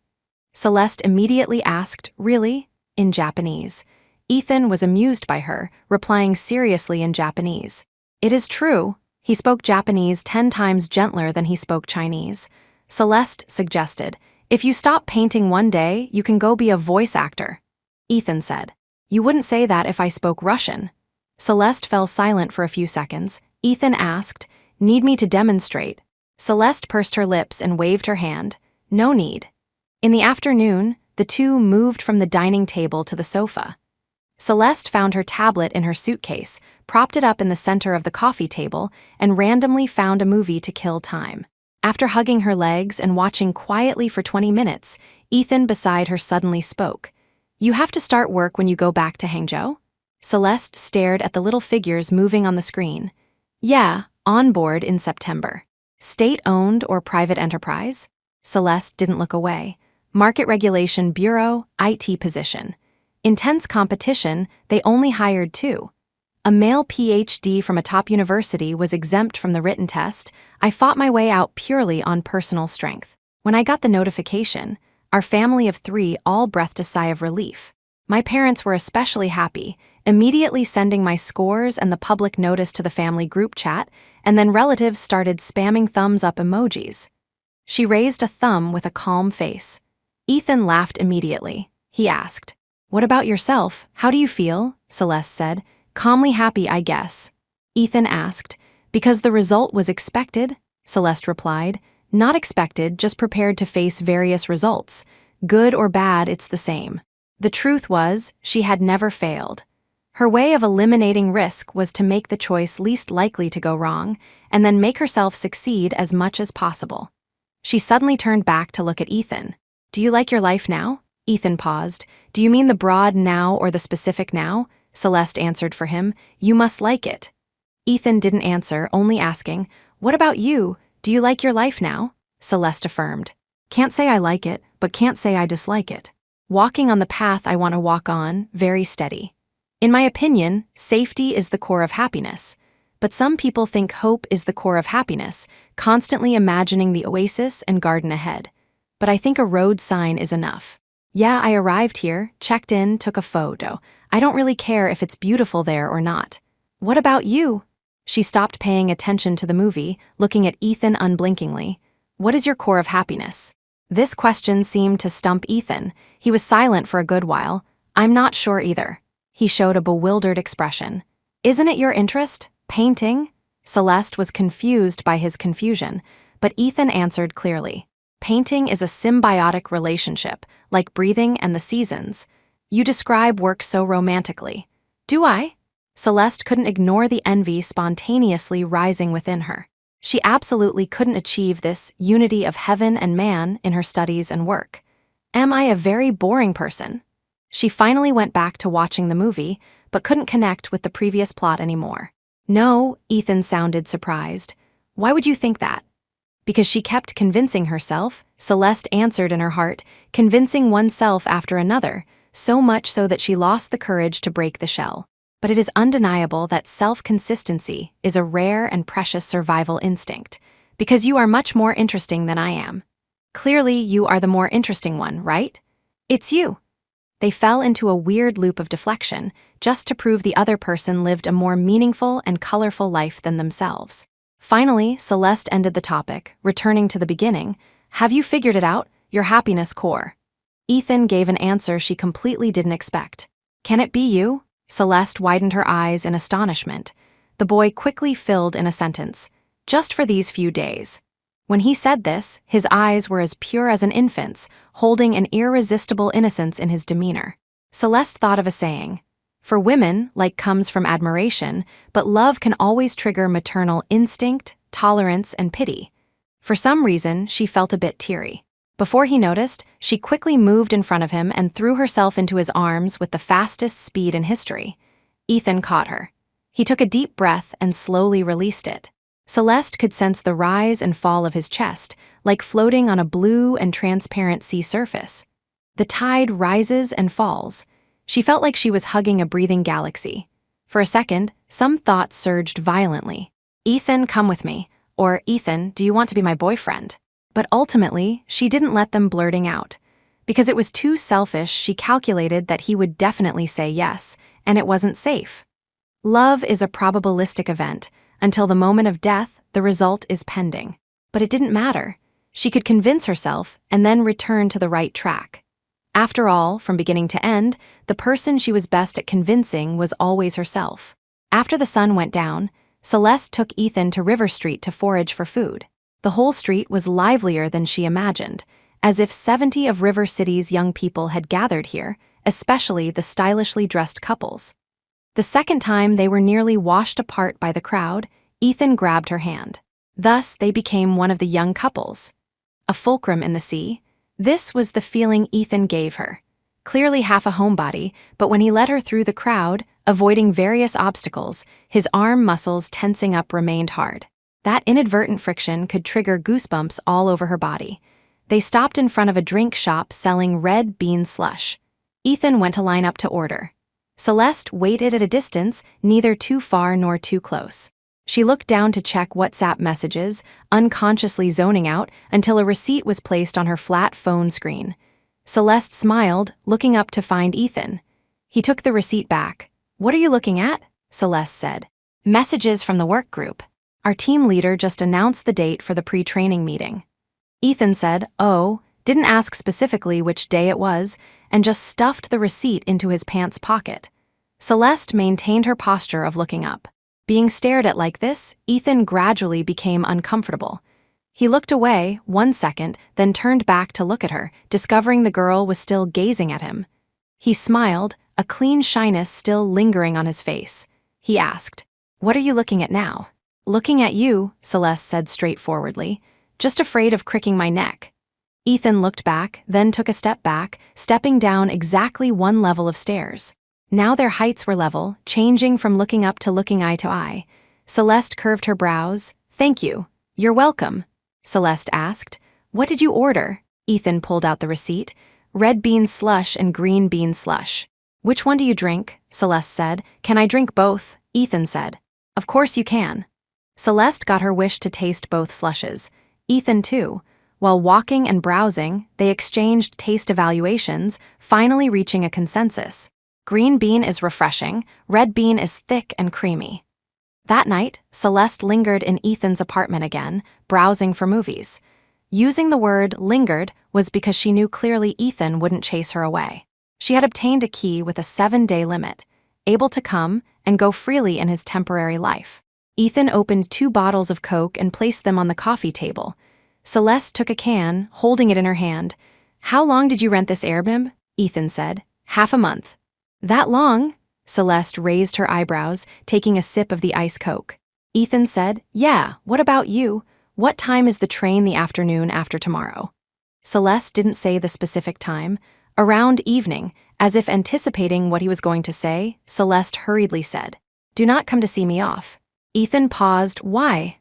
Celeste immediately asked, really? In Japanese. Ethan was amused by her, replying seriously in Japanese. It is true. He spoke Japanese 10 times gentler than he spoke Chinese. Celeste suggested, if you stop painting one day, you can go be a voice actor. Ethan said, you wouldn't say that if I spoke Russian. Celeste fell silent for a few seconds. Ethan asked, need me to demonstrate? Celeste pursed her lips and waved her hand. No need. In the afternoon, the two moved from the dining table to the sofa. Celeste found her tablet in her suitcase, propped it up in the center of the coffee table, and randomly found a movie to kill time. After hugging her legs and watching quietly for 20 minutes, Ethan beside her suddenly spoke. You have to start work when you go back to Hangzhou? Celeste stared at the little figures moving on the screen. Yeah, on board in September. State-owned or private enterprise? Celeste didn't look away. Market Regulation Bureau, IT position. Intense competition, they only hired 2. A male PhD from a top university was exempt from the written test. I fought my way out purely on personal strength. When I got the notification, our family of 3 all breathed a sigh of relief. My parents were especially happy, immediately sending my scores and the public notice to the family group chat, and then relatives started spamming thumbs up emojis. She raised a thumb with a calm face. Ethan laughed immediately. He asked, what about yourself? How do you feel? Celeste said. Calmly happy, I guess. Ethan asked, because the result was expected? Celeste replied, not expected, just prepared to face various results. Good or bad, it's the same. The truth was, she had never failed. Her way of eliminating risk was to make the choice least likely to go wrong, and then make herself succeed as much as possible. She suddenly turned back to look at Ethan. Do you like your life now? Ethan paused. Do you mean the broad now or the specific now? Celeste answered for him. You must like it. Ethan didn't answer, only asking, What about you? Do you like your life now? Celeste affirmed. Can't say I like it, but can't say I dislike it. Walking on the path I want to walk on, very steady. In my opinion, safety is the core of happiness. But some people think hope is the core of happiness, constantly imagining the oasis and garden ahead. But I think a road sign is enough. Yeah, I arrived here, checked in, took a photo. I don't really care if it's beautiful there or not. What about you? She stopped paying attention to the movie, looking at Ethan unblinkingly. What is your core of happiness? This question seemed to stump Ethan. He was silent for a good while. I'm not sure either. He showed a bewildered expression. Isn't it your interest? Painting? Celeste was confused by his confusion, but Ethan answered clearly. Painting is a symbiotic relationship, like breathing and the seasons. You describe work so romantically. Do I? Celeste couldn't ignore the envy spontaneously rising within her. She absolutely couldn't achieve this unity of heaven and man in her studies and work. Am I a very boring person? She finally went back to watching the movie, but couldn't connect with the previous plot anymore. No, Ethan sounded surprised. Why would you think that? Because she kept convincing herself, Celeste answered in her heart, convincing oneself after another, so much so that she lost the courage to break the shell. But it is undeniable that self-consistency is a rare and precious survival instinct, because you are much more interesting than I am. Clearly, you are the more interesting one, right? It's you. They fell into a weird loop of deflection, just to prove the other person lived a more meaningful and colorful life than themselves. Finally, Celeste ended the topic, returning to the beginning. Have you figured it out? Your happiness core. Ethan gave an answer she completely didn't expect. Can it be you? Celeste widened her eyes in astonishment. The boy quickly filled in a sentence. Just for these few days. When he said this, his eyes were as pure as an infant's, holding an irresistible innocence in his demeanor. Celeste thought of a saying. For women, like comes from admiration, but love can always trigger maternal instinct, tolerance, and pity. For some reason, she felt a bit teary. Before he noticed, she quickly moved in front of him and threw herself into his arms with the fastest speed in history. Ethan caught her. He took a deep breath and slowly released it. Celeste could sense the rise and fall of his chest, like floating on a blue and transparent sea surface. The tide rises and falls. She felt like she was hugging a breathing galaxy. For a second, some thoughts surged violently. Ethan, come with me. Or, Ethan, do you want to be my boyfriend? But ultimately, she didn't let them blurting out. Because it was too selfish, she calculated that he would definitely say yes, and it wasn't safe. Love is a probabilistic event. Until the moment of death, the result is pending. But it didn't matter. She could convince herself and then return to the right track. After all, from beginning to end, the person she was best at convincing was always herself. After the sun went down, Celeste took Ethan to River Street to forage for food. The whole street was livelier than she imagined, as if 70 of River City's young people had gathered here, especially the stylishly dressed couples. The second time they were nearly washed apart by the crowd, Ethan grabbed her hand. Thus, they became one of the young couples. A fulcrum in the sea. This was the feeling Ethan gave her. Clearly half a homebody, but when he led her through the crowd, avoiding various obstacles, his arm muscles tensing up remained hard. That inadvertent friction could trigger goosebumps all over her body. They stopped in front of a drink shop selling red bean slush. Ethan went to line up to order. Celeste waited at a distance, neither too far nor too close. She looked down to check WhatsApp messages, unconsciously zoning out until a receipt was placed on her flat phone screen. Celeste smiled, looking up to find Ethan. He took the receipt back. "What are you looking at?" Celeste said. "Messages from the work group. Our team leader just announced the date for the pre-training meeting." Ethan said, "Oh," didn't ask specifically which day it was, and just stuffed the receipt into his pants pocket. Celeste maintained her posture of looking up. Being stared at like this, Ethan gradually became uncomfortable. He looked away 1 second, then turned back to look at her, discovering the girl was still gazing at him. He smiled, a clean shyness still lingering on his face. He asked, "What are you looking at now?" "Looking at you," Celeste said straightforwardly. Just afraid of cricking my neck. Ethan looked back, then took a step back, stepping down exactly one level of stairs. Now their heights were level, changing from looking up to looking eye to eye. Celeste curved her brows. "Thank you. You're welcome," Celeste asked. "What did you order?" Ethan pulled out the receipt. "Red bean slush and green bean slush." "Which one do you drink?" Celeste said. "Can I drink both?" Ethan said. "Of course you can." Celeste got her wish to taste both slushes. Ethan too. While walking and browsing, they exchanged taste evaluations, finally reaching a consensus. Green bean is refreshing, red bean is thick and creamy. That night, Celeste lingered in Ethan's apartment again, browsing for movies. Using the word lingered was because she knew clearly Ethan wouldn't chase her away. She had obtained a key with a 7-day limit, able to come and go freely in his temporary life. Ethan opened 2 bottles of Coke and placed them on the coffee table. Celeste took a can, holding it in her hand. "How long did you rent this Airbnb?" Ethan said. "Half a month." "That long?" Celeste raised her eyebrows, taking a sip of the ice Coke. Ethan said, "Yeah, what about you? What time is the train the afternoon after tomorrow?" Celeste didn't say the specific time. Around evening, as if anticipating what he was going to say, Celeste hurriedly said, "Do not come to see me off." Ethan paused. "Why?"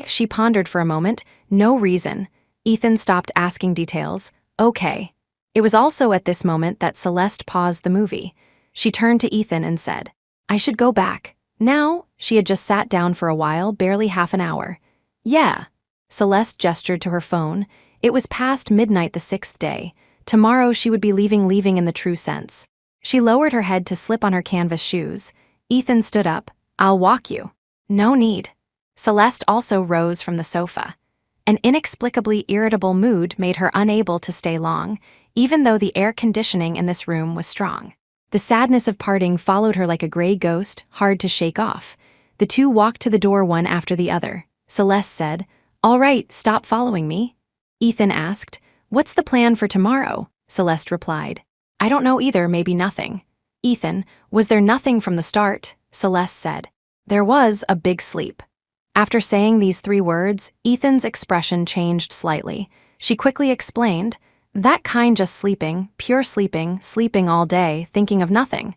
She pondered for a moment. "No reason." Ethan stopped asking details. "Okay." It was also at this moment that Celeste paused the movie. She turned to Ethan and said, "I should go back." Now? She had just sat down for a while, barely half an hour. "Yeah." Celeste gestured to her phone. It was past midnight the 6th day. Tomorrow she would be leaving in the true sense. She lowered her head to slip on her canvas shoes. Ethan stood up. "I'll walk you." "No need." Celeste also rose from the sofa. An inexplicably irritable mood made her unable to stay long, even though the air conditioning in this room was strong. The sadness of parting followed her like a gray ghost, hard to shake off. The two walked to the door one after the other. Celeste said, "All right, stop following me." Ethan asked, "What's the plan for tomorrow?" Celeste replied, "I don't know either, maybe nothing." Ethan, "Was there nothing from the start?" Celeste said, "There was a big sleep." After saying these 3 words, Ethan's expression changed slightly. She quickly explained, "That kind just sleeping, pure sleeping, sleeping all day, thinking of nothing."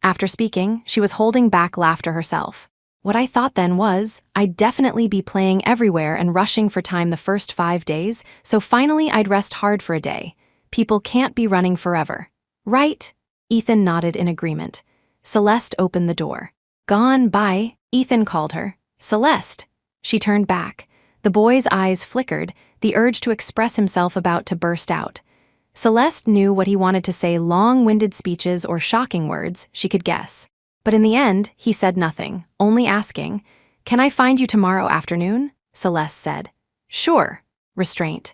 After speaking, she was holding back laughter herself. "What I thought then was, I'd definitely be playing everywhere and rushing for time the first 5 days, so finally I'd rest hard for a day. People can't be running forever. Right?" Ethan nodded in agreement. Celeste opened the door. "Gone, bye," Ethan called her. "Celeste." She turned back. The boy's eyes flickered, the urge to express himself about to burst out. Celeste knew what he wanted to say, long-winded speeches or shocking words, she could guess. But in the end, he said nothing, only asking, "Can I find you tomorrow afternoon?" Celeste said. "Sure." Restraint.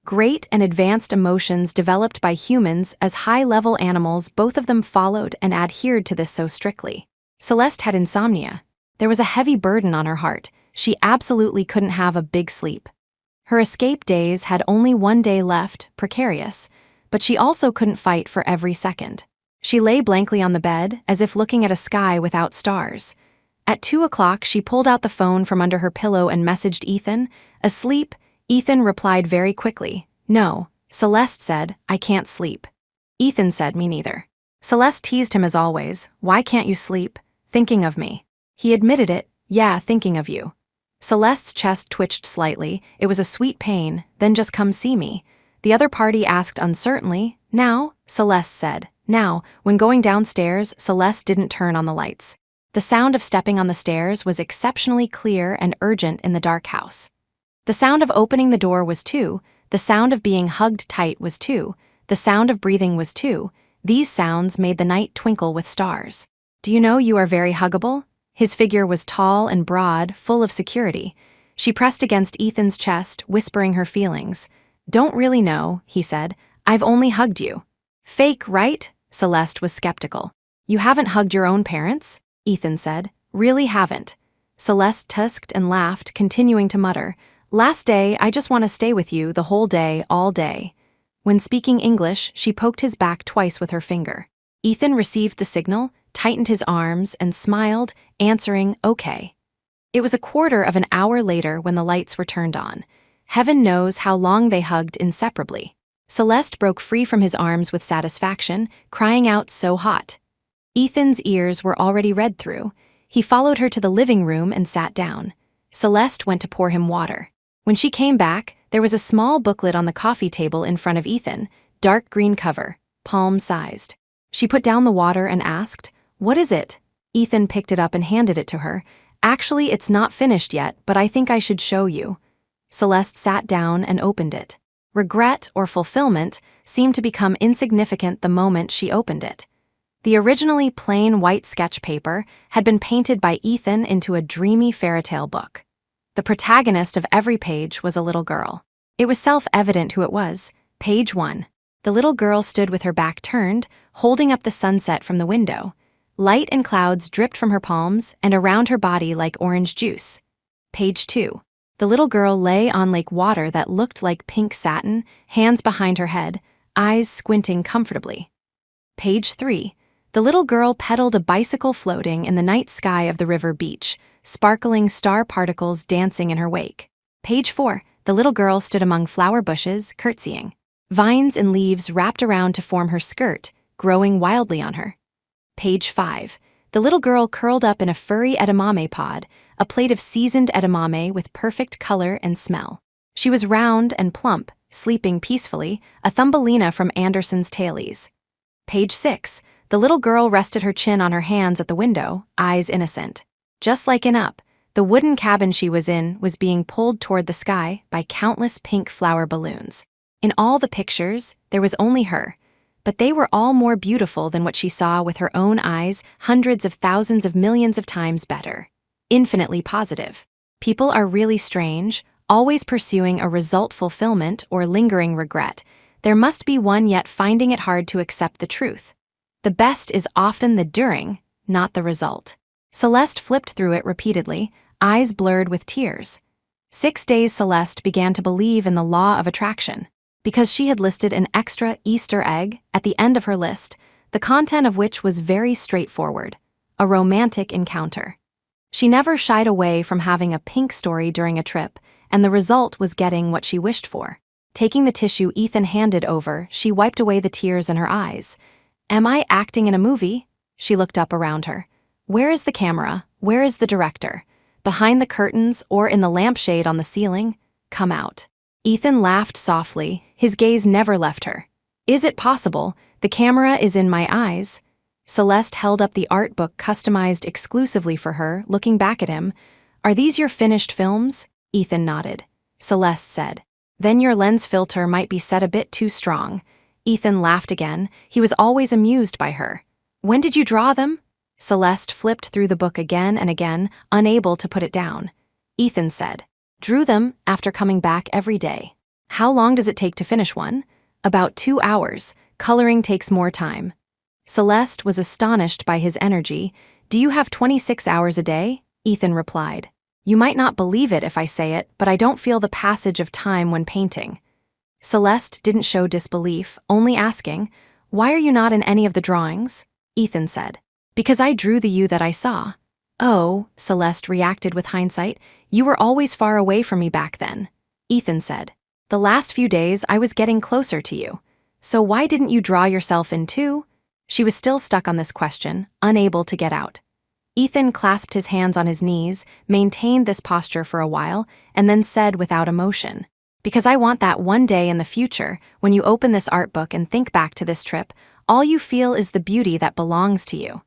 Great and advanced emotions developed by humans as high-level animals, both of them followed and adhered to this so strictly. Celeste had insomnia. There was a heavy burden on her heart. She absolutely couldn't have a big sleep. Her escape days had only 1 day left, precarious, but she also couldn't fight for every second. She lay blankly on the bed, as if looking at a sky without stars. At 2 o'clock, she pulled out the phone from under her pillow and messaged Ethan. "Asleep?" Ethan replied very quickly, "No." Celeste said, "I can't sleep." Ethan said, "Me neither." Celeste teased him as always, "Why can't you sleep?" "Thinking of me." He admitted it, "Yeah, thinking of you." Celeste's chest twitched slightly. It was a sweet pain. "Then just come see me." The other party asked uncertainly, "Now?" Celeste said, "Now." When going downstairs, Celeste didn't turn on the lights. The sound of stepping on the stairs was exceptionally clear and urgent in the dark house. The sound of opening the door was too. The sound of being hugged tight was too. The sound of breathing was too. These sounds made the night twinkle with stars. "Do you know you are very huggable?" His figure was tall and broad, full of security. She pressed against Ethan's chest, whispering her feelings. "Don't really know," he said. "I've only hugged you." "Fake, right?" Celeste was skeptical. "You haven't hugged your own parents?" Ethan said. "Really haven't." Celeste tusked and laughed, continuing to mutter, "Last day, I just want to stay with you the whole day, all day." When speaking English, she poked his back twice with her finger. Ethan received the signal, tightened his arms, and smiled, answering, "Okay." It was a quarter of an hour later when the lights were turned on. Heaven knows how long they hugged inseparably. Celeste broke free from his arms with satisfaction, crying out so hot. Ethan's ears were already read through. He followed her to the living room and sat down. Celeste went to pour him water. When she came back, there was a small booklet on the coffee table in front of Ethan, dark green cover, palm-sized. She put down the water and asked, "What is it?" Ethan picked it up and handed it to her. "Actually, it's not finished yet, but I think I should show you." Celeste sat down and opened it. Regret or fulfillment seemed to become insignificant the moment she opened it. The originally plain white sketch paper had been painted by Ethan into a dreamy fairytale book. The protagonist of every page was a little girl. It was self-evident who it was. Page 1. The little girl stood with her back turned, holding up the sunset from the window. Light and clouds dripped from her palms and around her body like orange juice. Page 2. The little girl lay on lake water that looked like pink satin, hands behind her head, eyes squinting comfortably. Page 3. The little girl pedaled a bicycle floating in the night sky of the river beach, sparkling star particles dancing in her wake. Page 4. The little girl stood among flower bushes, curtsying. Vines and leaves wrapped around to form her skirt, growing wildly on her. Page 5. The little girl curled up in a furry edamame pod, a plate of seasoned edamame with perfect color and smell. She was round and plump, sleeping peacefully, a Thumbelina from Andersen's Tailies. Page 6. The little girl rested her chin on her hands at the window, eyes innocent. Just like in Up, the wooden cabin she was in was being pulled toward the sky by countless pink flower balloons. In all the pictures, there was only her, but they were all more beautiful than what she saw with her own eyes, hundreds of thousands of millions of times better. Infinitely positive. People are really strange, always pursuing a result fulfillment or lingering regret. There must be one yet finding it hard to accept the truth. The best is often the during, not the result. Celeste flipped through it repeatedly, eyes blurred with tears. 6 days Celeste began to believe in the law of attraction. Because she had listed an extra Easter egg at the end of her list, the content of which was very straightforward, a romantic encounter. She never shied away from having a pink story during a trip, and the result was getting what she wished for. Taking the tissue Ethan handed over, she wiped away the tears in her eyes. "Am I acting in a movie?" She looked up around her. "Where is the camera? Where is the director? Behind the curtains or in the lampshade on the ceiling? Come out." Ethan laughed softly, his gaze never left her. "Is it possible? The camera is in my eyes." Celeste held up the art book customized exclusively for her, looking back at him. "Are these your finished films?" Ethan nodded. Celeste said, "Then your lens filter might be set a bit too strong." Ethan laughed again. He was always amused by her. "When did you draw them?" Celeste flipped through the book again and again, unable to put it down. Ethan said, "Drew them after coming back every day." "How long does it take to finish one?" "About 2 hours. Coloring takes more time." Celeste was astonished by his energy. "Do you have 26 hours a day?" Ethan replied. "You might not believe it if I say it, but I don't feel the passage of time when painting." Celeste didn't show disbelief, only asking, "Why are you not in any of the drawings?" Ethan said, "Because I drew the you that I saw." "Oh," Celeste reacted with hindsight, "you were always far away from me back then." Ethan said, "The last few days I was getting closer to you. So why didn't you draw yourself in too?" She was still stuck on this question, unable to get out. Ethan clasped his hands on his knees, maintained this posture for a while, and then said without emotion, "Because I want that one day in the future, when you open this art book and think back to this trip, all you feel is the beauty that belongs to you.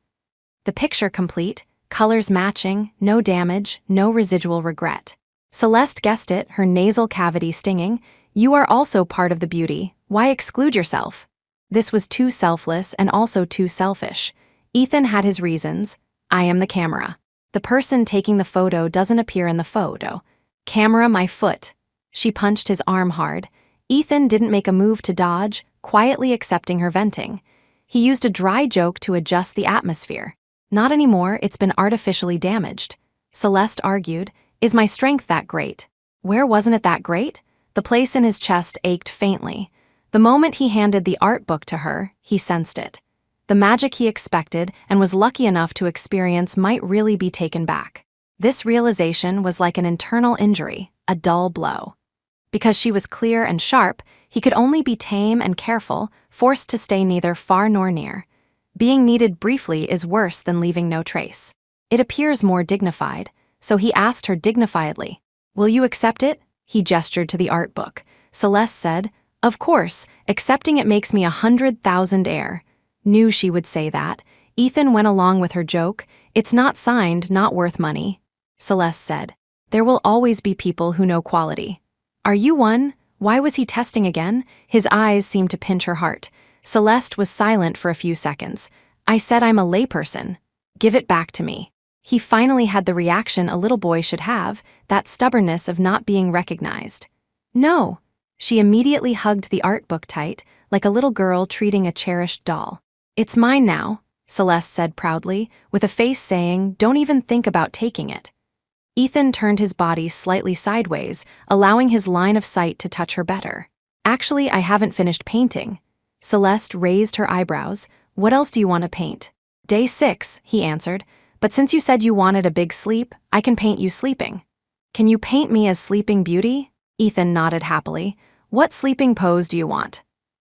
The picture complete, colors matching, no damage, no residual regret." Celeste guessed it, her nasal cavity stinging. "You are also part of the beauty. Why exclude yourself?" This was too selfless and also too selfish. Ethan had his reasons. "I am the camera. The person taking the photo doesn't appear in the photo. Camera, my foot." She punched his arm hard. Ethan didn't make a move to dodge, quietly accepting her venting. He used a dry joke to adjust the atmosphere. "Not anymore, it's been artificially damaged." Celeste argued, "Is my strength that great?" Where wasn't it that great? The place in his chest ached faintly. The moment he handed the art book to her, he sensed it. The magic he expected and was lucky enough to experience might really be taken back. This realization was like an internal injury, a dull blow. Because she was clear and sharp, he could only be tame and careful, forced to stay neither far nor near. Being needed briefly is worse than leaving no trace. It appears more dignified, so he asked her dignifiedly, "Will you accept it?" He gestured to the art book. Celeste said, "Of course, accepting it makes me 100,000 air." Knew she would say that. Ethan went along with her joke. "It's not signed, not worth money." Celeste said, "There will always be people who know quality." "Are you one?" Why was he testing again? His eyes seemed to pinch her heart. Celeste was silent for a few seconds. "I said I'm a layperson. Give it back to me." He finally had the reaction a little boy should have, that stubbornness of not being recognized. "No." She immediately hugged the art book tight, like a little girl treating a cherished doll. "It's mine now," Celeste said proudly, with a face saying, "Don't even think about taking it." Ethan turned his body slightly sideways, allowing his line of sight to touch her better. "Actually, I haven't finished painting." Celeste raised her eyebrows. "What else do you want to paint?" "Day 6, he answered. "But since you said you wanted a big sleep, I can paint you sleeping." "Can you paint me as Sleeping Beauty?" Ethan nodded happily. "What sleeping pose do you want?"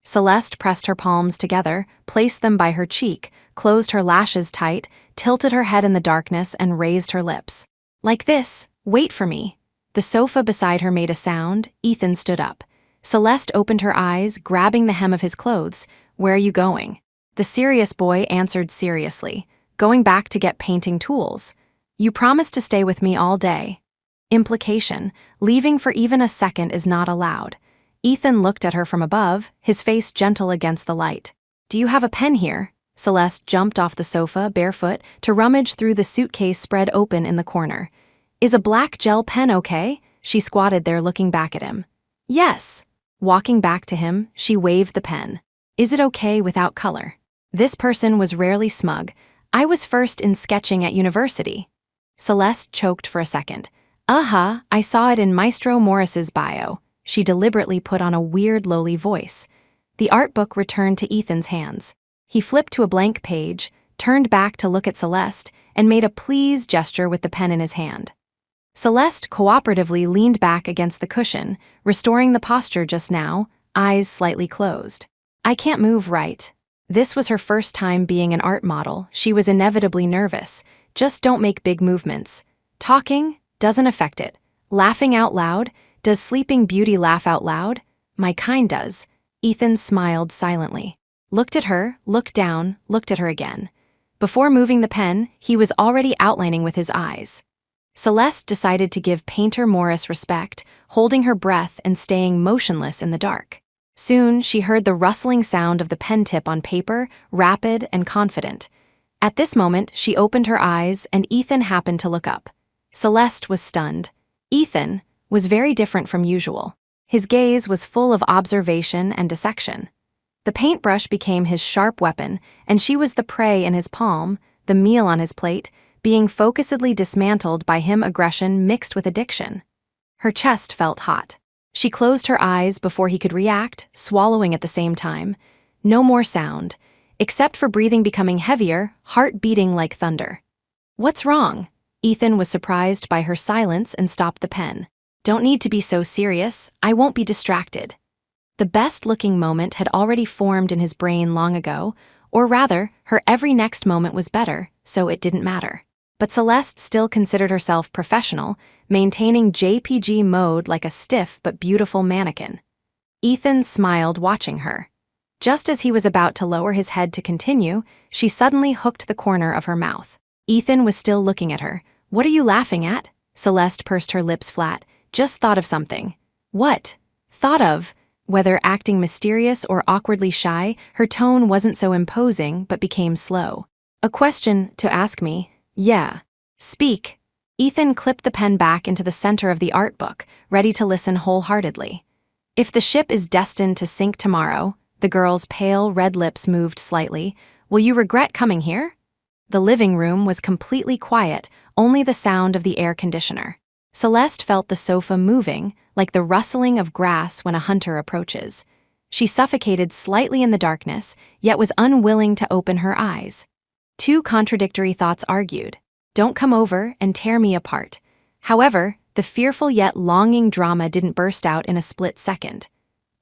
Celeste pressed her palms together, placed them by her cheek, closed her lashes tight, tilted her head in the darkness, and raised her lips. "Like this, wait for me." The sofa beside her made a sound. Ethan stood up. Celeste opened her eyes, grabbing the hem of his clothes. "Where are you going?" The serious boy answered seriously. "Going back to get painting tools." "You promised to stay with me all day." Implication: leaving for even a second is not allowed. Ethan looked at her from above, his face gentle against the light. "Do you have a pen here?" Celeste jumped off the sofa, barefoot, to rummage through the suitcase spread open in the corner. "Is a black gel pen okay?" She squatted there looking back at him. "Yes." Walking back to him, she waved the pen. "Is it okay without color?" This person was rarely smug. "I was first in sketching at university." Celeste choked for a second. I saw it in Maestro Morris's bio." She deliberately put on a weird, lowly voice. The art book returned to Ethan's hands. He flipped to a blank page, turned back to look at Celeste, and made a please gesture with the pen in his hand. Celeste cooperatively leaned back against the cushion, restoring the posture just now, eyes slightly closed. "I can't move right." This was her first time being an art model. She was inevitably nervous. "Just don't make big movements." Talking doesn't affect it. Laughing out loud? Does Sleeping Beauty laugh out loud? My kind does. Ethan smiled silently. Looked at her, looked down, looked at her again. Before moving the pen, he was already outlining with his eyes. Celeste decided to give Painter Morris respect, holding her breath and staying motionless in the dark. Soon, she heard the rustling sound of the pen tip on paper, rapid and confident. At this moment, she opened her eyes and Ethan happened to look up. Celeste was stunned. Ethan was very different from usual. His gaze was full of observation and dissection. The paintbrush became his sharp weapon, and she was the prey in his palm, the meal on his plate, being focusedly dismantled by him aggression mixed with addiction. Her chest felt hot. She closed her eyes before he could react, swallowing at the same time. No more sound, except for breathing becoming heavier, heart beating like thunder. "What's wrong?" Ethan was surprised by her silence and stopped the pen. "Don't need to be so serious. I won't be distracted." The best-looking moment had already formed in his brain long ago, or rather, her every next moment was better, so it didn't matter. But Celeste still considered herself professional, maintaining JPG mode like a stiff but beautiful mannequin. Ethan smiled watching her. Just as he was about to lower his head to continue, she suddenly hooked the corner of her mouth. Ethan was still looking at her. "What are you laughing at?" Celeste pursed her lips flat. "Just thought of something." "What?" "Thought of." Whether acting mysterious or awkwardly shy, her tone wasn't so imposing but became slow. "A question to ask me." "Yeah." "Speak." Ethan clipped the pen back into the center of the art book, ready to listen wholeheartedly. "If the ship is destined to sink tomorrow," the girl's pale red lips moved slightly, "will you regret coming here?" The living room was completely quiet, only the sound of the air conditioner. Celeste felt the sofa moving, like the rustling of grass when a hunter approaches. She suffocated slightly in the darkness, yet was unwilling to open her eyes. Two contradictory thoughts argued. Don't come over and tear me apart. However, The fearful yet longing drama didn't burst out in a split second.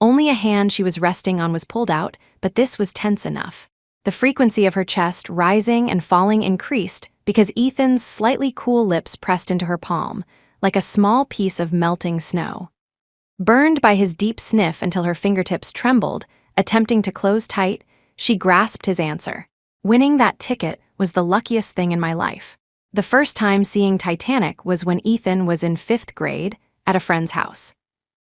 Only a hand she was resting on was pulled out, but this was tense enough. The frequency of her chest rising and falling increased because Ethan's slightly cool lips pressed into her palm, like a small piece of melting snow. Burned by his deep sniff until her fingertips trembled, attempting to close tight, she grasped his answer. Winning that ticket was the luckiest thing in my life. The first time seeing Titanic was when Ethan was in 5th grade at a friend's house.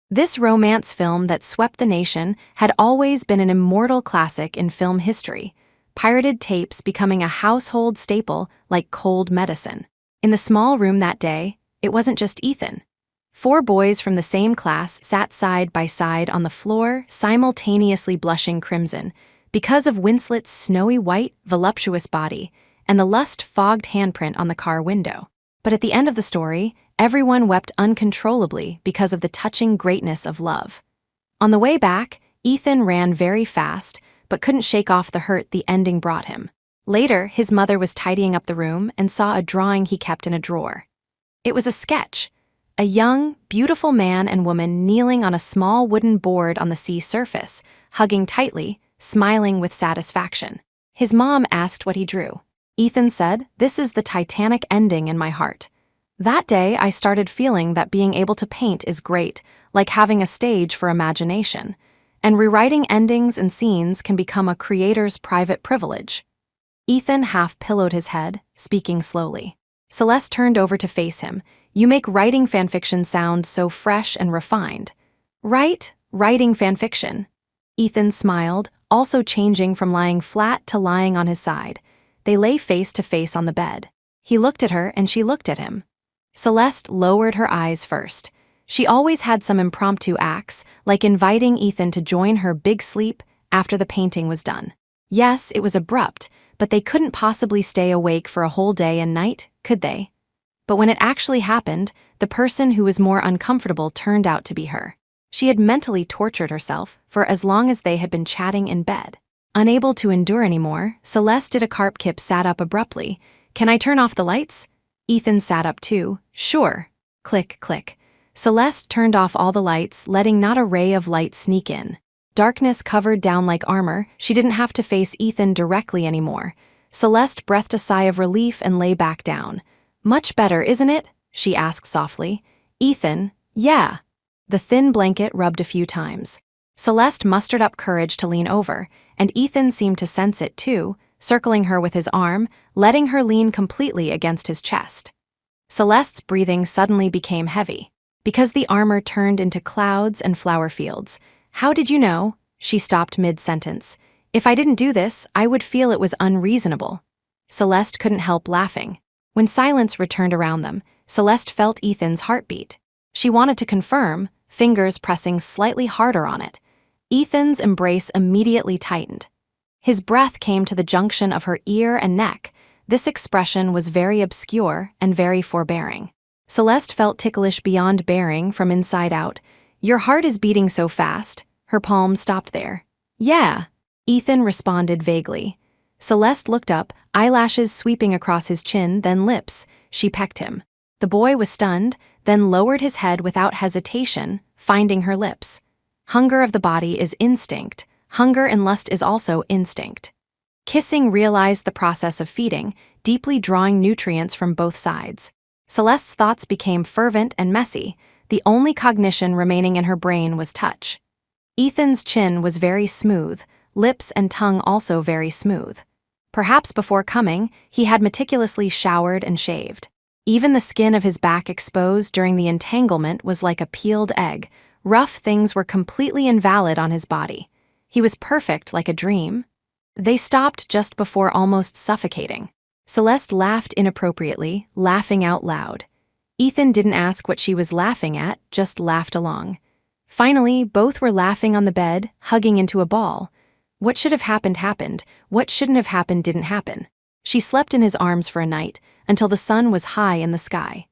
This romance film that swept the nation had always been an immortal classic in film history, pirated tapes becoming a household staple like cold medicine. In the small room that day, it wasn't just Ethan. 4 boys from the same class sat side by side on the floor, simultaneously blushing crimson because of Winslet's snowy white, voluptuous body and the lust-fogged handprint on the car window. But at the end of the story, everyone wept uncontrollably because of the touching greatness of love. On the way back, Ethan ran very fast, but couldn't shake off the hurt the ending brought him. Later, his mother was tidying up the room and saw a drawing he kept in a drawer. It was a sketch. A young, beautiful man and woman kneeling on a small wooden board on the sea surface, hugging tightly, smiling with satisfaction. His mom asked what he drew. Ethan said, "This is the Titanic ending in my heart." That day, I started feeling that being able to paint is great, like having a stage for imagination, and rewriting endings and scenes can become a creator's private privilege. Ethan half-pillowed his head, speaking slowly. Celeste turned over to face him. "You make writing fanfiction sound so fresh and refined." "Right, writing fanfiction." Ethan smiled, also changing from lying flat to lying on his side. They lay face to face on the bed. He looked at her and she looked at him. Celeste lowered her eyes first. She always had some impromptu acts, like inviting Ethan to join her big sleep after the painting was done. Yes, it was abrupt, but they couldn't possibly stay awake for a whole day and night, could they? But when it actually happened, the person who was more uncomfortable turned out to be her. She had mentally tortured herself for as long as they had been chatting in bed. Unable to endure anymore, Celeste did a carp kip sat up abruptly. "Can I turn off the lights?" Ethan sat up too. "Sure." Click, click. Celeste turned off all the lights, letting not a ray of light sneak in. Darkness covered down like armor. She didn't have to face Ethan directly anymore. Celeste breathed a sigh of relief and lay back down. "Much better, isn't it?" she asked softly. "Ethan, yeah." The thin blanket rubbed a few times. Celeste mustered up courage to lean over, and Ethan seemed to sense it too, circling her with his arm, letting her lean completely against his chest. Celeste's breathing suddenly became heavy, because the armor turned into clouds and flower fields. "How did you know?" She stopped mid-sentence. "If I didn't do this, I would feel it was unreasonable." Celeste couldn't help laughing. When silence returned around them, Celeste felt Ethan's heartbeat. She wanted to confirm, fingers pressing slightly harder on it. Ethan's embrace immediately tightened. His breath came to the junction of her ear and neck. This expression was very obscure and very forbearing. Celeste felt ticklish beyond bearing from inside out. "Your heart is beating so fast." Her palm stopped there. "Yeah," Ethan responded vaguely. Celeste looked up, eyelashes sweeping across his chin, then lips. She pecked him. The boy was stunned, then lowered his head without hesitation, finding her lips. Hunger of the body is instinct. Hunger and lust is also instinct. Kissing realized the process of feeding, deeply drawing nutrients from both sides. Celeste's thoughts became fervent and messy. The only cognition remaining in her brain was touch. Ethan's chin was very smooth, lips and tongue also very smooth. Perhaps before coming, he had meticulously showered and shaved. Even the skin of his back exposed during the entanglement was like a peeled egg. Rough things were completely invalid on his body. He was perfect like a dream. They stopped just before almost suffocating. Celeste laughed inappropriately, laughing out loud. Ethan didn't ask what she was laughing at, just laughed along. Finally, both were laughing on the bed, hugging into a ball. What should have happened happened. What shouldn't have happened didn't happen. She slept in his arms for a night, until the sun was high in the sky.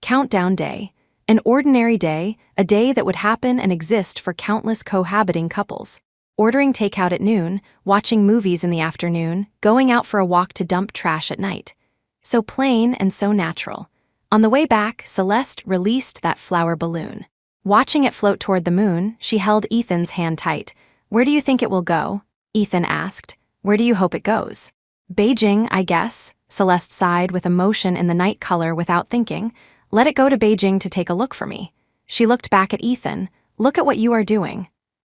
Countdown day. An ordinary day, a day that would happen and exist for countless cohabiting couples. Ordering takeout at noon, watching movies in the afternoon, going out for a walk to dump trash at night. So plain and so natural. On the way back, Celeste released that flower balloon. Watching it float toward the moon, she held Ethan's hand tight. "Where do you think it will go?" Ethan asked. "Where do you hope it goes?" "Beijing, I guess," Celeste sighed with emotion in the night color without thinking. "Let it go to Beijing to take a look for me." She looked back at Ethan. "Look at what you are doing."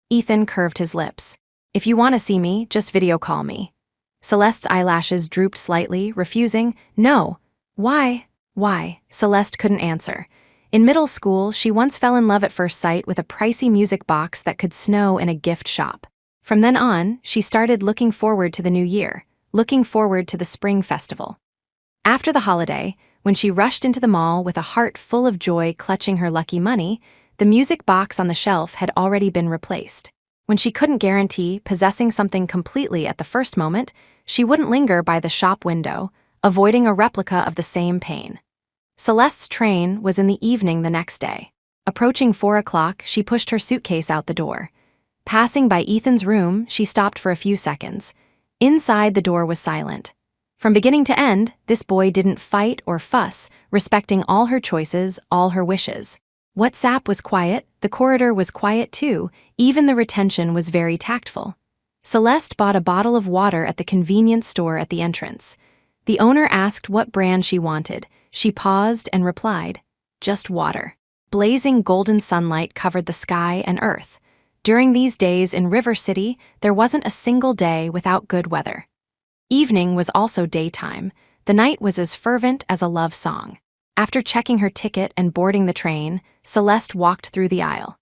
Ethan curved his lips. "If you want to see me, just video call me." Celeste's eyelashes drooped slightly, refusing. "No." "Why?" "Why?" Celeste couldn't answer. In middle school, she once fell in love at first sight with a pricey music box that could snow in a gift shop. From then on, she started looking forward to the new year, looking forward to the spring festival. After the holiday, when she rushed into the mall with a heart full of joy clutching her lucky money, the music box on the shelf had already been replaced. When she couldn't guarantee possessing something completely at the first moment, she wouldn't linger by the shop window, avoiding a replica of the same pain. Celeste's train was in the evening the next day. Approaching 4 o'clock, she pushed her suitcase out the door. Passing by Ethan's room, she stopped for a few seconds. Inside, the door was silent. From beginning to end, this boy didn't fight or fuss, respecting all her choices, all her wishes. WhatsApp was quiet, the corridor was quiet too, even the retention was very tactful. Celeste bought a bottle of water at the convenience store at the entrance. The owner asked what brand she wanted. She paused and replied, "Just water." Blazing golden sunlight covered the sky and earth. During these days in River City, there wasn't a single day without good weather. Evening was also daytime. The night was as fervent as a love song. After checking her ticket and boarding the train, Celeste walked through the aisle.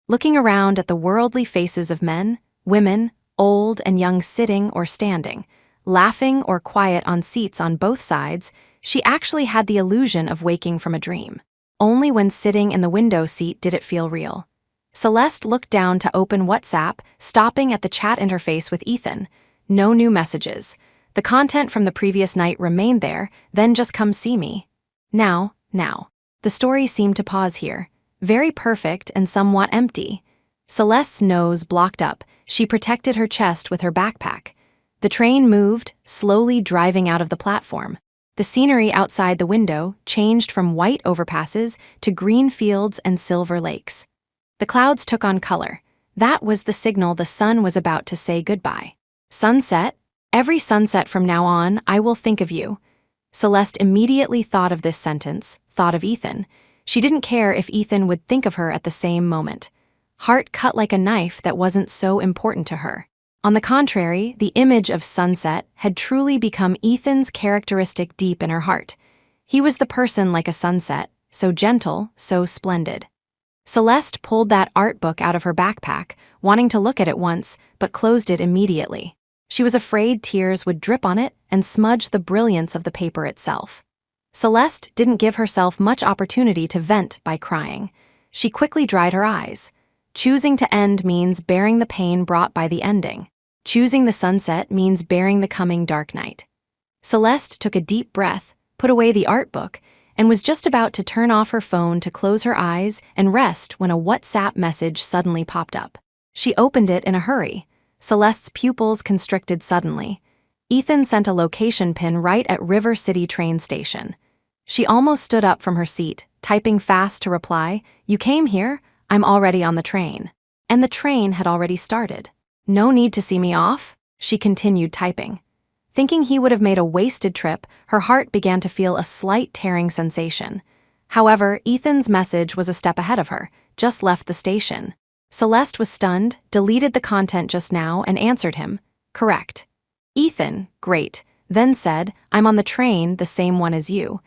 Looking around at the worldly faces of men, women, old and young sitting or standing, laughing or quiet on seats on both sides, she actually had the illusion of waking from a dream. Only when sitting in the window seat did it feel real. Celeste looked down to open WhatsApp, stopping at the chat interface with Ethan. No new messages. The content from the previous night remained there, then just come see me. Now. The story seemed to pause here. Very perfect and somewhat empty. Celeste's nose blocked up. She protected her chest with her backpack. The train moved, slowly driving out of the platform. The scenery outside the window changed from white overpasses to green fields and silver lakes. The clouds took on color. That was the signal the sun was about to say goodbye. Sunset. Every sunset from now on, I will think of you. Celeste immediately thought of this sentence, thought of Ethan. She didn't care if Ethan would think of her at the same moment. Heart cut like a knife that wasn't so important to her. On the contrary, the image of sunset had truly become Ethan's characteristic deep in her heart. He was the person like a sunset, so gentle, so splendid. Celeste pulled that art book out of her backpack, wanting to look at it once, but closed it immediately. She was afraid tears would drip on it and smudge the brilliance of the paper itself. Celeste didn't give herself much opportunity to vent by crying. She quickly dried her eyes. Choosing to end means bearing the pain brought by the ending. Choosing the sunset means bearing the coming dark night. Celeste took a deep breath, put away the art book, and was just about to turn off her phone to close her eyes and rest when a WhatsApp message suddenly popped up. She opened it in a hurry. Celeste's pupils constricted suddenly. Ethan sent a location pin right at River City train station. She almost stood up from her seat, typing fast to reply, "You came here? I'm already on the train." And the train had already started. "No need to see me off," she continued typing. Thinking he would have made a wasted trip, her heart began to feel a slight tearing sensation. However, Ethan's message was a step ahead of her, just left the station. Celeste was stunned, deleted the content just now, and answered him, "Correct." "Ethan, great," then said, "I'm on the train, the same one as you."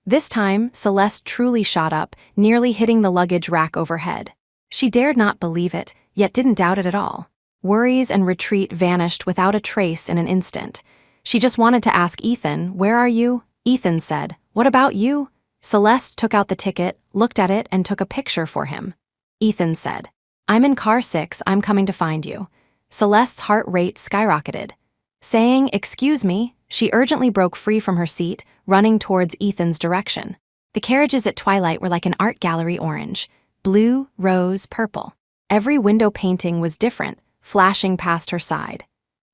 This time, Celeste truly shot up, nearly hitting the luggage rack overhead. She dared not believe it, yet didn't doubt it at all. Worries and retreat vanished without a trace in an instant. She just wanted to ask Ethan, "Where are you?" Ethan said, "What about you?" Celeste took out the ticket, looked at it, and took a picture for him. Ethan said, "I'm in car 6, I'm coming to find you." Celeste's heart rate skyrocketed. Saying, "Excuse me," she urgently broke free from her seat, running towards Ethan's direction. The carriages at twilight were like an art gallery orange, blue, rose, purple. Every window painting was different, flashing past her side.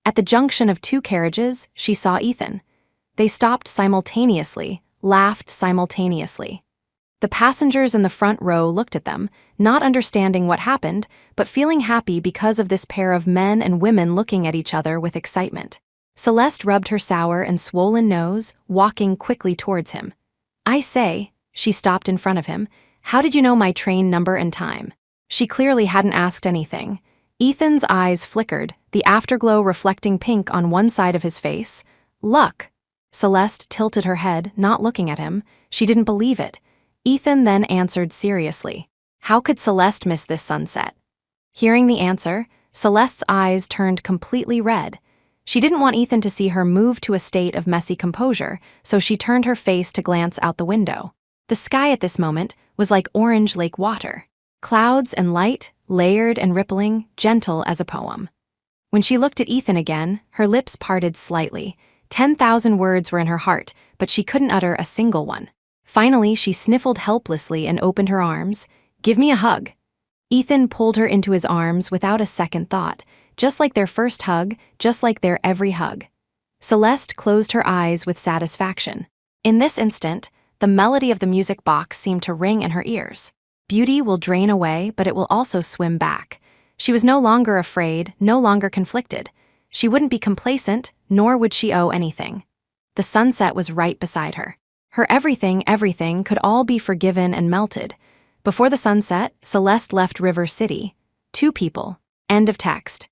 At the junction of two carriages, she saw Ethan. They stopped simultaneously, laughed simultaneously. The passengers in the front row looked at them, not understanding what happened, but feeling happy because of this pair of men and women looking at each other with excitement. Celeste rubbed her sour and swollen nose, walking quickly towards him. "I say," she stopped in front of him, "how did you know my train number and time?" She clearly hadn't asked anything. Ethan's eyes flickered, the afterglow reflecting pink on one side of his face. "Luck." Celeste tilted her head, not looking at him. She didn't believe it. Ethan then answered seriously. How could Celeste miss this sunset? Hearing the answer, Celeste's eyes turned completely red. She didn't want Ethan to see her move to a state of messy composure, so she turned her face to glance out the window. The sky at this moment was like orange lake water. Clouds and light, layered and rippling, gentle as a poem. When she looked at Ethan again, her lips parted slightly. 10,000 words were in her heart, but she couldn't utter a single one. Finally, she sniffled helplessly and opened her arms. "Give me a hug." Ethan pulled her into his arms without a second thought, just like their first hug, just like their every hug. Celeste closed her eyes with satisfaction. In this instant, the melody of the music box seemed to ring in her ears. Beauty will drain away, but it will also swim back. She was no longer afraid, no longer conflicted. She wouldn't be complacent, nor would she owe anything. The sunset was right beside her. Her everything could all be forgiven and melted. Before the sunset, Celeste left River City. 2 people. End of text.